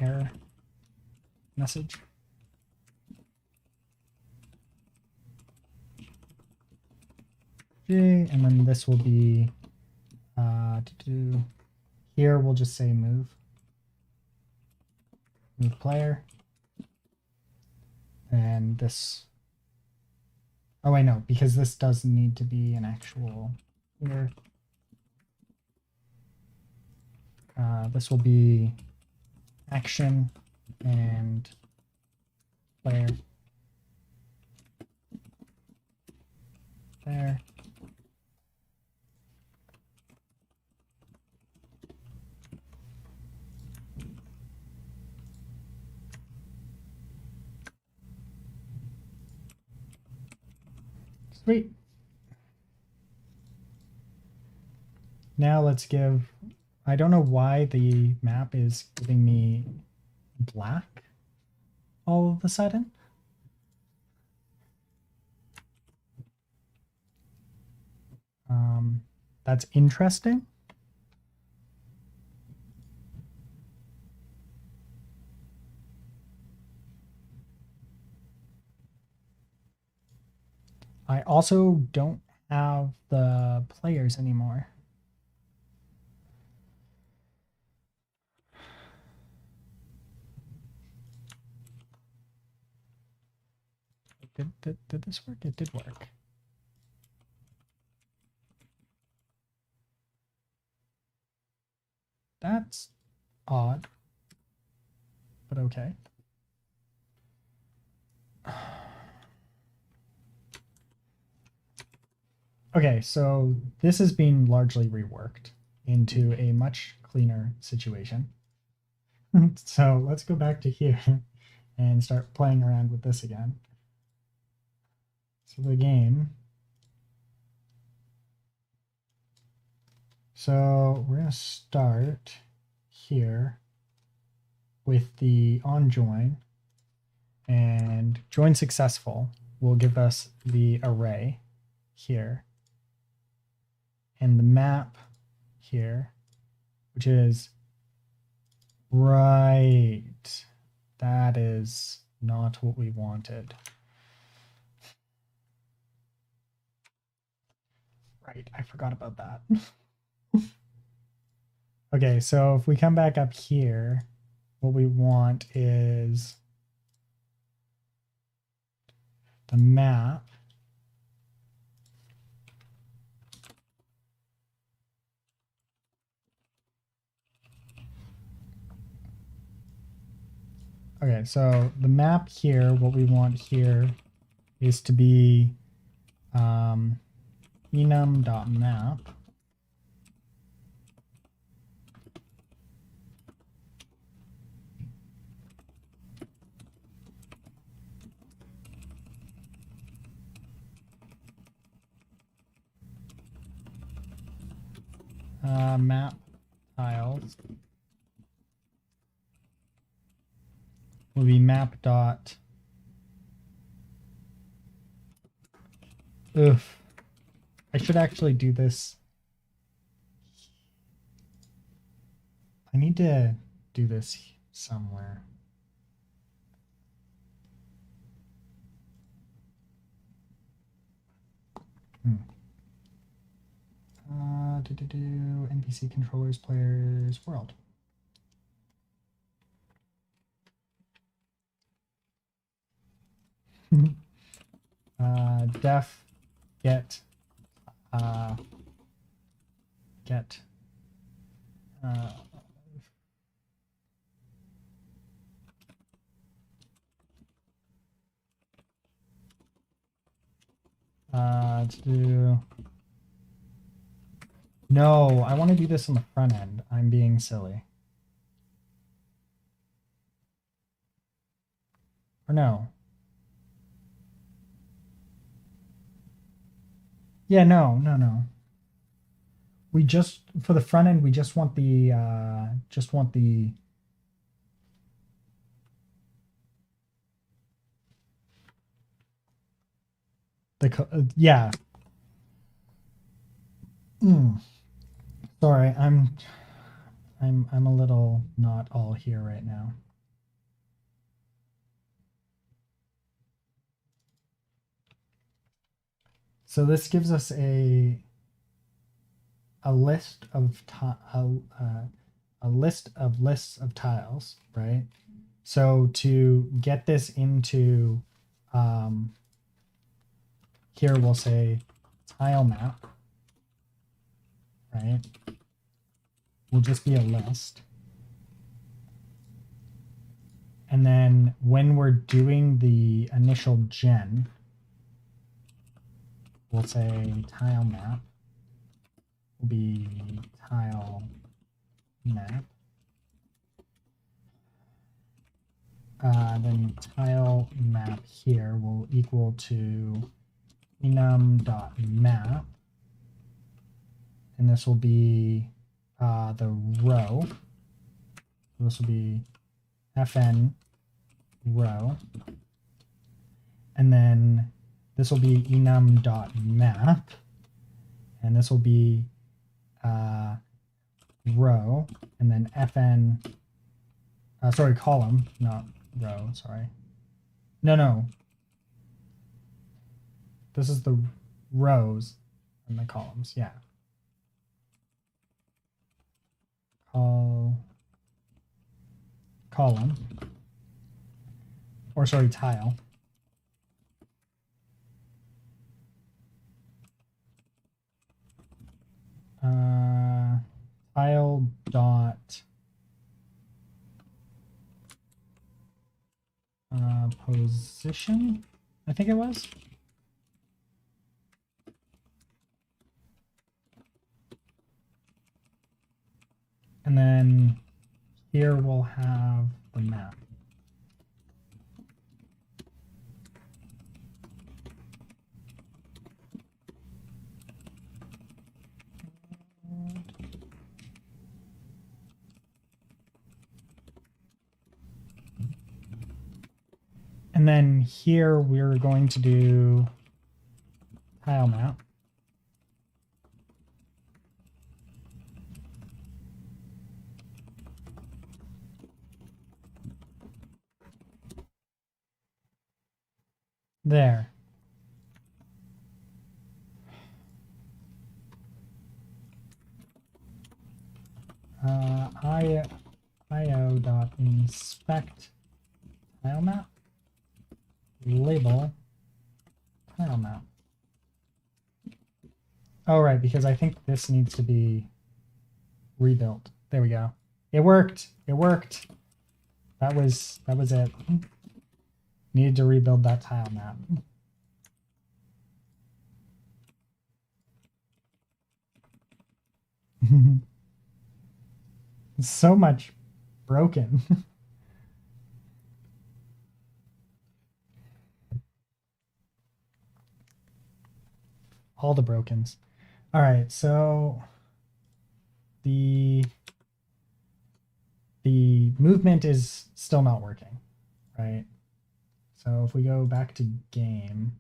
error message. And then this will be here we'll just say move player, and this, oh wait, no, because this does need to be an actual here. This will be action and player there. Sweet. Now let's give, I don't know why the map is giving me black all of a sudden. That's interesting. I also don't have the players anymore. Did this work? It did work. That's odd, but okay. Okay, so this is being largely reworked into a much cleaner situation. So let's go back to here and start playing around with this again. So the game. So we're going to start here with the on join, and join successful will give us the array here and the map here, which is right. That is not what we wanted. Right, I forgot about that. Okay, so if we come back up here, what we want is the map. Okay, so the map here, what we want here is to be enum.map. Map tiles will be map dot. Oof. I should actually do this. I need to do this somewhere. NPC controllers, players, world. Def get get to do. No, I want to do this on the front end. I'm being silly. Or no. Yeah, no. We just, for the front end, we just want the yeah. Sorry, I'm a little not all here right now. So this gives us a list of a list of lists of tiles, right? So to get this into here, we'll say tile map, right? Will just be a list. And then when we're doing the initial gen, we'll say tile map will be tile map. Then tile map here will equal to enum.map. And this will be the row. This will be fn row. And then this will be enum.map. And this will be row. And then fn, sorry, column, not row, sorry. No. This is the rows and the columns, yeah. Column, or sorry, tile. Tile dot position, I think it was. And then here we'll have the map. And then here we're going to do tile map. There. io.inspect tile map label tile map. Oh, right, because I think this needs to be rebuilt. There we go. It worked. It worked. That was it. Needed to rebuild that tile map. So much broken. All the brokens. All right, so the movement is still not working, right? So if we go back to game,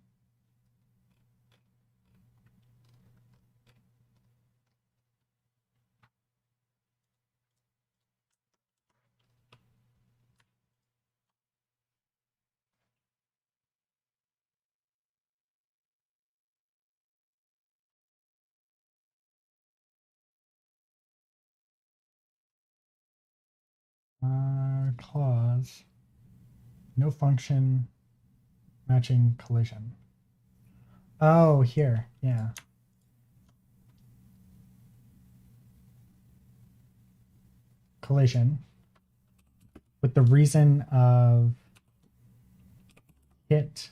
clause, no function matching collision. Oh, here, yeah. Collision with the reason of hit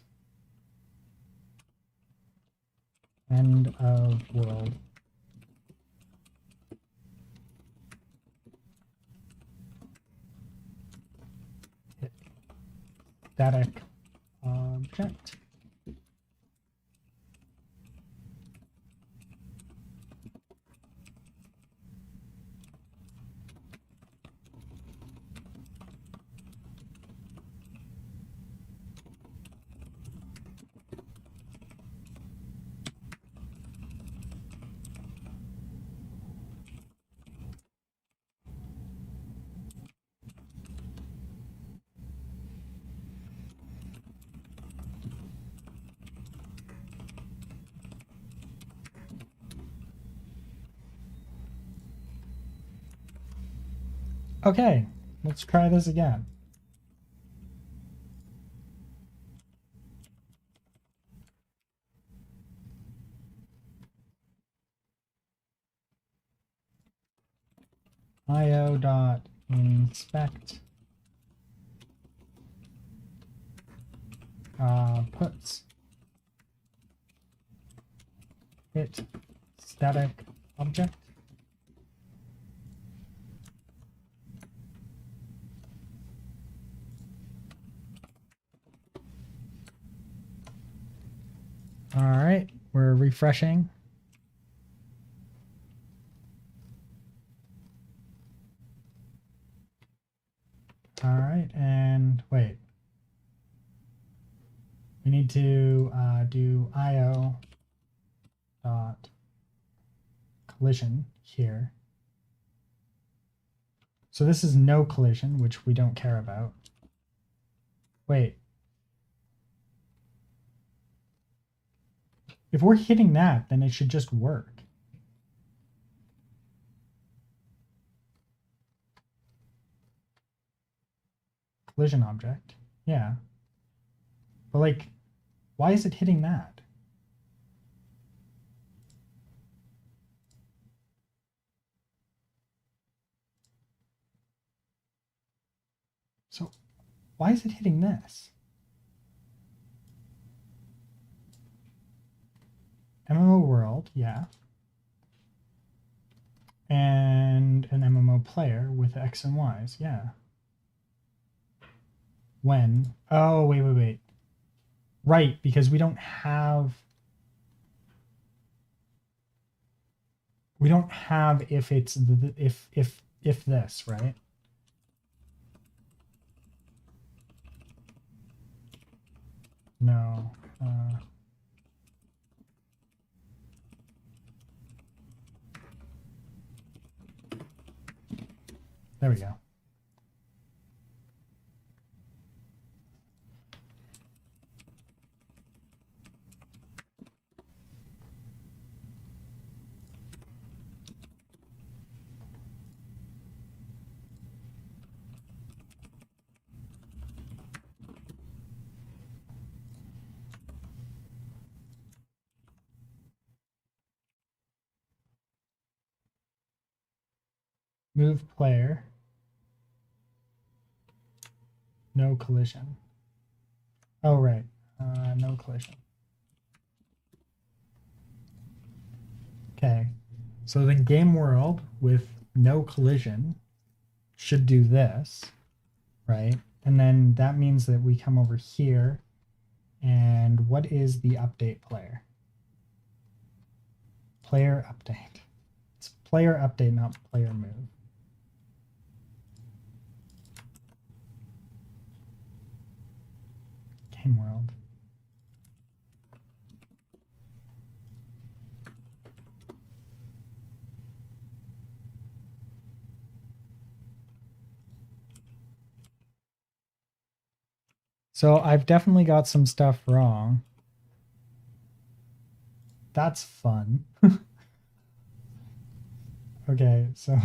end of world. Hit static object. Okay, let's try this again. io.inspect puts hit static object. All right, we're refreshing. All right, and wait. We need to do io dot collision here. So this is no collision, which we don't care about. Wait. If we're hitting that, then it should just work. Collision object. Yeah. But like, why is it hitting that? So why is it hitting this? MMO world, yeah. And an MMO player with X and Y's, yeah. When? Oh, wait. Right, because we don't have if it's if this, right? No. There we go. Move player No collision. Oh, right. No collision. Okay. So then game world with no collision should do this, right? And then that means that we come over here. And what is the update player? Player update. It's player update, not player move. Game world. So I've definitely got some stuff wrong. That's fun. Okay, so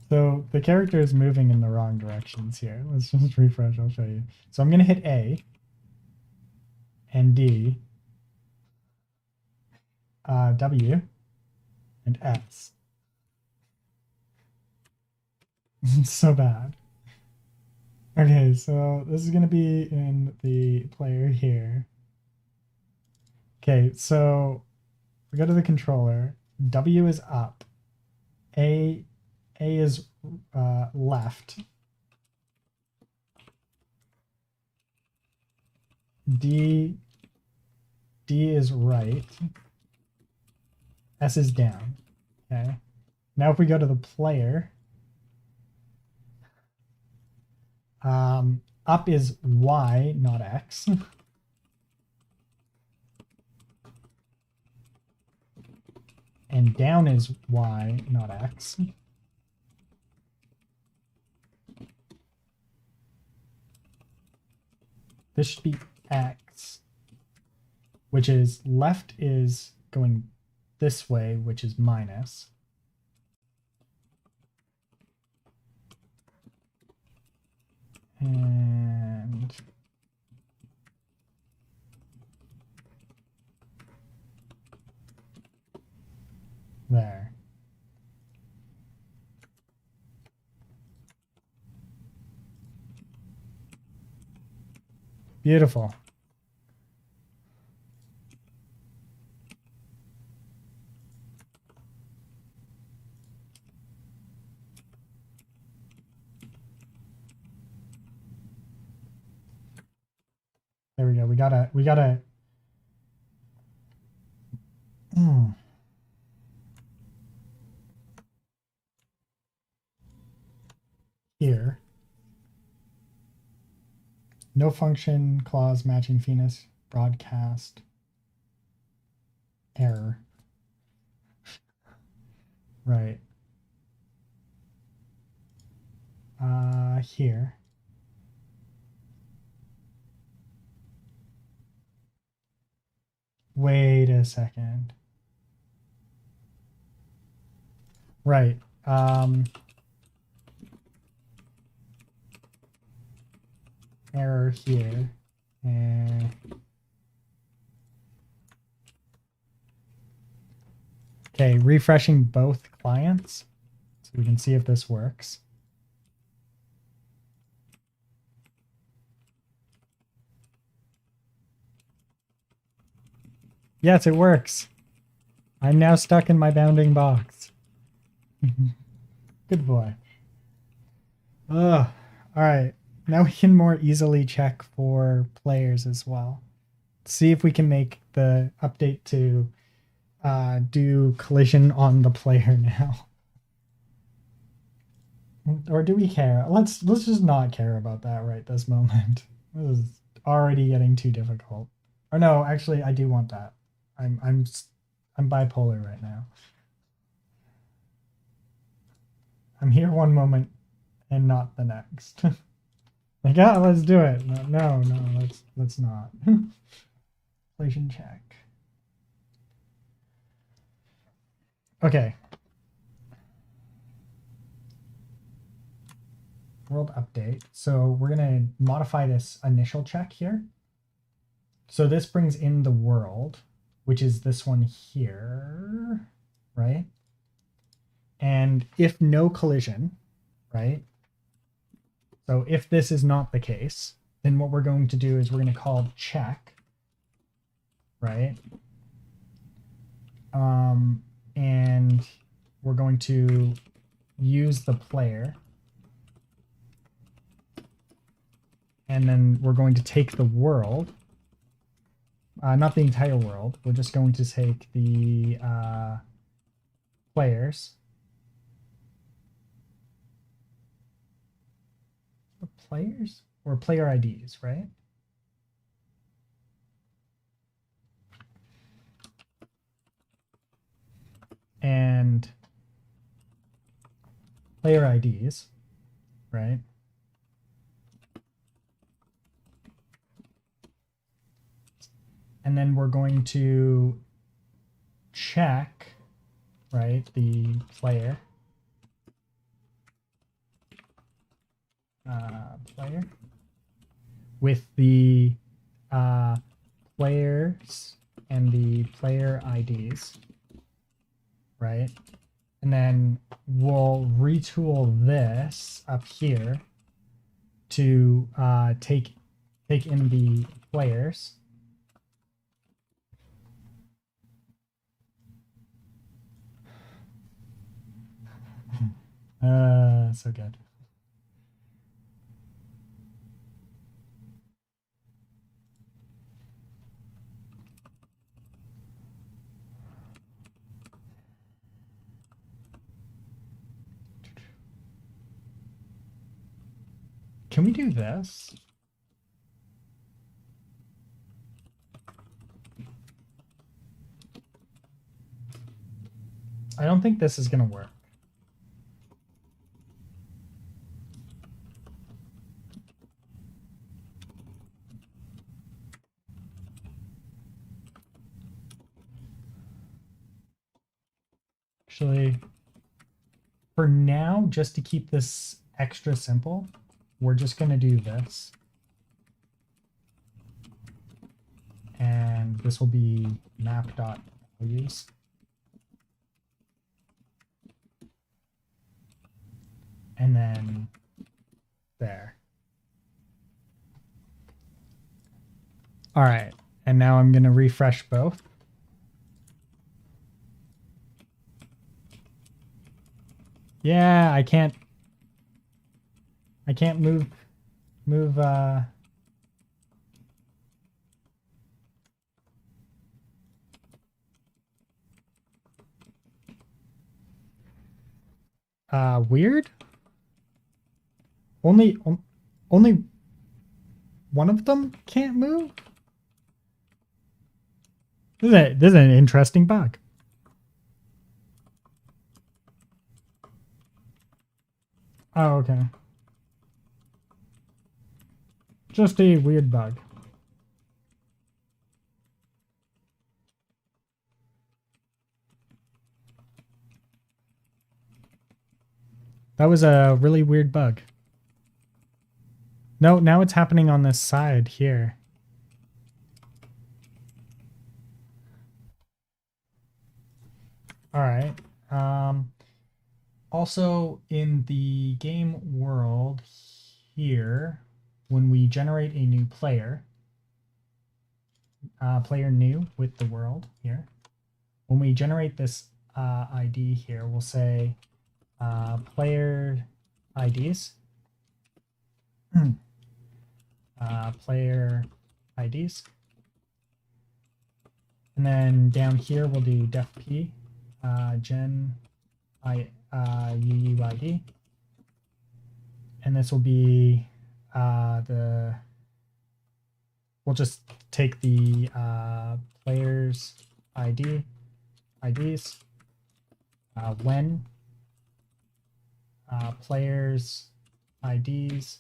so the character is moving in the wrong directions here. Let's just refresh, I'll show you. So I'm gonna hit A and D, W, and S. So bad. Okay, so this is gonna be in the player here. Okay, so we go to the controller. W is up. A is left. D is right. S is down. Okay. Now if we go to the player, up is Y, not X. And down is Y, not X. This should be X, which is left is going this way, which is minus. And there. Beautiful. There we go. We gotta here. No function, clause, matching Venus, broadcast, error. Right. Here. Wait a second. Right. Error here. Okay, refreshing both clients so we can see if this works. Yes, it works. I'm now stuck in my bounding box. Good boy. Ugh. All right. Now we can more easily check for players as well. See if we can make the update to do collision on the player now. Or do we care? Let's just not care about that right this moment. This is already getting too difficult. Or no, actually, I do want that. I'm bipolar right now. I'm here one moment and not the next. Like, yeah, let's do it. No, let's not. Collision check. Okay. World update. So we're gonna modify this initial check here. So this brings in the world, which is this one here, right? And if no collision, right? So if this is not the case, then what we're going to do is we're going to call check, right? And we're going to use the player. And then we're going to take the world, not the entire world. We're just going to take the players. The players? Or player IDs, right? And player IDs, right? And then we're going to check, right, the player. Player with the players and the player IDs, right? And then we'll retool this up here to take in the players. So good. Can we do this? I don't think this is going to work. Actually, for now, just to keep this extra simple, we're just going to do this. And this will be map.values. And then there. All right. And now I'm going to refresh both. Yeah, I can't move weird. Only one of them can't move. This is an interesting bug. Oh, okay. Just a weird bug. That was a really weird bug. No, now it's happening on this side here. All right. Also, in the game world here, when we generate a new player, player new with the world here, when we generate this ID here, we'll say player IDs, player IDs, and then down here we'll do def p gen UUID, and this will be we'll just take the players IDs when players IDs.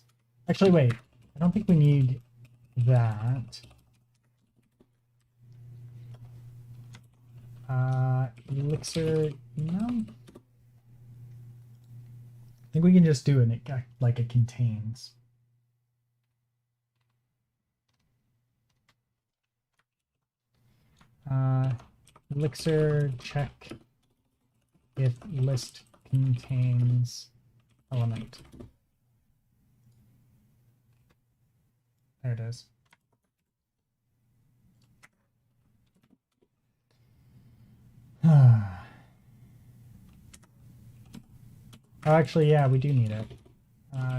Actually, wait, I don't think we need that. Elixir enum. I think we can just do it like it contains. Elixir check if list contains element. There it is. Oh, actually, yeah, we do need it.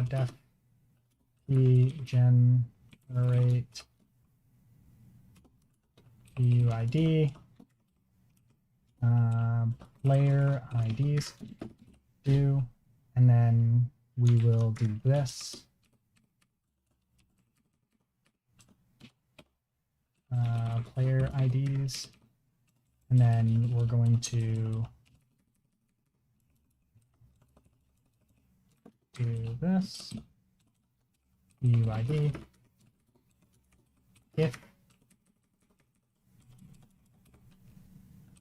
Def key generate UID. Player IDs do, and then we will do this. Player IDs, and then we're going to do this. UID. If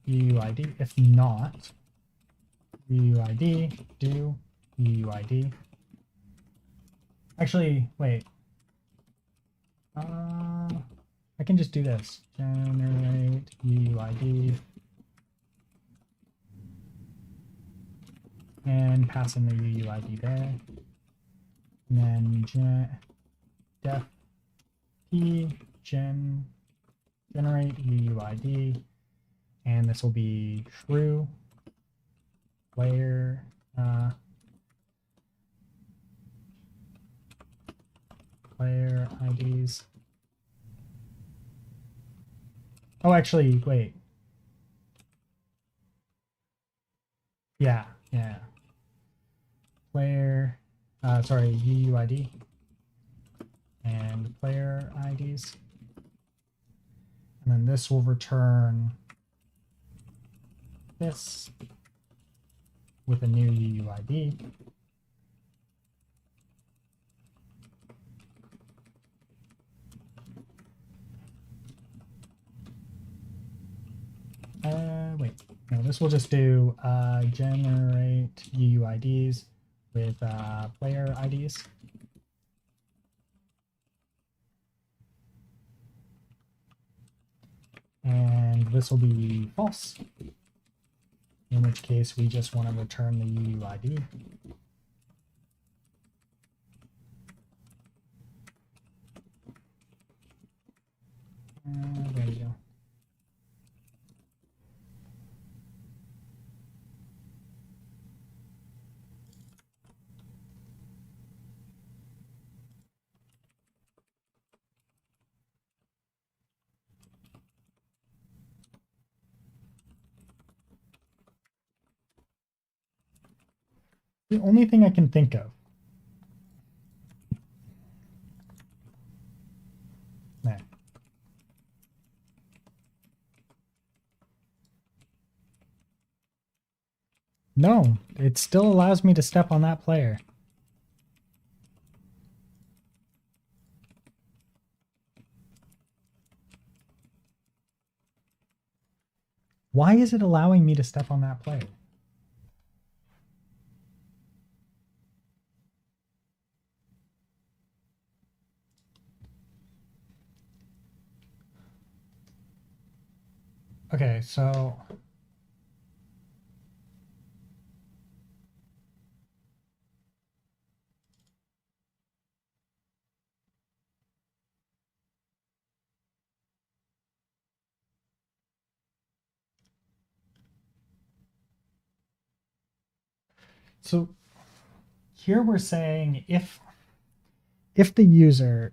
UID, if not, UID, do UID. Actually, wait. I can just do this. Generate UID. And pass in the UUID there. And then def p generate UUID. And this will be true. Player player IDs. Oh, actually, wait. Yeah. Player, sorry, UUID and player IDs. And then this will return this with a new UUID. Wait, no, this will just do generate UUIDs with player IDs. And this will be false, in which case we just want to return the UUID. There you go. The only thing I can think of. Nah. No, it still allows me to step on that player. Why is it allowing me to step on that player? Okay, so here we're saying if the user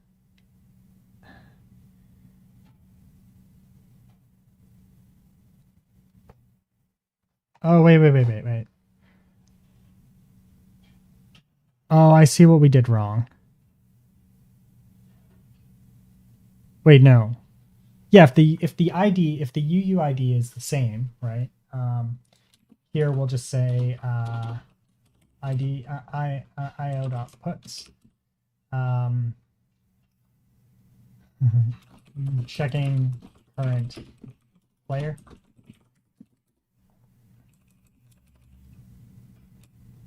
wait. Oh, I see what we did wrong. Wait, no. Yeah, if the UUID is the same, right? Here we'll just say ID io.puts. Checking current player.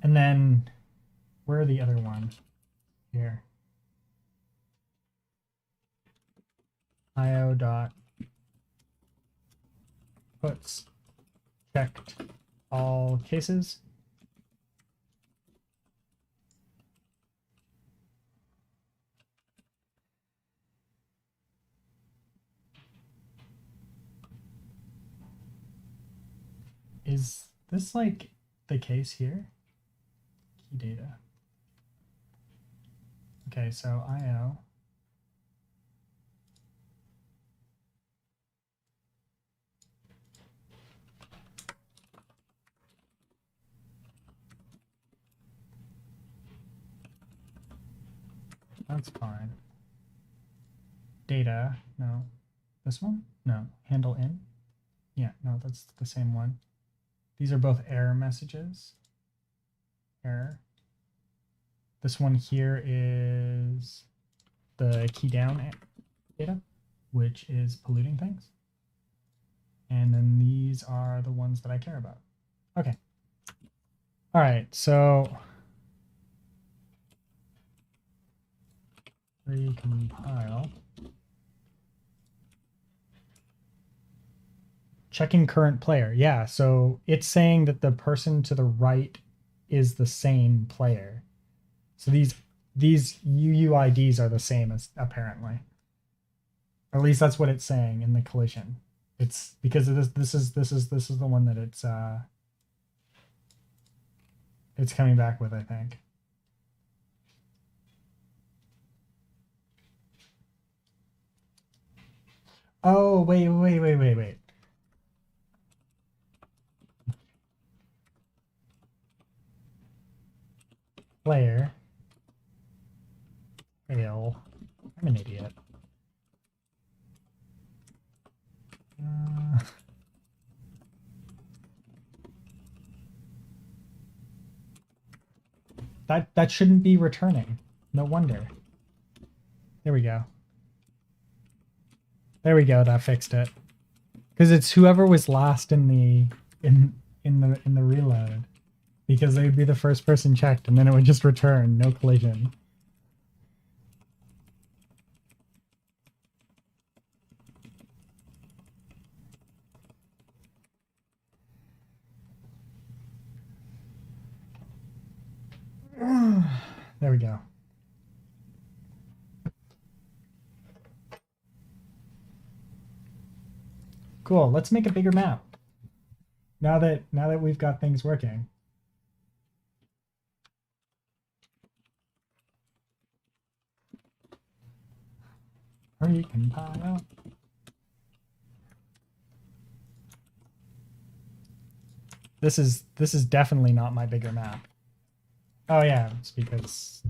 And then where are the other ones? Here. io.puts checked all cases. Is this like the case here? Key data. Okay, so IO. That's fine. Data, no. This one? No. Handle in? Yeah, no, that's the same one. These are both error messages. Error. This one here is the key down data, which is polluting things. And then these are the ones that I care about. Okay. All right, so recompile. Checking current player. Yeah, so it's saying that the person to the right is the same player. So these UUIDs are the same as apparently. Or at least that's what it's saying in the collision. It's because this is the one that it's coming back with, I think. Oh, wait. Player. Fail. I'm an idiot. That shouldn't be returning. No wonder. There we go. There we go. That fixed it. Because it's whoever was last in the reload. Because they would be the first person checked, and then it would just return, no collision. There we go. Cool. Let's make a bigger map. Now that we've got things working. Recompile. This is definitely not my bigger map. Oh yeah, it's because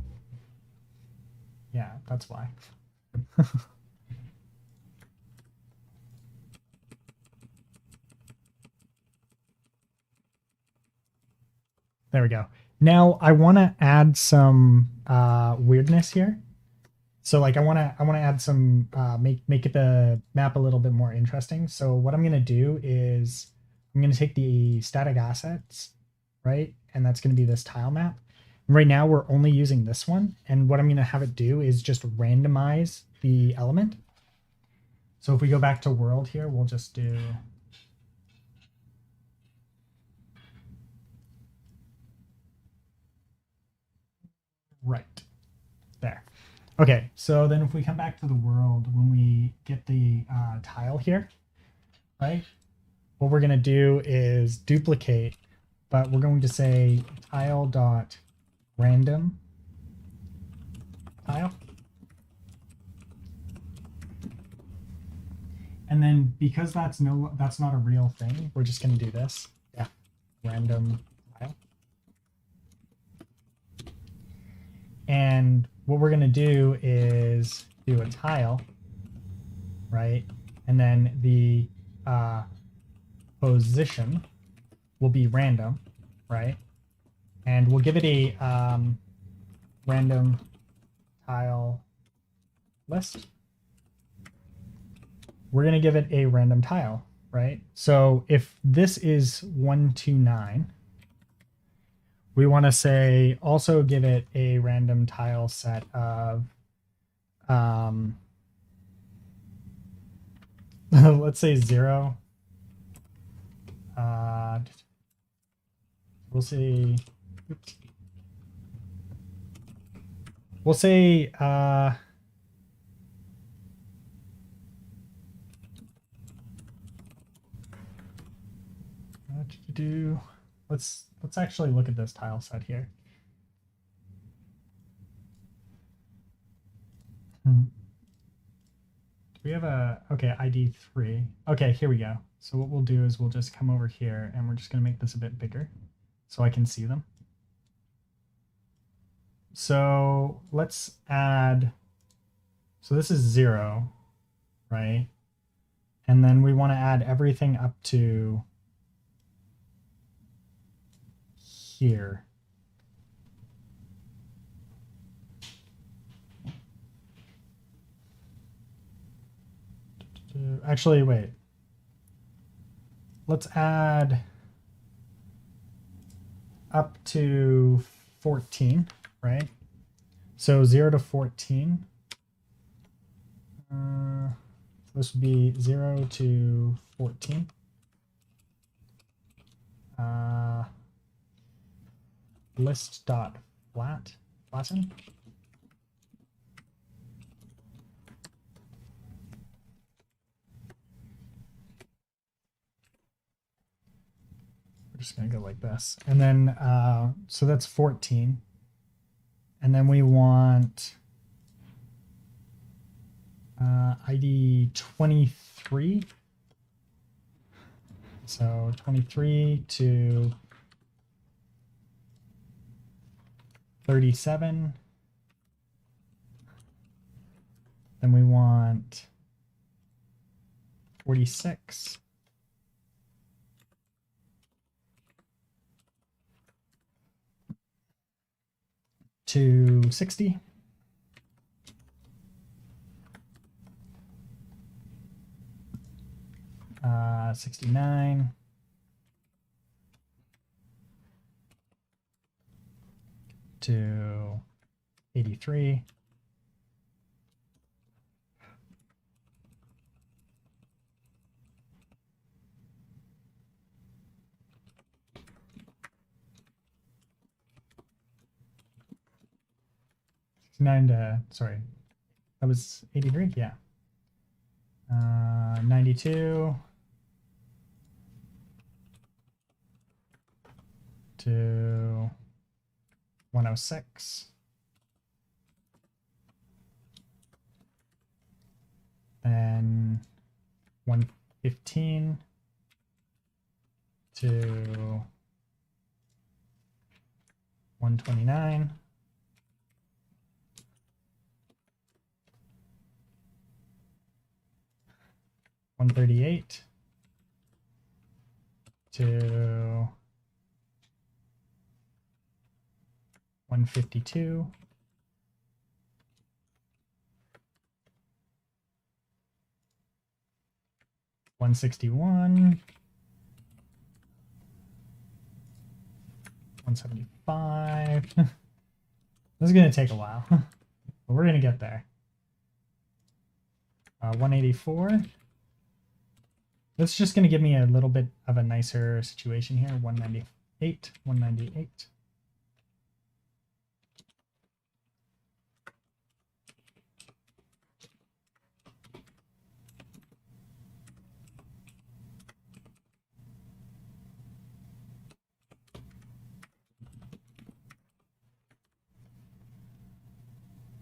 yeah, that's why. There we go. Now I want to add some weirdness here. So like I want to add some make it the map a little bit more interesting. So what I'm going to do is I'm going to take the static assets, right? And that's going to be this tile map. Right now we're only using this one, and what I'm going to have it do is just randomize the element. So if we go back to world here, we'll just do right there. Okay, so then if we come back to the world, when we get the tile here, right, what we're going to do is duplicate, but we're going to say tile.random tile. And then because that's not a real thing, we're just going to do this. Yeah, random tile. And what we're going to do is do a tile, right? And then the position will be random, right? And we'll give it a random tile list. We're going to give it a random tile, right? So if this is 129, we want to say also give it a random tile set of let's say 0. We'll say let's actually look at this tile set here. Do we have okay, ID 3. Okay, here we go. So what we'll do is we'll just come over here and we're just going to make this a bit bigger so I can see them. So let's add, so this is 0, right? And then we want to add everything up to here. Actually, wait. Let's add up to 14, right? So 0 to 14. This would be 0 to 14. List dot flatten. We're just gonna go like this, and then so that's 14, and then we want ID 23. So 23 to 37. Then we want 46 to 60. 69 to 83. Sorry, that was 83. Yeah. 92 to 106. Then 115 to 129. $138 to $152. $161. $175. This is going to take a while, but we're going to get there. 184. That's just going to give me a little bit of a nicer situation here. 198, 198.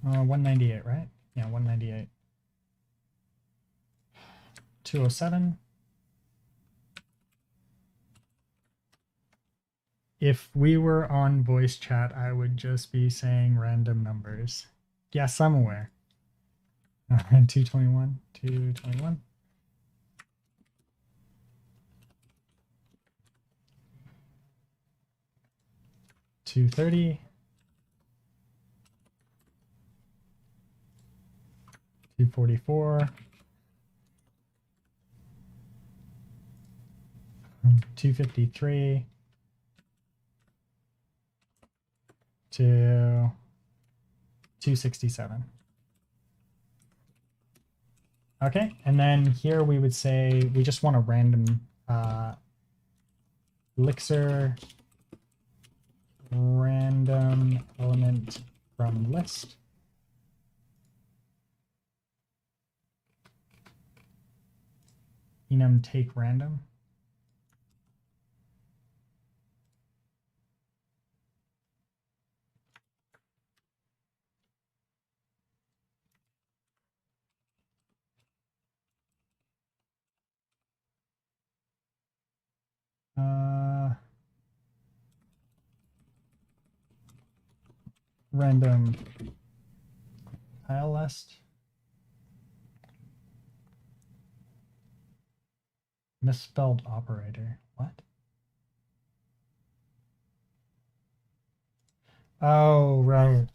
Uh, 198, right? Yeah, 198. 207. If we were on voice chat, I would just be saying random numbers. Yes, I'm aware. 221, 221. $230. 244. 253. To 267. Okay, and then here we would say we just want a random Elixir random element from list. Enum take random. Random tile list. Misspelled operator. What? Oh, right.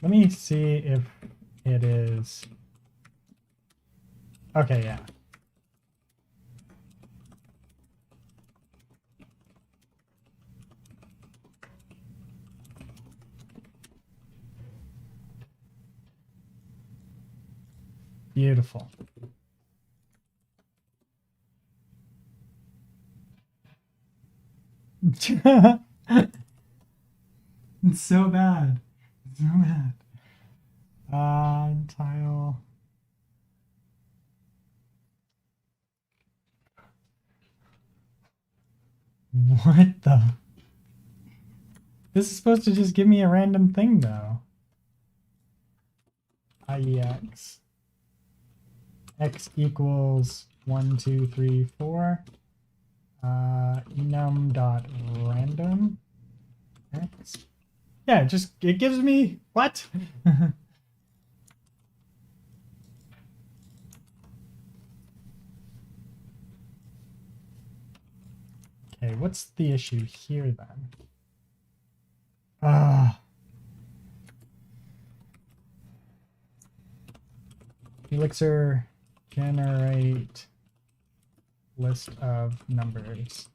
Let me see if it is. Okay, yeah. Beautiful. It's so bad. It's so bad. Tile. What the? This is supposed to just give me a random thing, though. IEX. X equals 1, 2, 3, 4. Enum dot random. X. Yeah, it gives me what? Okay, what's the issue here then? Elixir generate list of numbers.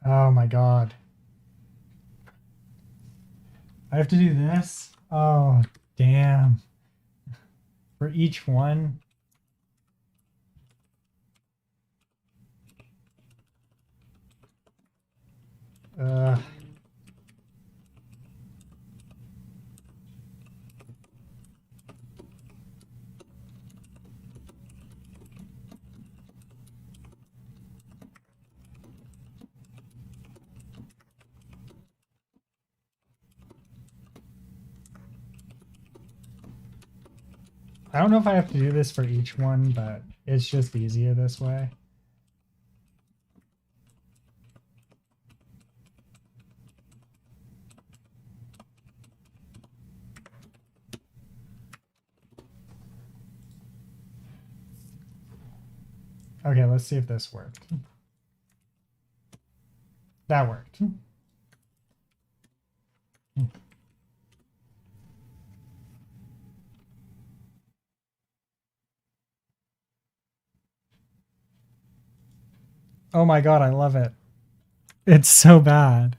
Oh my god. I have to do this? Oh, damn. For each one? I don't know if I have to do this for each one, but it's just easier this way. Okay, let's see if this worked. That worked. Oh my god, I love it. It's so bad.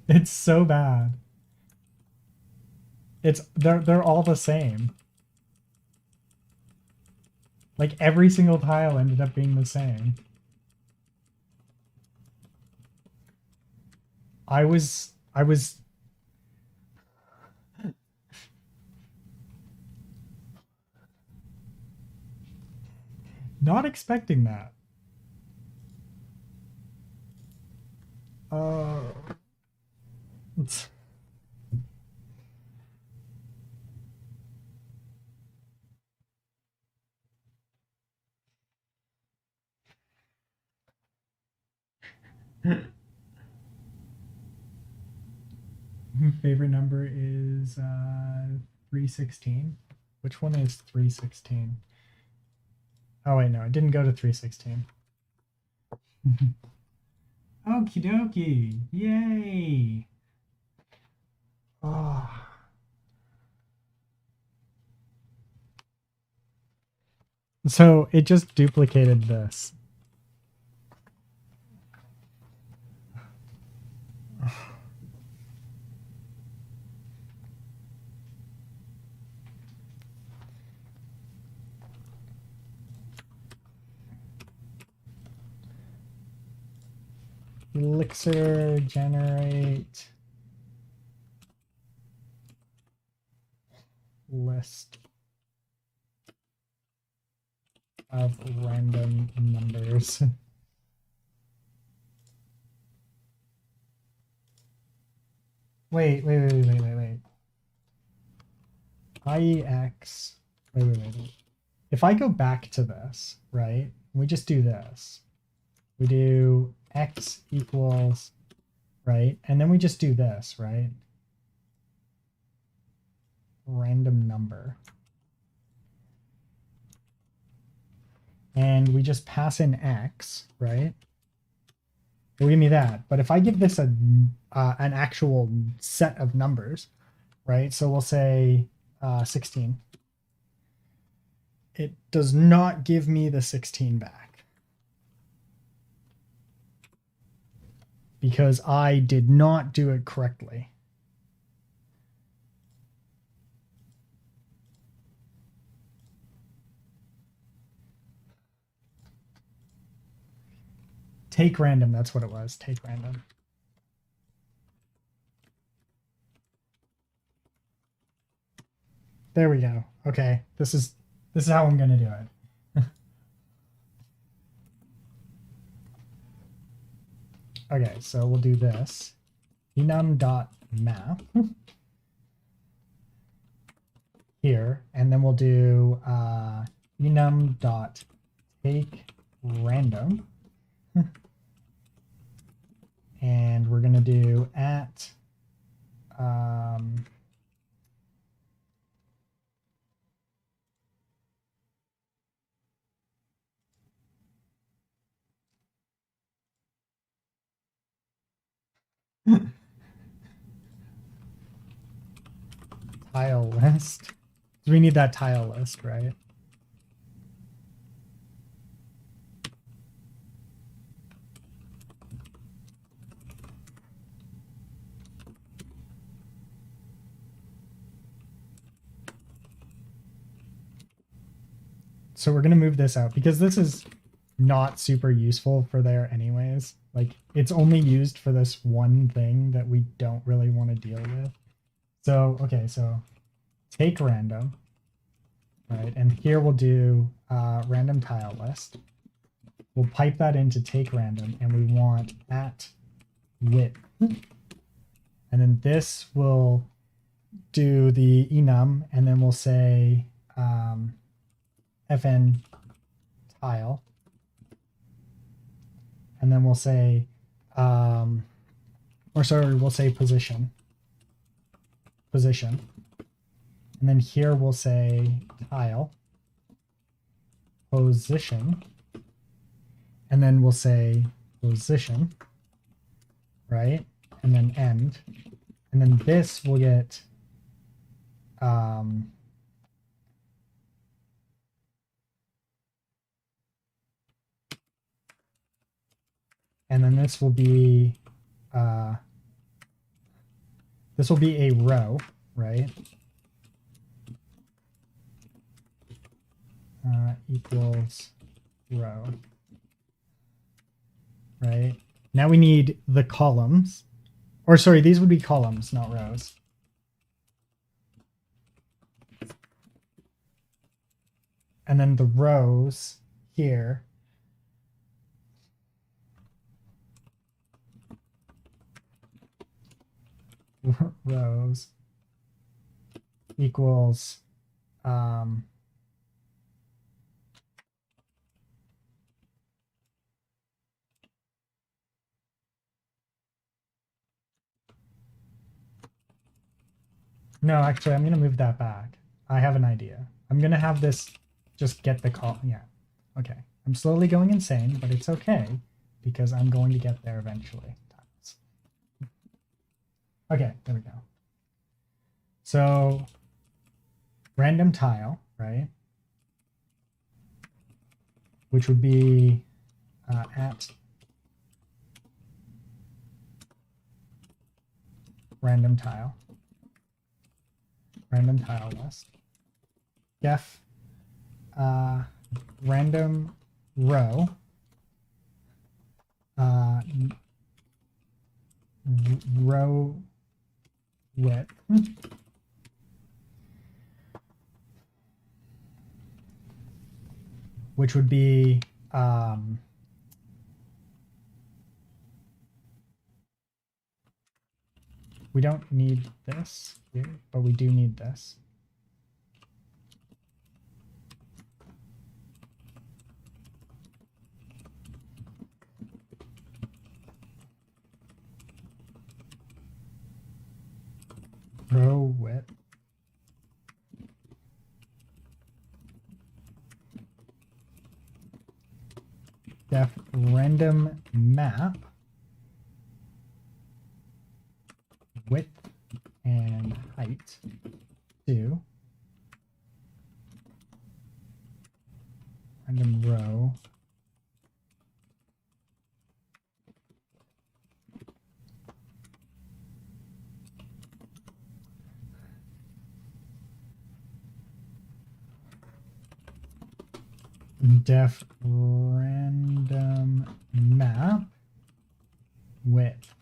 It's so bad. They're all the same. Like every single tile ended up being the same. I was not expecting that. It's favorite number is 316. Which one is 316? Oh wait, no, it didn't go to 316. Okie dokie. Yay. Oh. So it just duplicated this. Elixir generate list of random numbers. wait. IEX. Wait. If I go back to this, right? We just do this. We do x equals, right? And then we just do this, right? Random number. And we just pass in x, right? It'll give me that. But if I give this an actual set of numbers, right? So we'll say 16. It does not give me the 16 back. Because I did not do it correctly. Take random, that's what it was. Take random. There we go. Okay, this is how I'm gonna do it. Okay, so we'll do this. enum.map here, and then we'll do enum.take random. And we're gonna do at tile list. We need that tile list, right? So we're going to move this out because this is not super useful for there anyways. Like it's only used for this one thing that we don't really want to deal with. So, okay, so take random, right? And here we'll do random tile list. We'll pipe that into take random and we want at width. And then this will do the enum and then we'll say fn tile. And then we'll say, we'll say position. And then here we'll say tile, position, and then we'll say position, right? And then end. And then this will get, and then this will be a row, right? Equals row, right? Now we need the columns, or sorry, these would be columns, not rows. And then the rows here rows equals no, actually I'm going to move that back. I have an idea. I'm gonna have this just get the call. Yeah. Okay. I'm slowly going insane, but it's okay because I'm going to get there eventually. Okay, there we go. So random tile, right? Which would be at random tile list. Def random row row width which would be we don't need this here, but we do need this. Row width. Def random map width and height to random row def random map width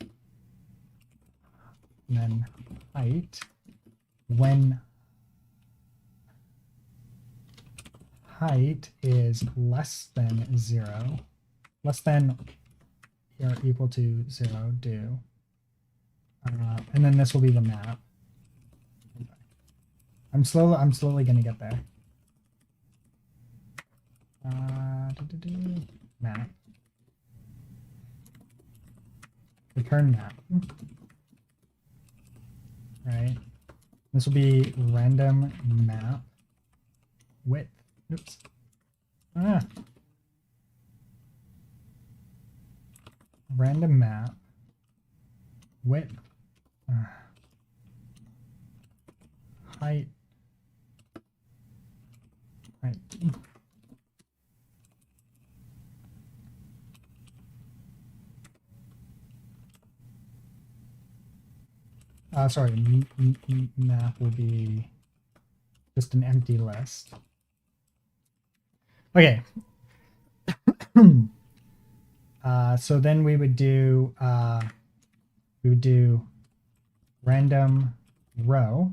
and then height when height is less than 0, less than or equal to 0, do and then this will be the map. I'm slowly gonna get there. Map. Return map. Right. This will be random map width. Oops. Random map width. Height. Height. Sorry, map will be just an empty list. Okay. So then we would do random row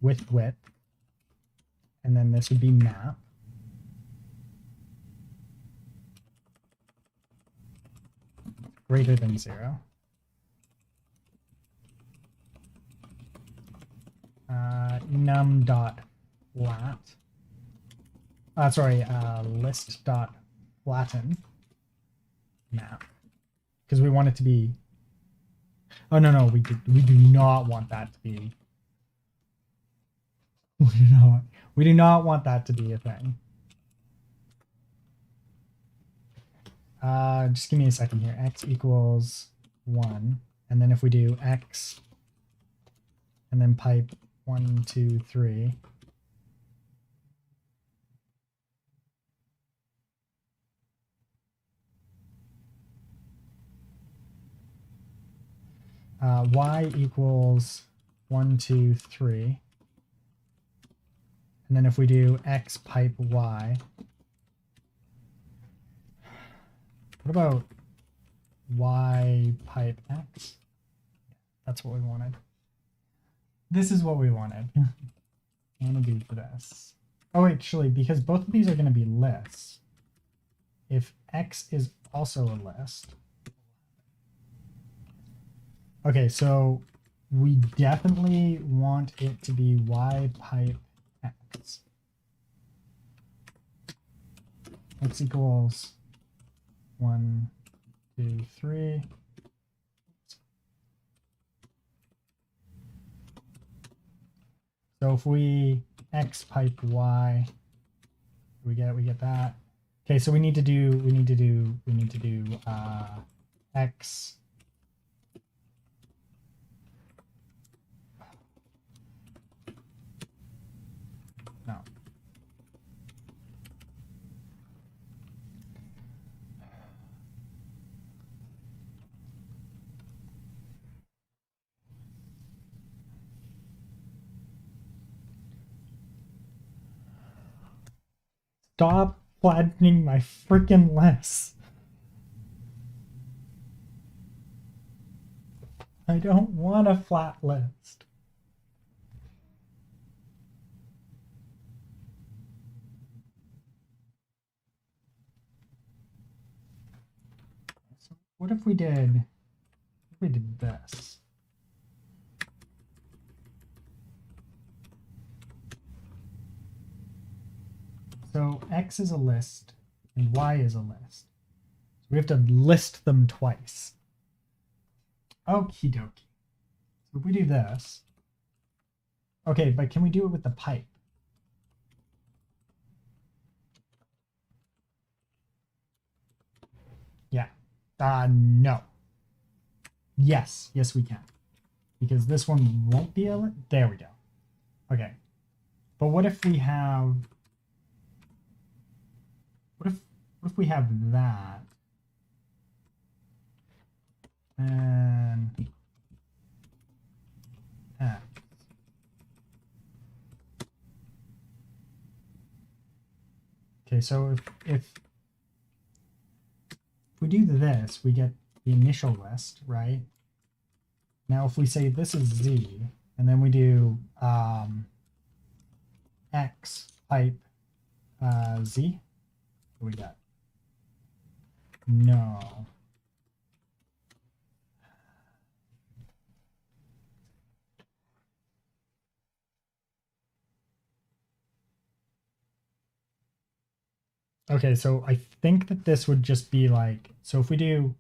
with width, and then this would be map. Greater than 0. Num dot flat. List dot flatten map, because we want it to be. Oh no, we do not want that to be. We do not want that to be a thing. Just give me a second here. X equals 1, and then if we do X and then pipe 1, 2, 3. Y equals 1, 2, 3. And then if we do X pipe Y, what about Y pipe X? That's what we wanted. This is what we wanted. I want to do for this. Oh, actually, because both of these are going to be lists. If X is also a list. Okay, so we definitely want it to be Y pipe X. X equals 1, 2, 3. So if we x pipe y, we get that. Okay, so we need to do x. No. Stop flattening my freaking list. I don't want a flat list. So what if we did this? So x is a list and y is a list. So we have to list them twice. Okie dokie. So if we do this. Okay, but can we do it with the pipe? Yeah. No. Yes. Yes, we can. Because this one won't be a... There we go. Okay. But what if we have... What if we have that? And... X. Okay, so if we do this, we get the initial list, right? Now, if we say this is Z, and then we do X pipe Z, what do we got? No. Okay, so I think that this would just be like, so if we do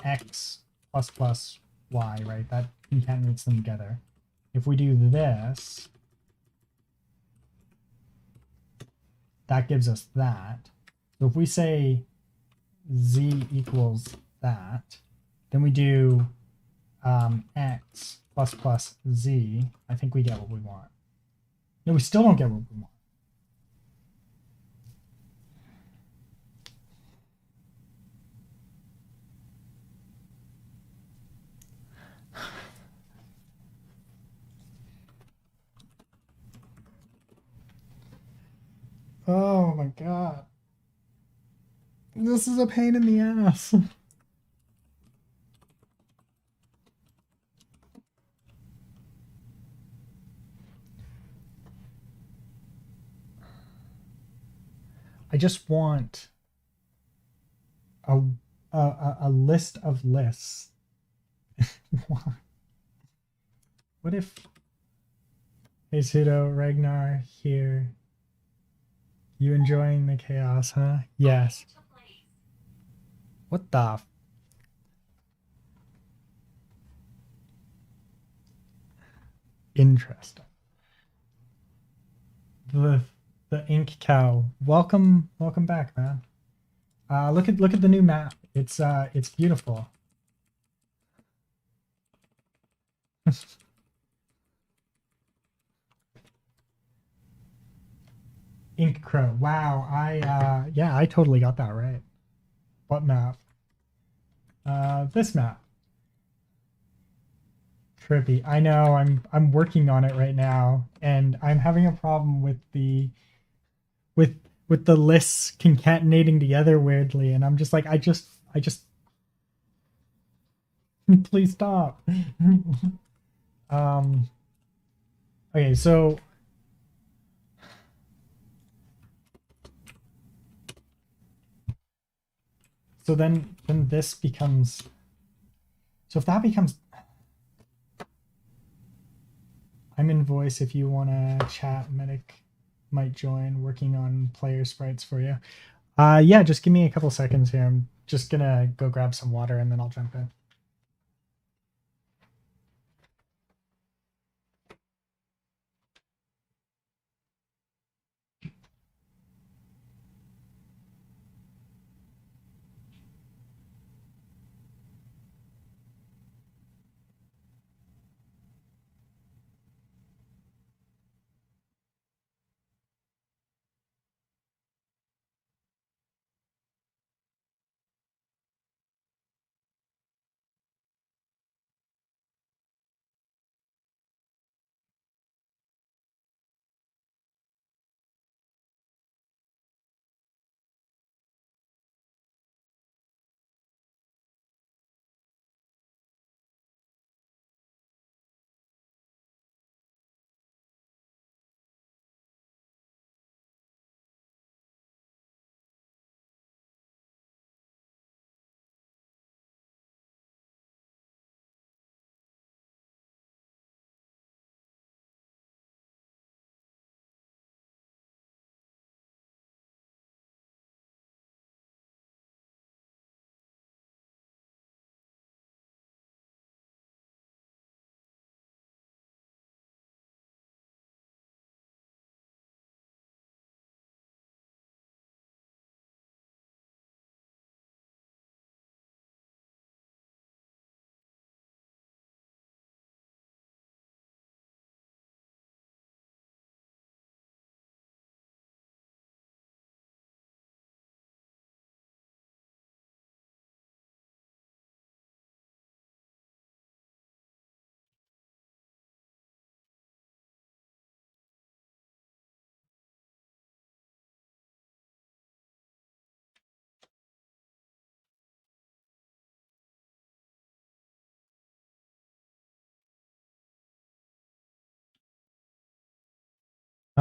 X plus plus Y, right? That concatenates them together. If we do this, that gives us that. So if we say Z equals that, then we do X plus plus Z, I think we get what we want. No, we still don't get what we want. Oh my god. This is a pain in the ass. I just want a list of lists. What if... Hey Pseudo, Ragnar here. You enjoying the chaos, huh? Yes. What the... Interesting. The ink cow. Welcome back, man. Look at the new map. It's beautiful. Ink crow. Wow, yeah, I totally got that right. What map? This map. Trippy. I know, I'm working on it right now, and I'm having a problem with the lists concatenating together weirdly, and I'm just like, I just please stop. Okay, so then this becomes, so if that becomes, I'm in voice if you want to chat. Medic might join, working on player sprites for you. Yeah, just give me a couple seconds here. I'm just gonna go grab some water and then I'll jump in.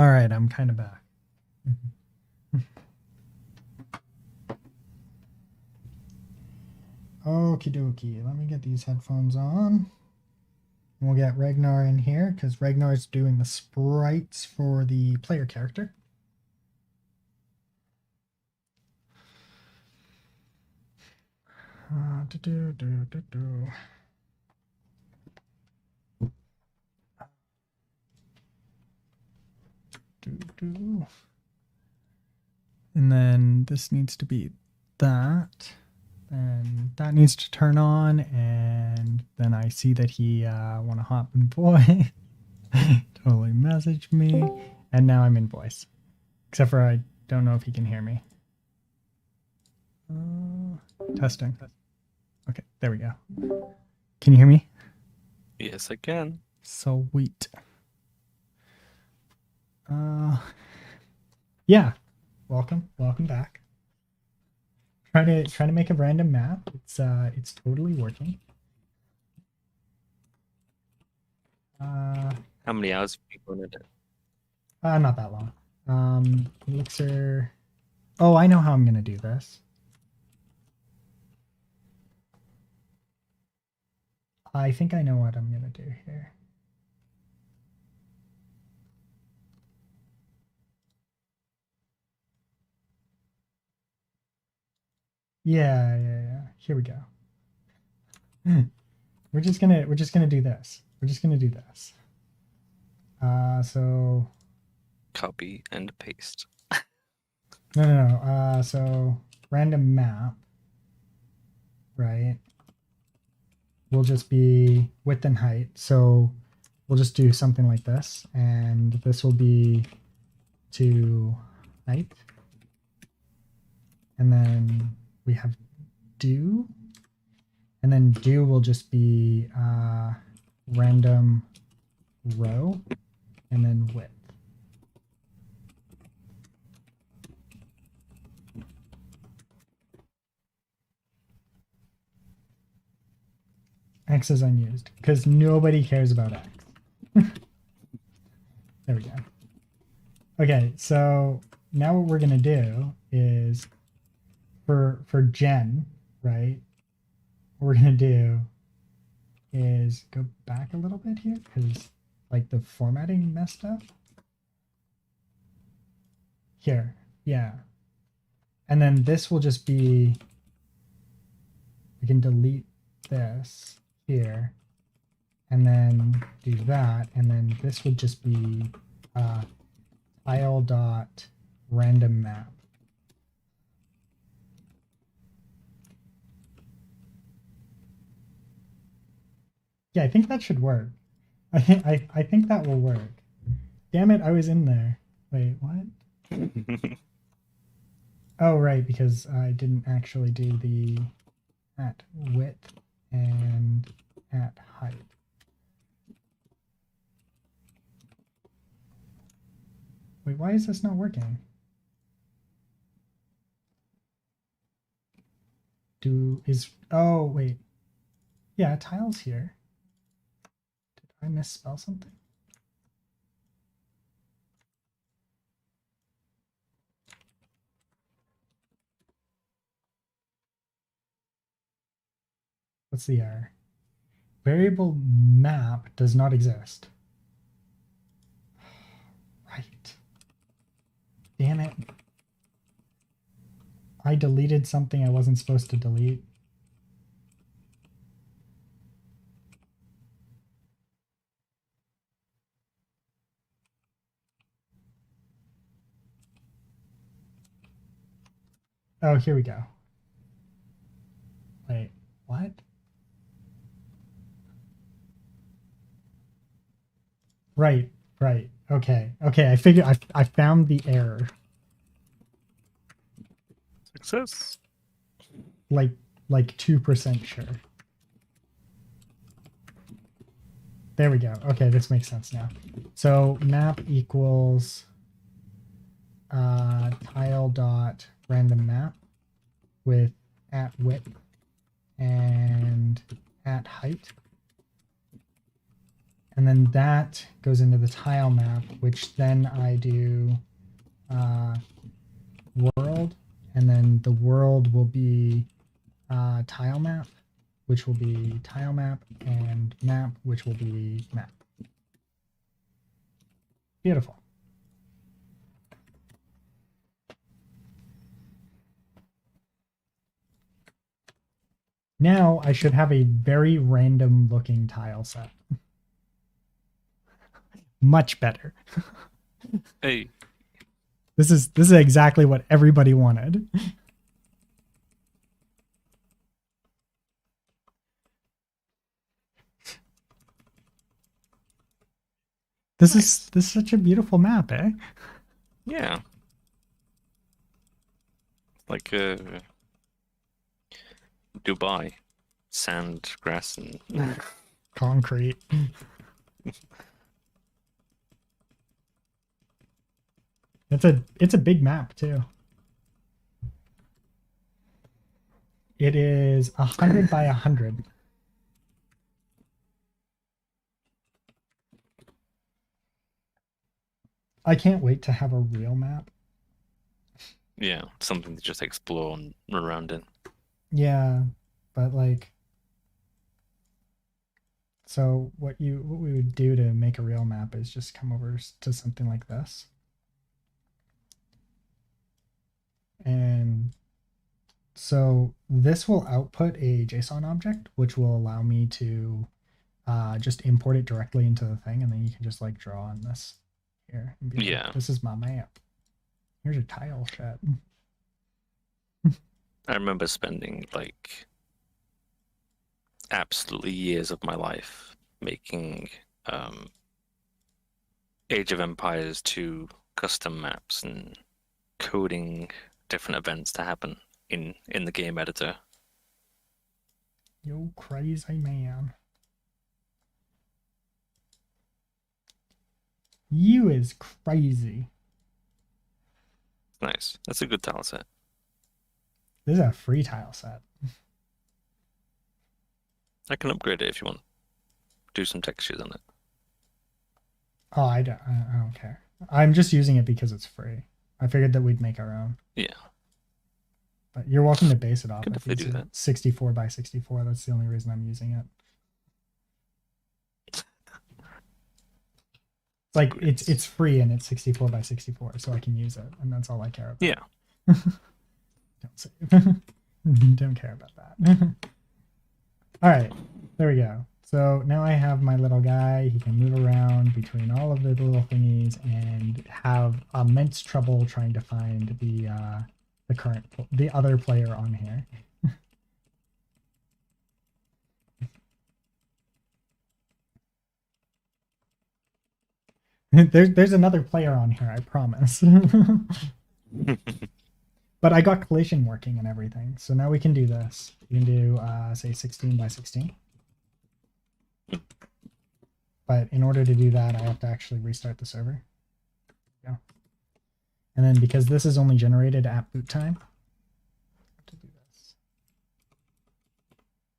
All right, I'm kind of back. Okie dokie, let me get these headphones on. We'll get Ragnar in here because Ragnar's doing the sprites for the player character. Do. And then this needs to be that. And that needs to turn on. And then I see that he want to hop in voice. Totally messaged me. And now I'm in voice. Except for I don't know if he can hear me. Testing. Okay, there we go. Can you hear me? Yes, I can. Sweet. Yeah. Welcome back. Trying to make a random map. It's totally working. How many hours have you been in it? Not that long. Elixir. Oh, I know how I'm gonna do this. I think I know what I'm gonna do here. Yeah. Here we go. We're just gonna do this. We're just gonna do this. So Copy and paste. no. So random map, right? Will just be width and height. So we'll just do something like this, and this will be to height, and then we have do, and then do will just be random row, and then width. X is unused because nobody cares about X. There we go. Okay, so now what we're gonna do is for Jen, right? What we're gonna do is go back a little bit here because like the formatting messed up. Here, yeah. And then this will just be, we can delete this here and then do that, and then this would just be tile dot random map. Yeah, I think that should work. I think that will work. Damn it, I was in there. Wait, what? Oh, right, because I didn't actually do the at width and at height. Wait, why is this not working? Oh, wait. Yeah, tiles here. Did I misspell something? What's the error? Variable map does not exist. Right. Damn it. I deleted something I wasn't supposed to delete. Oh, here we go. Wait, what? Right. Okay. I figured I found the error. Success. Like 2% sure. There we go. Okay, this makes sense now. So map equals tile dot random map with at width and at height. And then that goes into the tile map, which then I do world, and then the world will be tile map, which will be tile map, and map, which will be map. Beautiful. Now I should have a very random looking tile set. Much better. Hey, This is exactly what everybody wanted. This is such a beautiful map, eh? yeah. Like Dubai, sand, grass, and Concrete. It's a big map too. It is 100 by 100. I can't wait to have a real map. yeah, something to just explore and run around in. Yeah, but like, so what we would do to make a real map is just come over to something like this. And so this will output a JSON object, which will allow me to just import it directly into the thing, and then you can just like draw on this here and be like, Yeah. this is my map. Here's a tile set. I remember spending like absolutely years of my life making Age of Empires 2 custom maps and coding different events to happen in the game editor. You crazy man. You is crazy. Nice. That's a good tile set. This is a free tile set. I can upgrade it if you want. Do some textures on it. Oh, I don't care. I'm just using it because it's free. I figured that we'd make our own. Yeah. But you're welcome to base it off. Could If definitely it's do that. 64 by 64. That's the only reason I'm using it. It's like it's free and it's 64 by 64, so I can use it, and that's all I care about. Yeah. Don't save. Don't care about that. All right, there we go. So now I have my little guy. He can move around between all of the little thingies and have immense trouble trying to find the other player on here. There's another player on here, I promise. But I got collision working and everything. So now we can do this. We can do, say, 16 by 16. But in order to do that, I have to actually restart the server. Yeah. And then because this is only generated at boot time, I have to do this.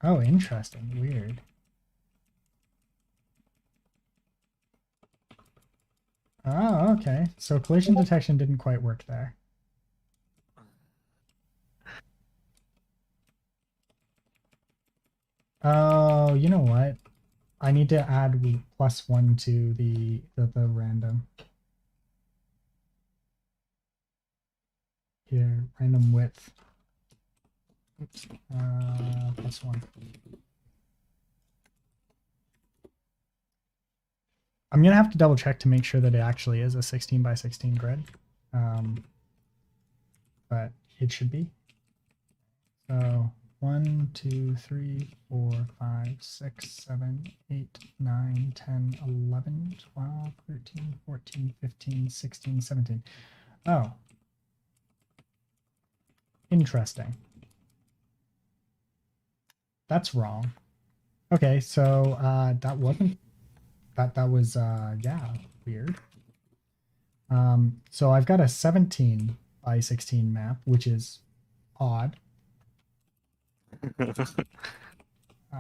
Oh, interesting. Weird. Oh, okay. So collision detection didn't quite work there. Oh, you know what? I need to add +1 to the random. Here, random width. Oops. +1. I'm gonna have to double check to make sure that it actually is a 16 by 16 grid. But it should be. So 1, 2, 3, 4, 5, 6, 7, 8, 9, 10, 11, 12, 13, 14, 15, 16, 17. Oh. Interesting. That's wrong. Okay, so that wasn't that was yeah, weird. So I've got a 17 by 16 map, which is odd.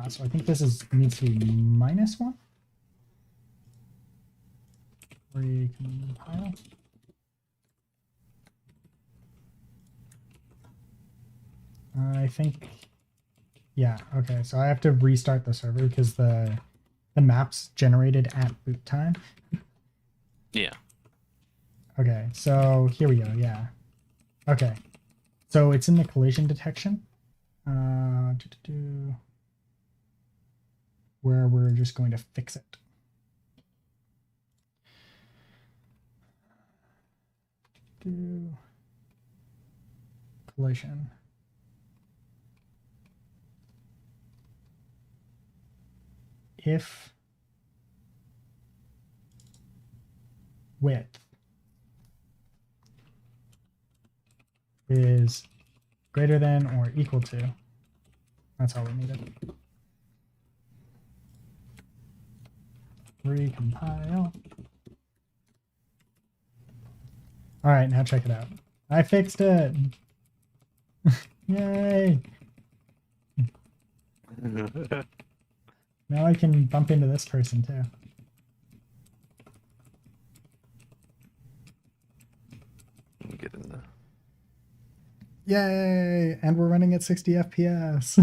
So I think this needs to be -1. Recompile. I think, yeah, okay. So I have to restart the server because the map's generated at boot time. Yeah. Okay, so here we go. Yeah. Okay. So it's in the collision detection. Where we're just going to fix it. Collision. If width is greater than or equal to, that's all we needed. Recompile. All right, now check it out. I fixed it. Yay. Now I can bump into this person too. Get in there. Yay! And we're running at 60 FPS.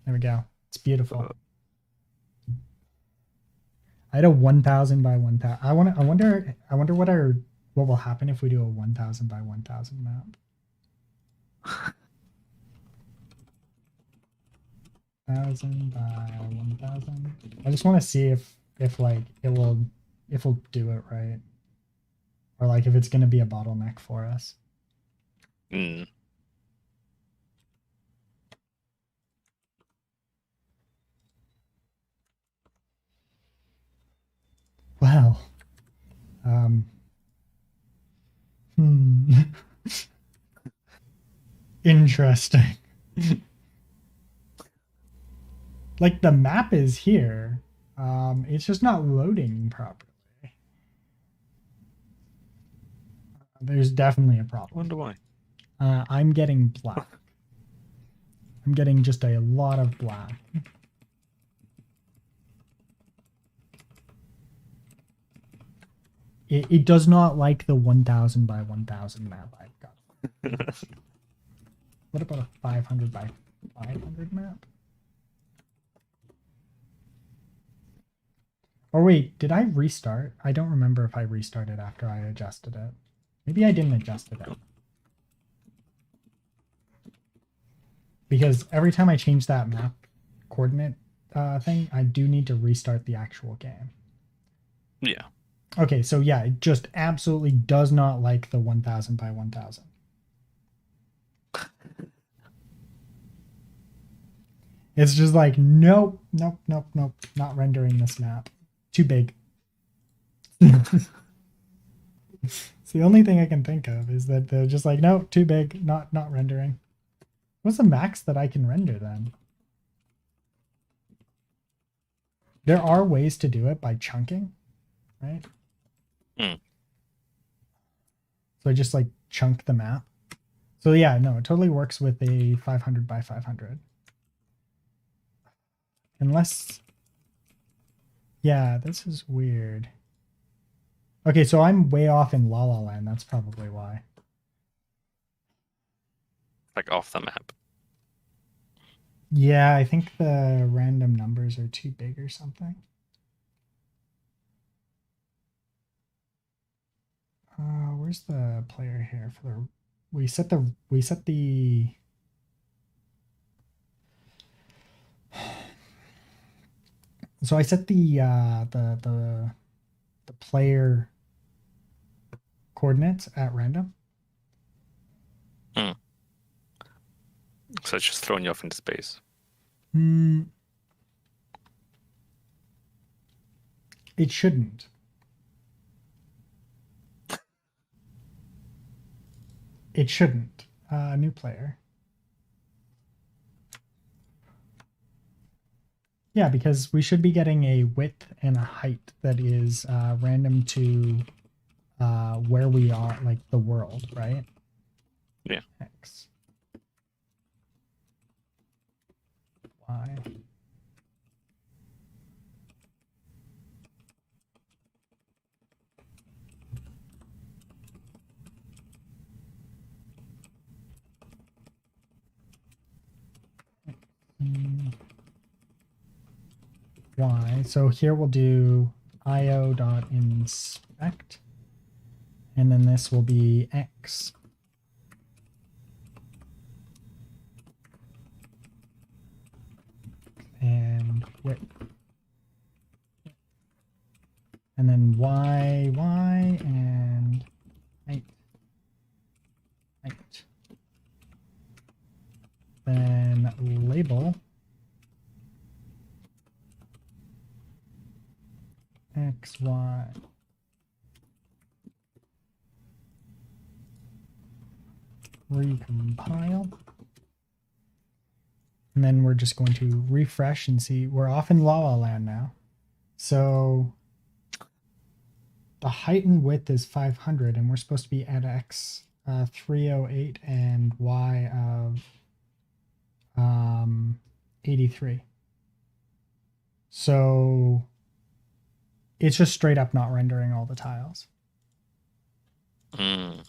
There we go. It's beautiful. I had a 1000 by 1000. I wonder what will happen if we do a 1000 by 1000 map. 1000 by 1000. I just want to see if like it will do it right, or like if it's going to be a bottleneck for us. Mm. Well, interesting. Like the map is here. It's just not loading properly. There's definitely a problem. Wonder why. I'm getting black. I'm getting just a lot of black. It does not like the 1000 by 1000 map I've got. What about a 500 by 500 map? Or wait, did I restart? I don't remember if I restarted after I adjusted it. Maybe I didn't adjust it. Because every time I change that map coordinate thing, I do need to restart the actual game. Yeah. Okay, so yeah, it just absolutely does not like the 1000 by 1000. It's just like, nope, nope, nope, nope, not rendering this map. Too big. It's the only thing I can think of is that they're just like, no, too big, not rendering. What's the max that I can render then? There are ways to do it by chunking, right? Mm. So I just like chunk the map. So yeah, no, it totally works with a 500 by 500. Unless, yeah, this is weird. Okay, so I'm way off in La La Land. That's probably why. Like off the map. Yeah, I think the random numbers are too big or something. Where's the player here for the? We set the. So I set the player coordinates at random. So it's just throwing you off into space. It shouldn't. It shouldn't. New player. Yeah, because we should be getting a width and a height that is random to where we are, like the world, right? Yeah. X. Y. Y. So here we'll do io.inspect, and then this will be x. And width. And then y, and height. Then label x, y. Recompile. And then we're just going to refresh and see. We're off in La La Land now. So the height and width is 500, and we're supposed to be at x 308 and y of 83. So it's just straight up not rendering all the tiles. Mm.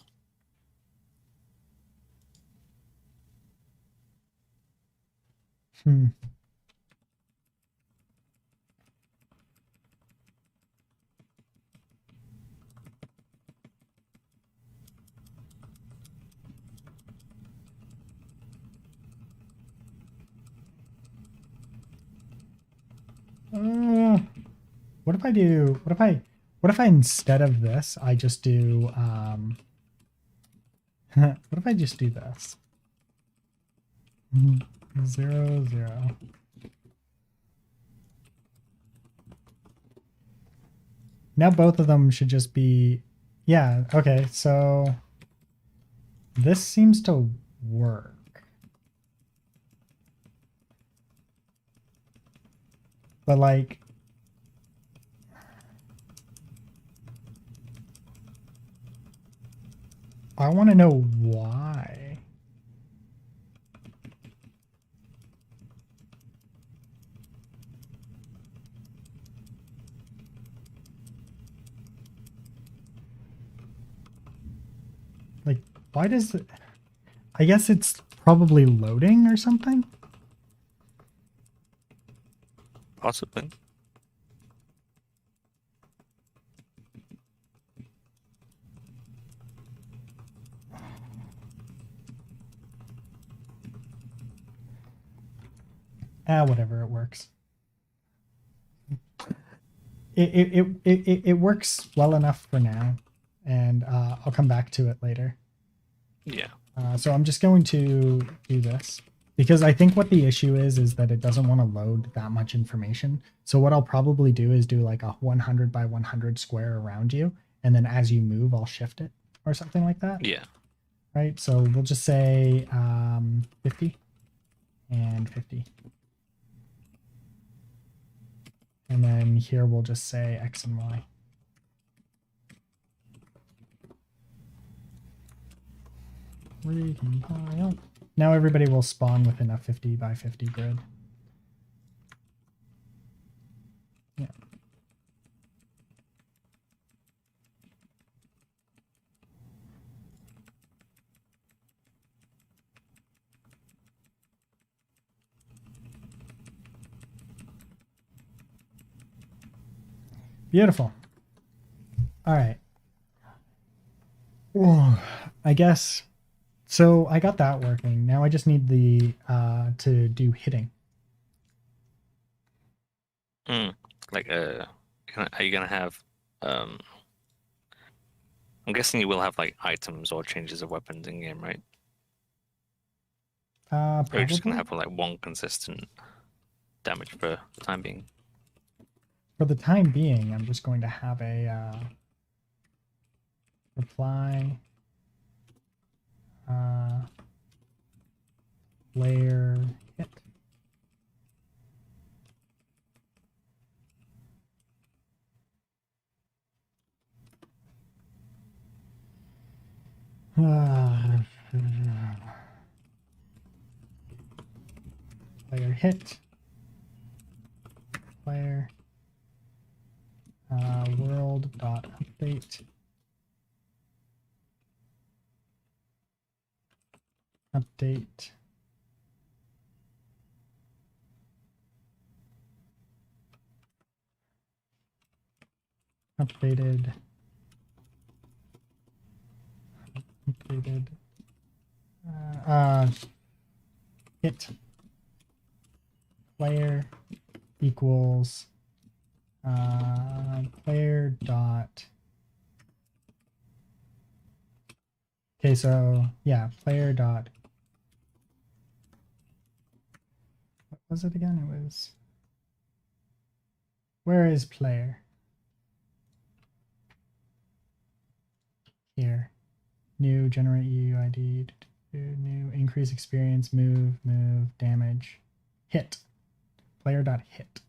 What if I do? What if I instead of this I just do? What if I just do this? 0, 0. Now both of them should just be, yeah. Okay, so this seems to work. But like, I want to know why. Like, why does it? I guess it's probably loading or something. Possibly. Whatever, it works. It works well enough for now, and I'll come back to it later. Yeah. So I'm just going to do this because I think what the issue is that it doesn't want to load that much information. So what I'll probably do is do like a 100 by 100 square around you, and then as you move, I'll shift it or something like that. Yeah. Right. So we'll just say 50 and 50. And then here we'll just say X and Y. Recompile. Now everybody will spawn within a 50 by 50 grid. Yeah. Beautiful. All right. Oh, I guess. So I got that working. Now I just need the to do hitting. Like, are you gonna have? I'm guessing you will have like items or changes of weapons in game, right? Or you're just gonna Probably. have like one consistent damage for the time being. For the time being, I'm just going to have a reply layer hit. Player hit. Player world.update. Update updated hit player equals player dot. Okay, so yeah, player dot. What was it again? It was. Where is player? Here. New generate UUID. New increase experience, move, damage, hit. Player dot hit.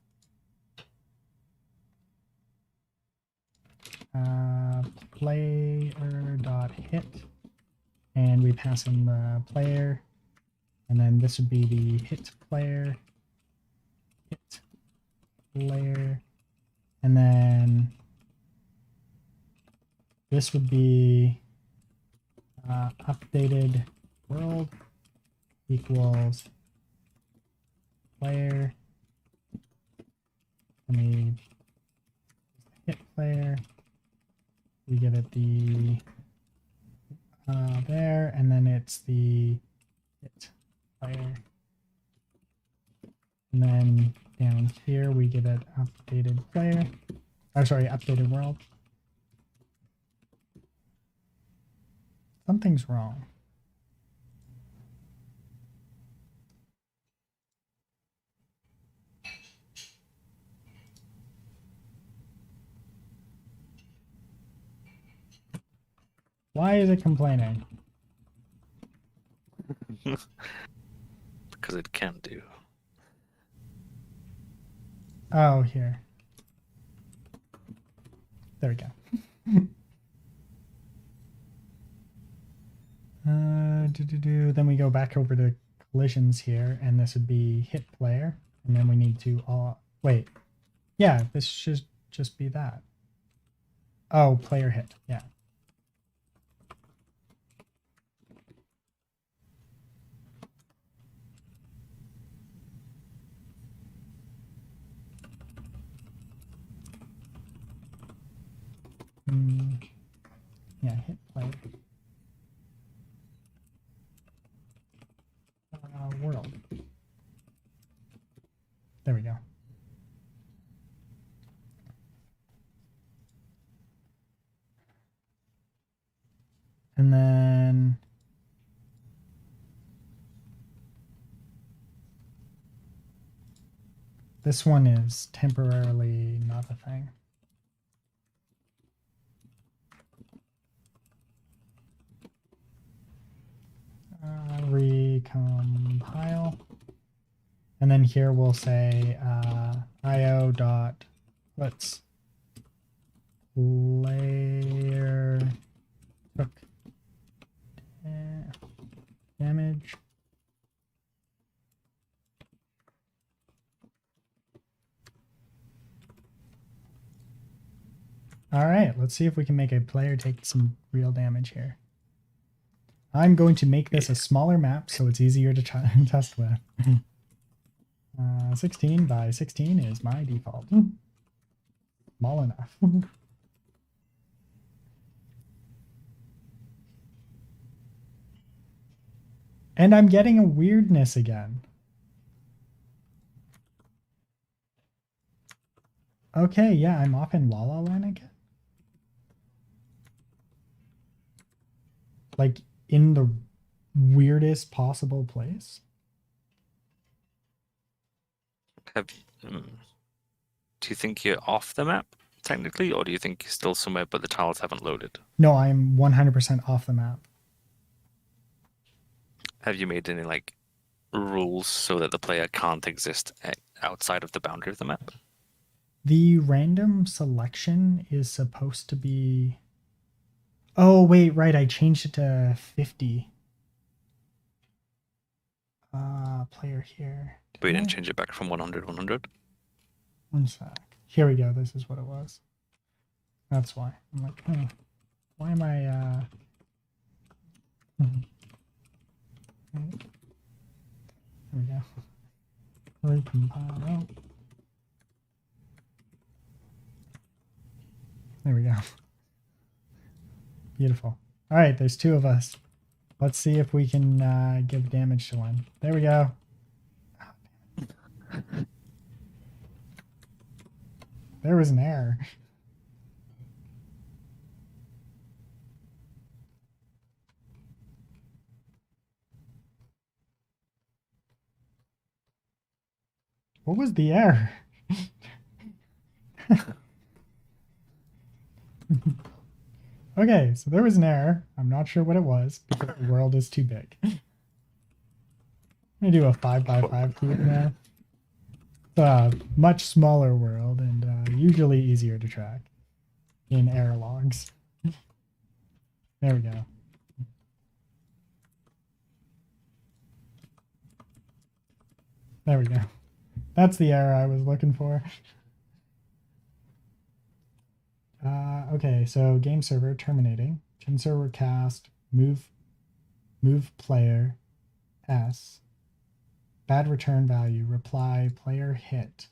Player dot hit, and we pass in the player, and then this would be the hit player, and then this would be updated world equals player, and we hit player, we give it the there, and then it's the hit player, and then down here we give it updated player, oh sorry, updated world. Something's wrong. Why is it complaining? Because it can do. Oh, here. There we go. Then we go back over to collisions here, and this would be hit player, and then we need to wait. Yeah, this should just be that. Oh, player hit. Yeah. Yeah, hit player. World. There we go. And then this one is temporarily not a thing. Recompile, and then here we'll say io dot let's player took damage. All right, let's see if we can make a player take some real damage here. I'm going to make this a smaller map so it's easier to test with. 16 by 16 is my default. Small enough. And I'm getting a weirdness again. Okay, yeah, I'm off in La La Land again. Like, in the weirdest possible place. Do you think you're off the map, technically, or do you think you're still somewhere but the tiles haven't loaded? No, I'm 100% off the map. Have you made any, like, rules so that the player can't exist outside of the boundary of the map? The random selection is supposed to be... Oh, wait, right, I changed it to 50. Player here. But you didn't change it back from 100, 100? One sec. Here we go, this is what it was. That's why. I'm like, why am I, There we go. Recompile. There we go. Beautiful. All right, there's 2 of us. Let's see if we can give damage to one. There we go. There was an error. What was the error? Okay, so there was an error. I'm not sure what it was because the world is too big. I'm gonna do a 5x5 cube now. It's a much smaller world and usually easier to track in error logs. There we go. There we go. That's the error I was looking for. Okay, so game server terminating. Tim server cast move player s. Bad return value. Reply player hit.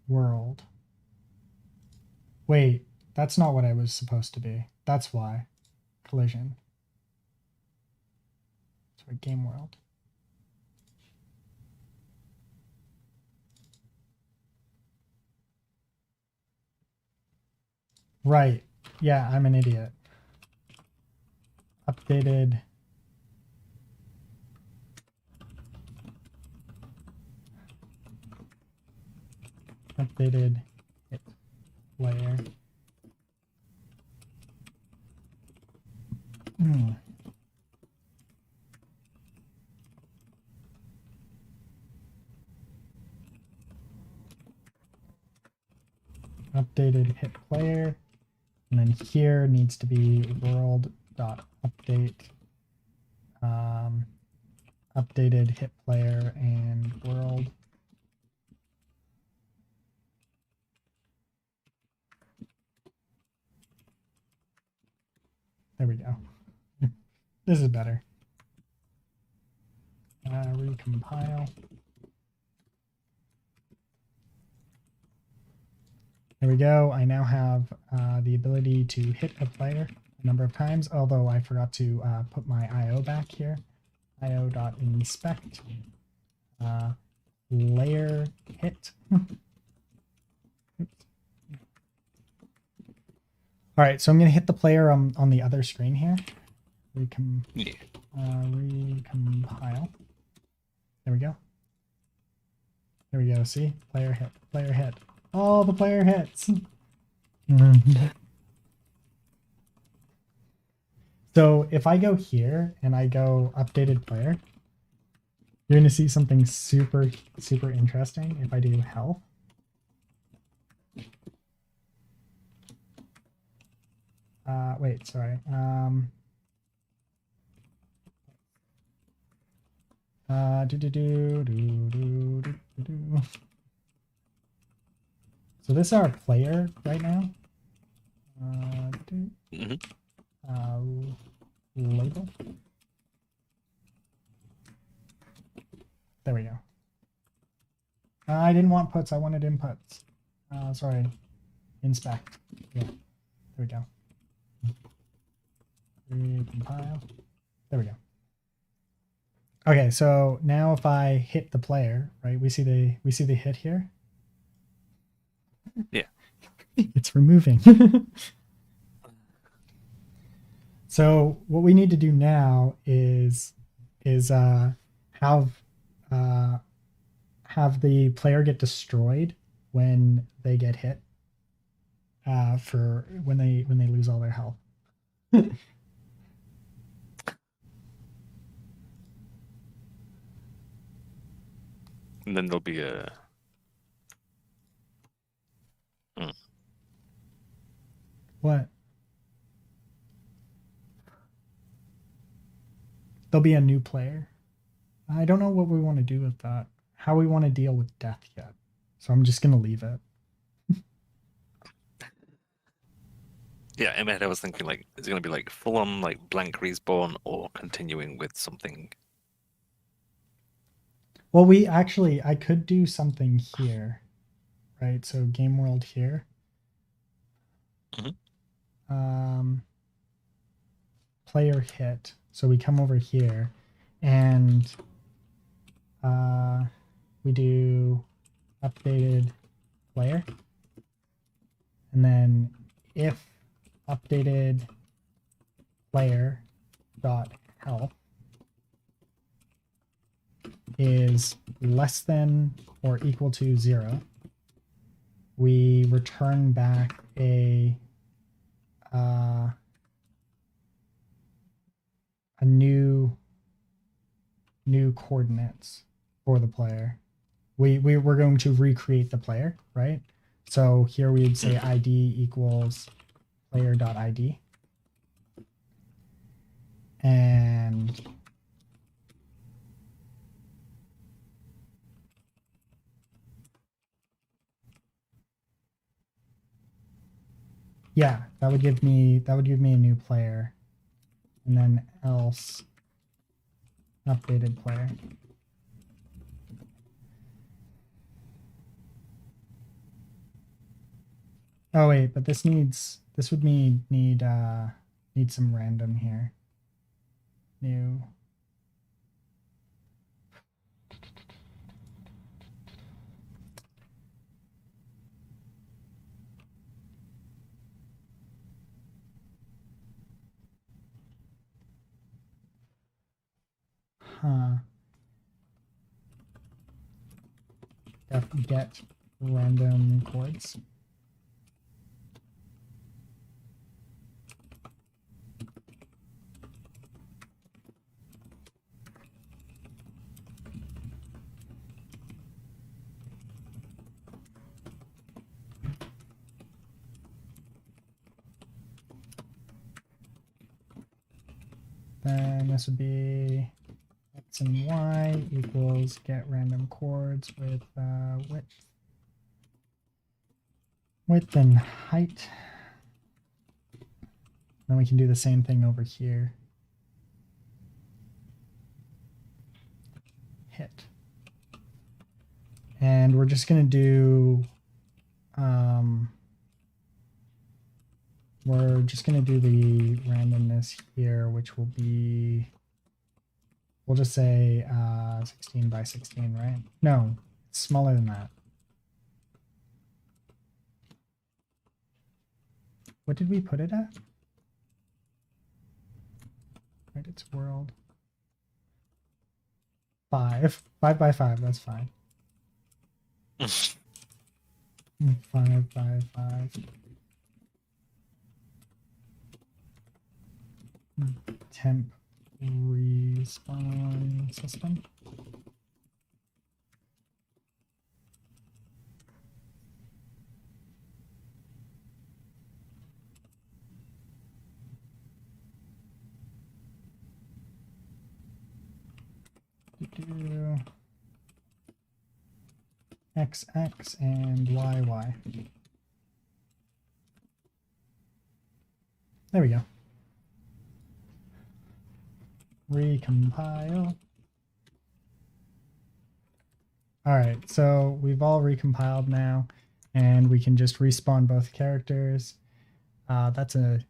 World. Wait, that's not what I was supposed to be. That's why. Collision. Sorry, game world. Right. Yeah, I'm an idiot. Updated. Updated hit player. Updated hit player. And then here needs to be world.update. Updated hit player and world. There we go. This is better. Recompile. There we go. I now have the ability to hit a player a number of times, although I forgot to put my IO back here. IO.inspect. Layer hit. All right, so I'm going to hit the player on the other screen here. Recompile. There we go. There we go. See? Player hit. Player hit. All the player hits. So if I go here and I go updated player, you're going to see something super interesting if I do health. Wait, sorry. So this is our player right now. Label. There we go. I didn't want puts, I wanted inputs. Sorry. Inspect. Yeah. There we go. Recompile. There we go. Okay, so now if I hit the player, right, we see the hit here. Yeah. It's removing. So what we need to do now is have the player get destroyed when they get hit. For when they lose all their health. And then there'll be a. What? There'll be a new player. I don't know what we want to do with that. How we want to deal with death yet. So I'm just gonna leave it. Yeah, in my head I was thinking like, is it gonna be like full on like blank respawn or continuing with something? Well, I could do something here, right? So game world here. Mhm. Player hit. So we come over here and we do updated player. And then if updated player dot health is less than or equal to 0, we return back a new coordinates for the player. We're going to recreate the player, right? So here we'd say ID equals player.id. And yeah, that would give me a new player. And then else updated player. Oh wait, but this would need some random here. New. Huh. Get random chords. Then this would be x and y equals get random chords with width and height. Then we can do the same thing over here. Hit. And we're just going to do we're just going to do the randomness here, which will be, we'll just say 16 by 16, right? No, it's smaller than that. What did we put it at? Right, it's world. 5 by 5, that's fine. 5 by 5. Temp respawn system. Do XX and YY. There we go. Recompile. All right, so we've all recompiled now, and we can just respawn both characters. That's a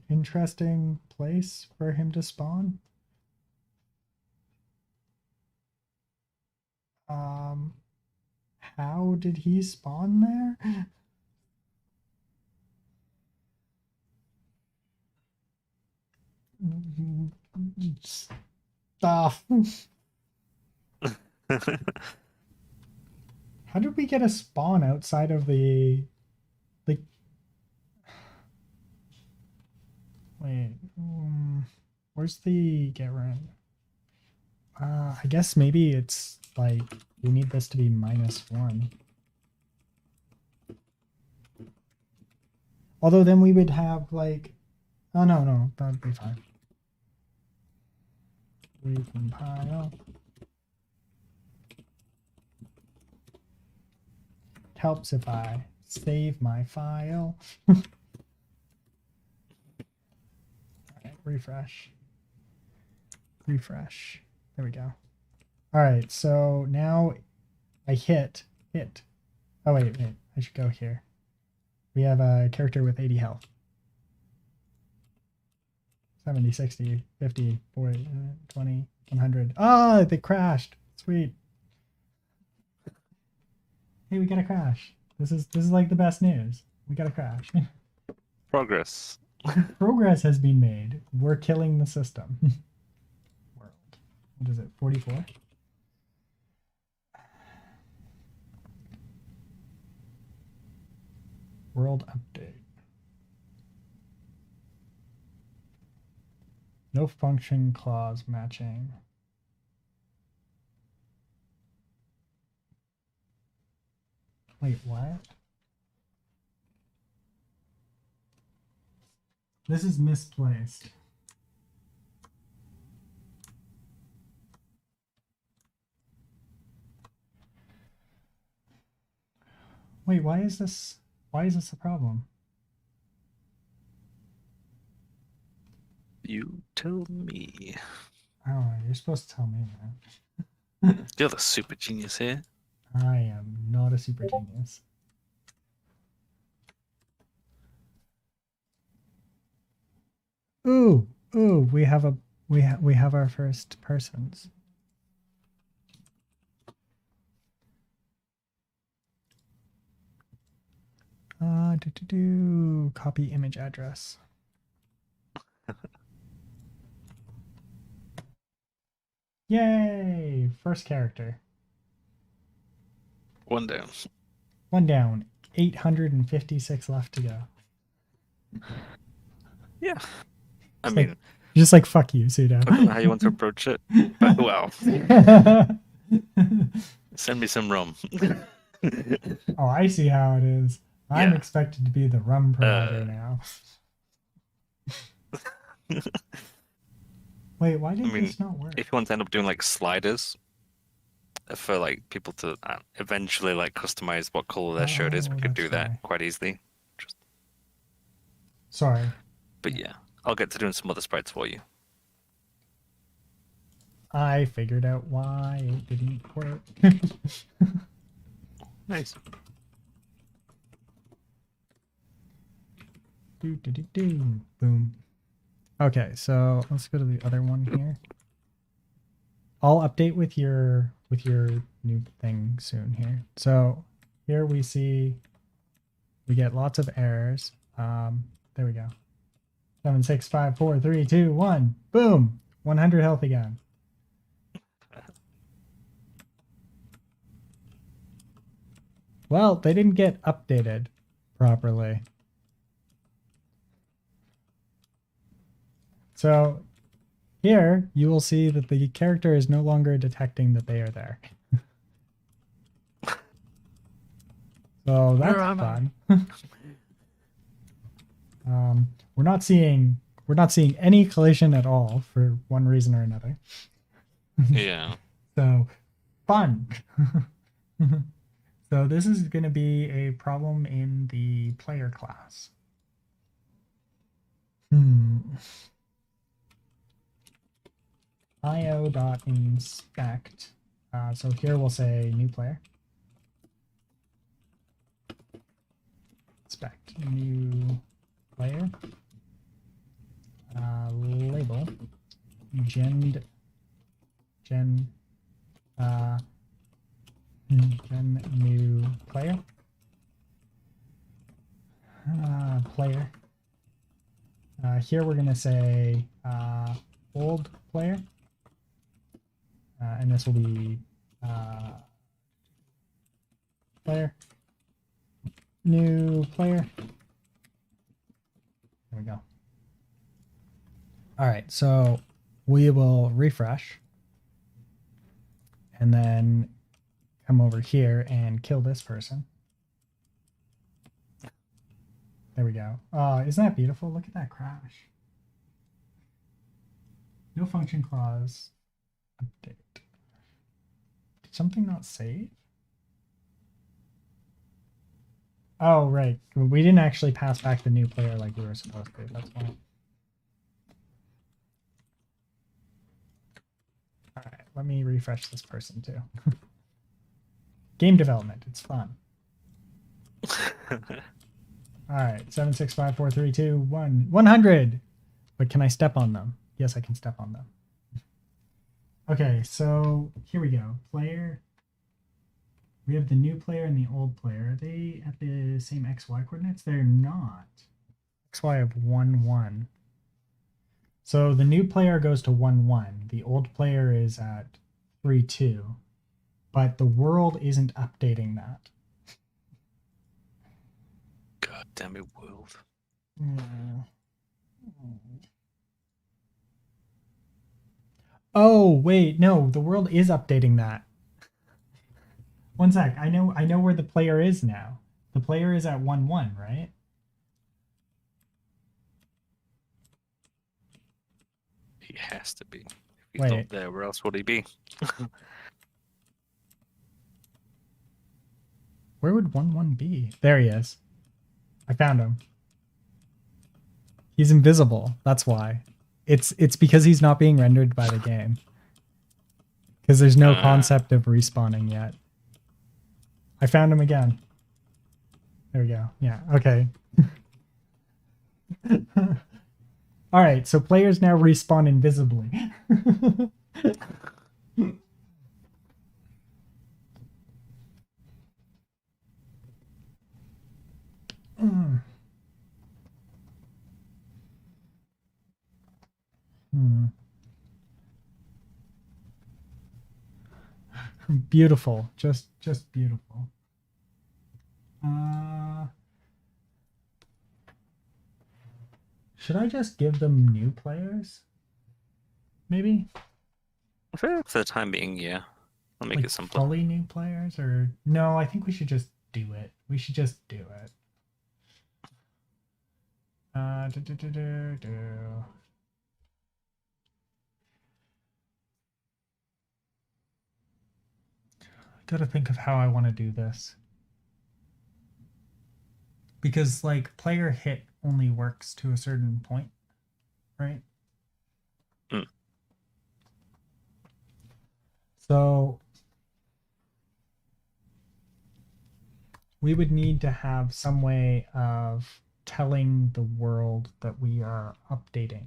interesting place for him to spawn. How did he spawn there? Stuff. How did we get a spawn outside of the, like, wait, where's the get run? I guess maybe it's like we need this to be -1. Although then we would have like, oh no, that would be fine. Recompile. It helps if I save my file. All right, refresh. refresh. There we go. All right, so now I hit. Oh, wait, I should go here. We have a character with 80 health. 70, 60, 50, 40, 20, 100. Oh, they crashed. Sweet. Hey, we got a crash. This is like the best news. We got a crash. Progress. Progress has been made. We're killing the system. World. What is it? 44? World update. No function clause matching. Wait, what? This is misplaced. Wait, why is this a problem? You tell me. Oh, you're supposed to tell me, man. You're the super genius here. I am not a super genius. Ooh, we have our first persons. Copy image address. Yay! First character. One down. One down. 856 left to go. Yeah. I It's mean, like, just like fuck you, Sudo. I don't know how you want to approach it, but well, send me some rum. Oh, I see how it is. I'm Yeah. expected to be the rum provider now. Wait, why did this not work? If you want to end up doing like sliders for like people to eventually like customize what color their shirt is, we could do that's that quite easily. Sorry. But yeah, I'll get to doing some other sprites for you. I figured out why it didn't work. Nice. Boom. Okay, so let's go to the other one here. I'll update with your new thing soon here. So here we see we get lots of errors. There we go. 7, 6, 5, 4, 3, 2, 1. Boom. 100 health again. Well, they didn't get updated properly. So here you will see that the character is no longer detecting that they are there. So that's fun. We're not seeing any collision at all for one reason or another. Yeah. So fun. So this is going to be a problem in the player class. io.inspect. So here we'll say new player. Inspect new player. Label gen new player. Player. Here we're gonna say old player, and this will be player. New player. There we go. All right, so we will refresh and then come over here and kill this person. There we go. Oh, isn't that beautiful? Look at that crash. No function clause. Update. Did something not save? Oh, right. We didn't actually pass back the new player like we were supposed to. That's why. let me refresh this person too. Game development, it's fun. All right, 7, 6, 5, 4, 3, 2, 1, 100. But can I step on them? Yes, I can step on them. Okay, so here we go. Player. We have the new player and the old player. Are they at the same XY coordinates? They're not. XY of 1, 1. So the new player goes to 1, 1. The old player is at 3, 2. But the world isn't updating that. God damn it, world. Oh, wait, no, the world is updating that. One sec, I know where the player is now. The player is at 1, 1, right? He has to be. If he's Wait. not there, where else would he be? Where would 1, 1 be? There he is. I found him. He's invisible. That's why. It's because he's not being rendered by the game. Because there's no concept of respawning yet. I found him again. There we go. Yeah, okay. All right, so players now respawn invisibly. Beautiful, just beautiful. Should I just give them new players? Maybe? For the time being, yeah. I'll make Like it simpler. fully new players? Or no, I think we should just do it. We should just do it. Gotta think of how I want to do this. Because like player hit only works to a certain point, right? Mm. So we would need to have some way of telling the world that we are updating.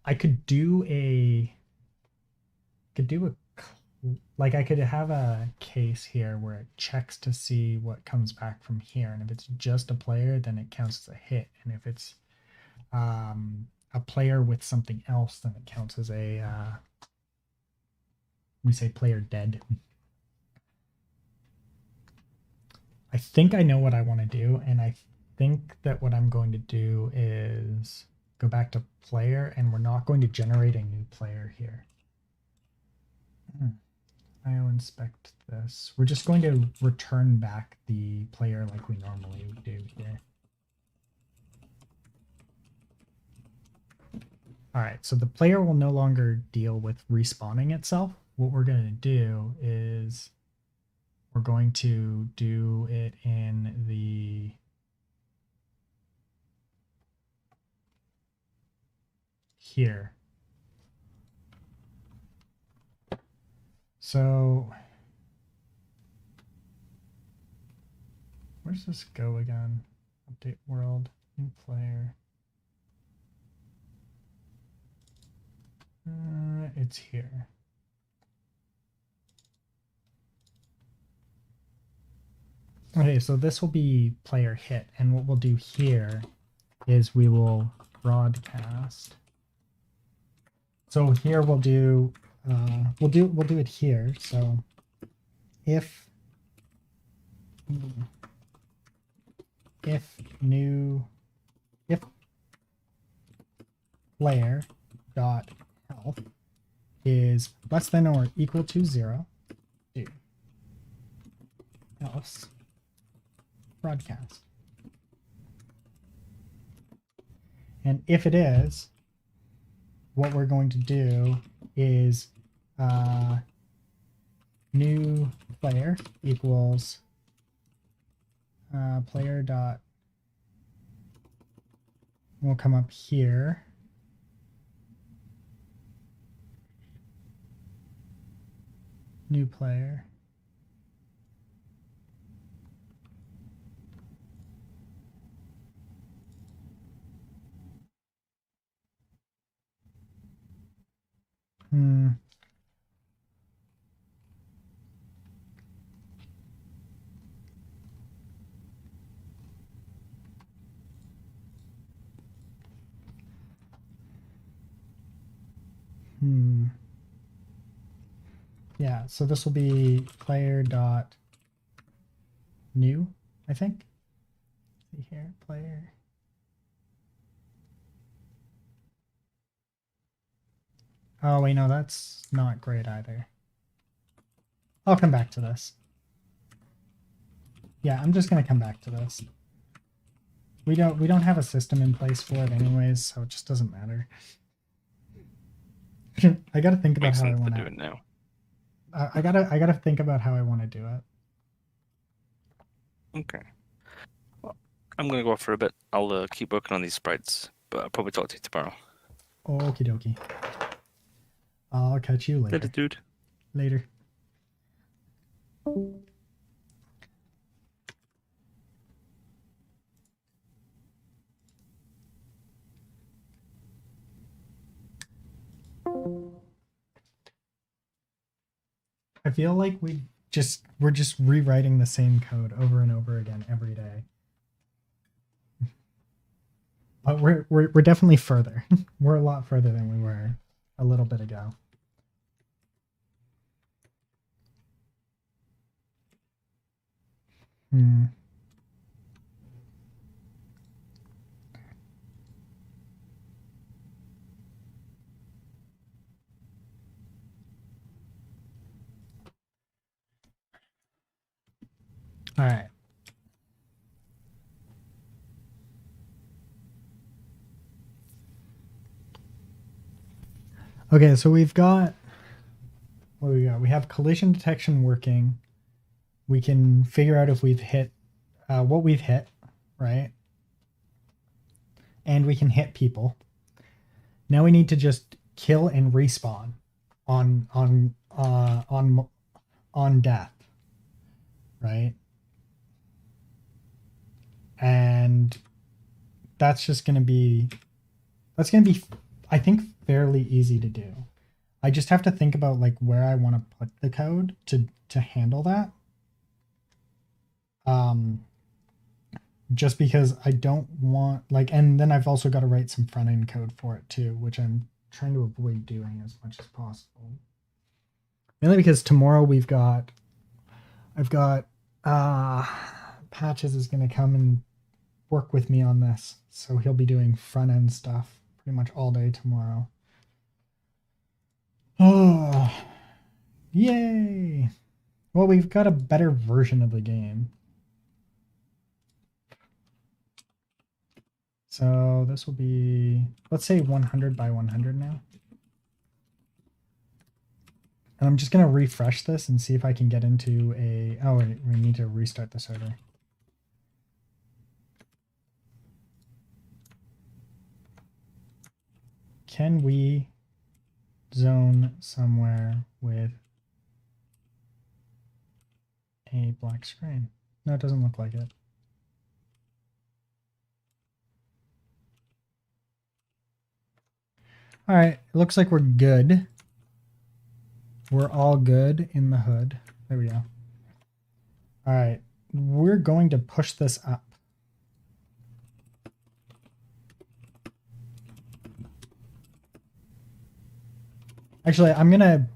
I could do like I could have a case here where it checks to see what comes back from here, and if it's just a player, then it counts as a hit, and if it's a player with something else, then it counts as a we say player dead. I think I know what I want to do, and I think that what I'm going to do is go back to player, and we're not going to generate a new player here. IO inspect this. We're just going to return back the player like we normally would do here. All right, so the player will no longer deal with respawning itself. What we're going to do is we're going to do it in the here. So where's this go again? Update world, new player. It's here. Okay, so this will be player hit, and what we'll do here is we will broadcast. So here we'll do it here. So if player dot health is less than or equal to 0, do else broadcast. And if it is, what we're going to do is new player equals player dot We'll come up here. New player. Hmm. Hmm. Yeah, so this will be player dot new, I think. See here, player. Oh wait, no, that's not great either. I'll come back to this. Yeah, I'm just gonna come back to this. We don't have a system in place for it anyways, so it just doesn't matter. I gotta think about Makes how I sense to want do to. it now. I gotta think about how I want to do it. Okay. Well, I'm gonna go off for a bit. I'll keep working on these sprites, but I'll probably talk to you tomorrow. Okie dokie. I'll catch you Later, later. dude. Later. I feel like we're just rewriting the same code over and over again every day. But we're definitely further. We're a lot further than we were a little bit ago. Hmm. All right. Okay, so we've got what do we got? We have collision detection working. We can figure out if we've hit what we've hit, right? And we can hit people. Now we need to just kill and respawn on death, right? And that's going to be I think fairly easy to do. I just have to think about like where I want to put the code to handle that. Just because I don't want like, and then I've also got to write some front end code for it too, which I'm trying to avoid doing as much as possible. Mainly because tomorrow I've got Patches is going to come and work with me on this, so he'll be doing front end stuff pretty much all day tomorrow. Oh, yay! Well, we've got a better version of the game. So this will be, let's say 100 by 100 now. And I'm just going to refresh this and see if I can get into a, oh wait, we need to restart the server. Can we zone somewhere with a black screen? No, it doesn't look like it. All right, it looks like we're good. We're all good in the hood. There we go. All right, we're going to push this up. Actually, I'm going to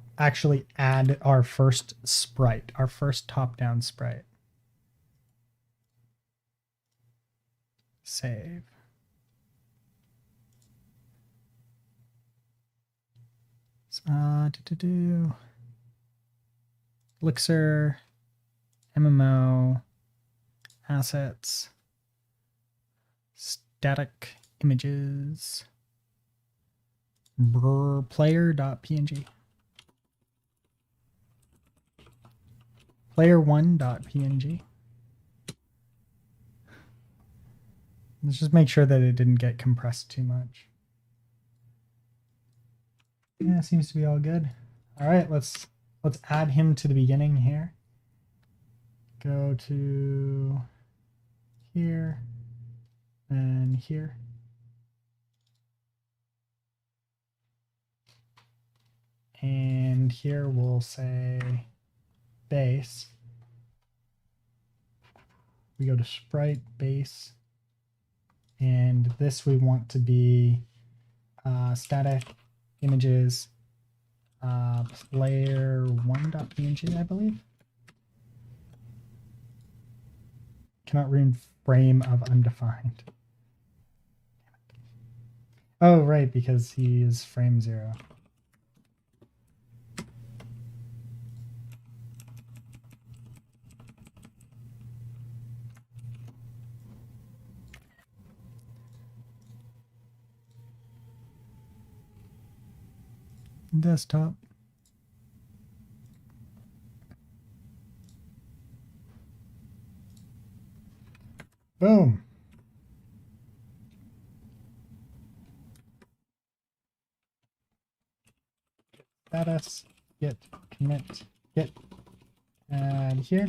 add our first sprite, our first top-down sprite. Save. Elixir, MMO, assets, static images, player.png, player1.png, Let's just make sure that it didn't get compressed too much. Yeah, seems to be all good. All right, let's add him to the beginning here. Go to here and here. And here we'll say base. We go to sprite base. And this we want to be static images player 1.png, I believe. Cannot ruin frame of undefined. Oh, right, because he is frame 0. Desktop. Boom. Status git commit git add here.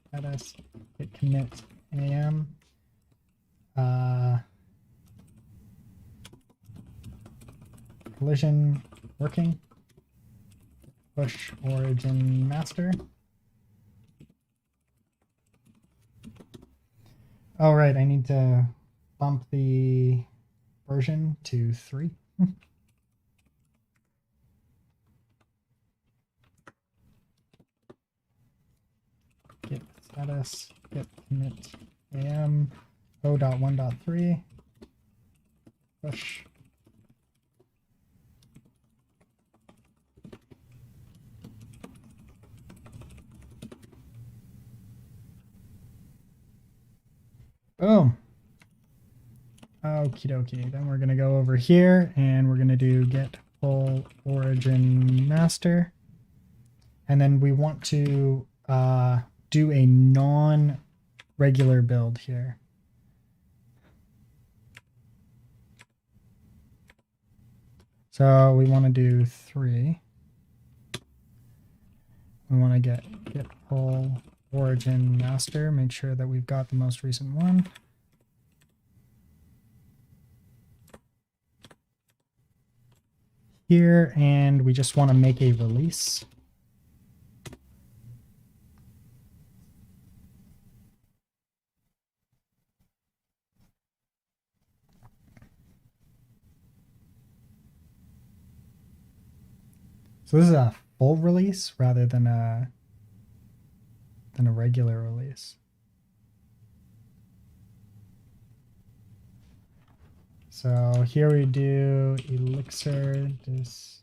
Status git commit am. Collision working. Push origin master. Oh, right, I need to bump the version to 3. Git status, git commit am 0.1.3, push. Boom. Okie dokie. Then we're going to go over here and we're going to do get full origin master. And then we want to do a non-regular build here. So we want to do 3. We want to get full origin master, make sure that we've got the most recent one. Here, and we just want to make a release. So this is a full release rather than a regular release. So here we do Elixir distillery.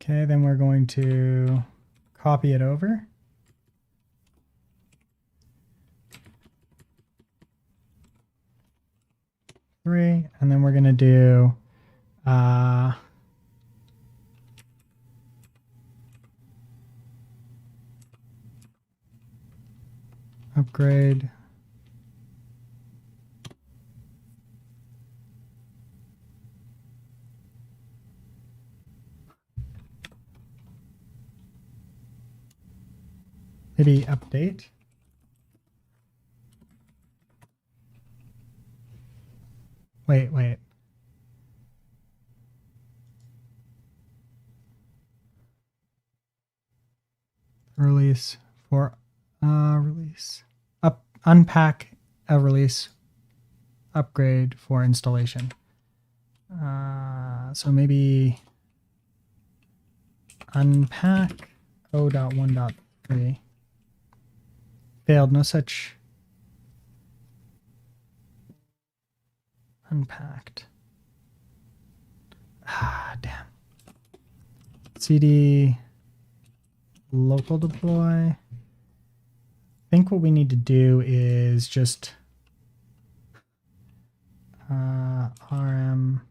Okay, then we're going to copy it over. And then we're going to do upgrade maybe update. Wait. Release for release. Unpack a release upgrade for installation. So maybe unpack 0.1.3. Failed, no such unpacked. Damn. CD local deploy. I think what we need to do is just rm.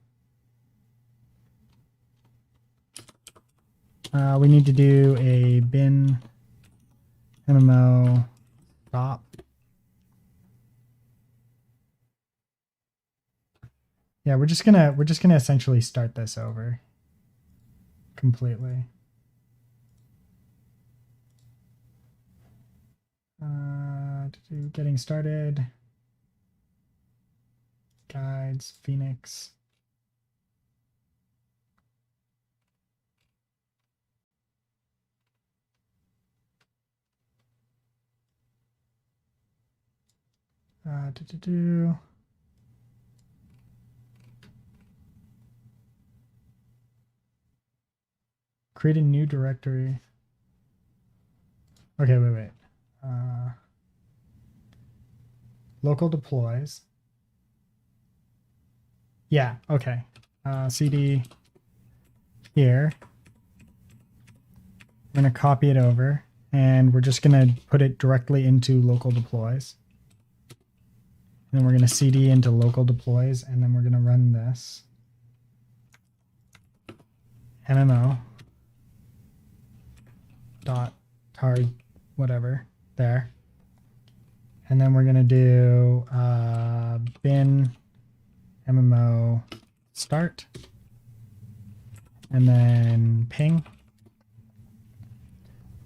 We need to do a bin MMO stop. Yeah, we're just gonna essentially start this over completely. Getting started. Guides, Phoenix. Create a new directory. Okay, wait. Local deploys. Yeah, okay. CD here. We're going to copy it over, and we're just going to put it directly into local deploys. And then we're going to CD into local deploys, and then we're going to run this. MMO dot tar whatever there. And then we're going to do bin MMO start. And then ping.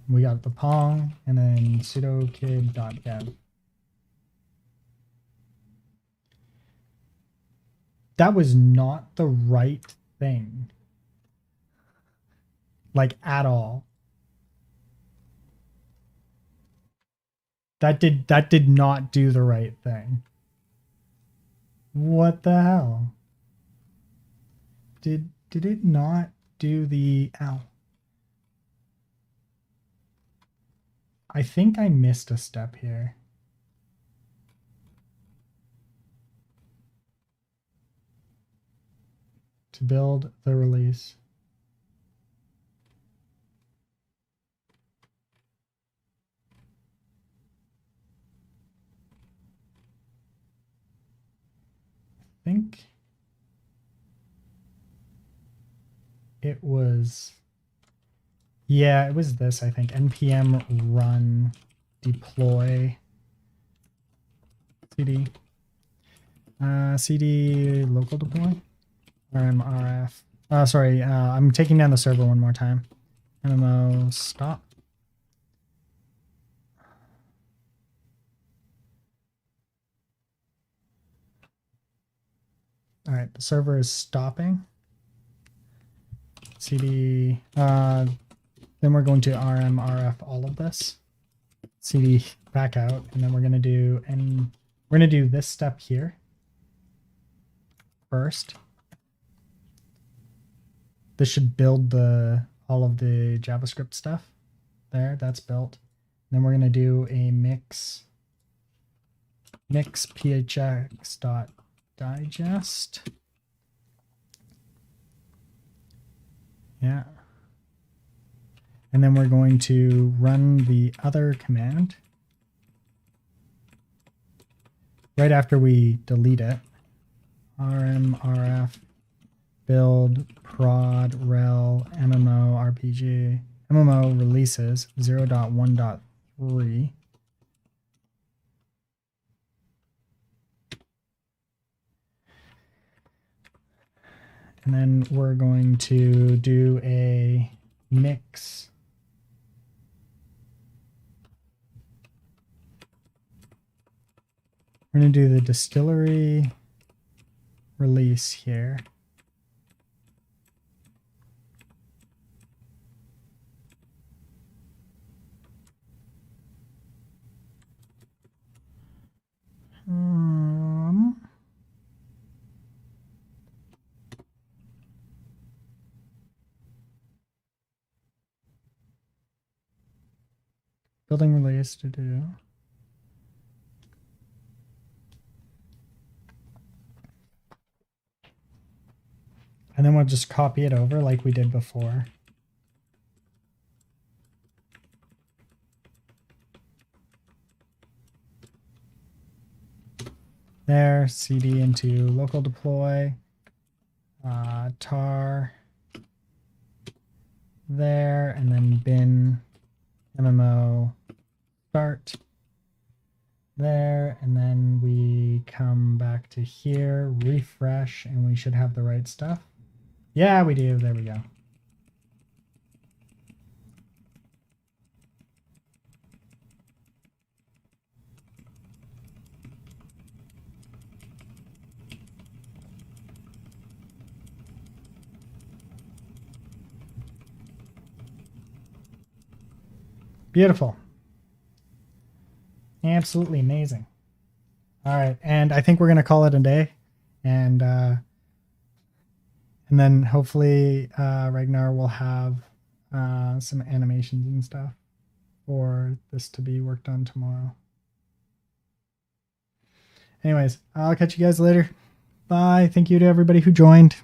We got the pong, and then sudo kid.dev. That was not the right thing. Like, at all. That did not do the right thing. What the hell? Did it not do the ow? I think I missed a step here. To build the release. I think it was, yeah, it was this, I think. npm run deploy cd. CD local deploy. rmrf. Sorry, I'm taking down the server one more time. MMO stop. All right, the server is stopping. CD, then we're going to rmrf all of this. CD back out, and then we're gonna do this step here first. This should build all of the JavaScript stuff. There, that's built. And then we're gonna do a mix phx.digest. Yeah. And then we're going to run the other command right after we delete it. rmrf build prod rel MMO RPG MMO releases 0.1.3. And then we're going to do a mix. We're going to do the distillery release here. Building release to do. And then we'll just copy it over like we did before. there, cd into local deploy, tar there, and then bin MMO start there, and then we come back to here, refresh, and we should have the right stuff. Yeah, we do. There we go. Beautiful. Absolutely amazing. All right, and I think we're gonna call it a day, and then hopefully Ragnar will have some animations and stuff for this to be worked on tomorrow. Anyways, I'll catch you guys later. Bye. Thank you to everybody who joined.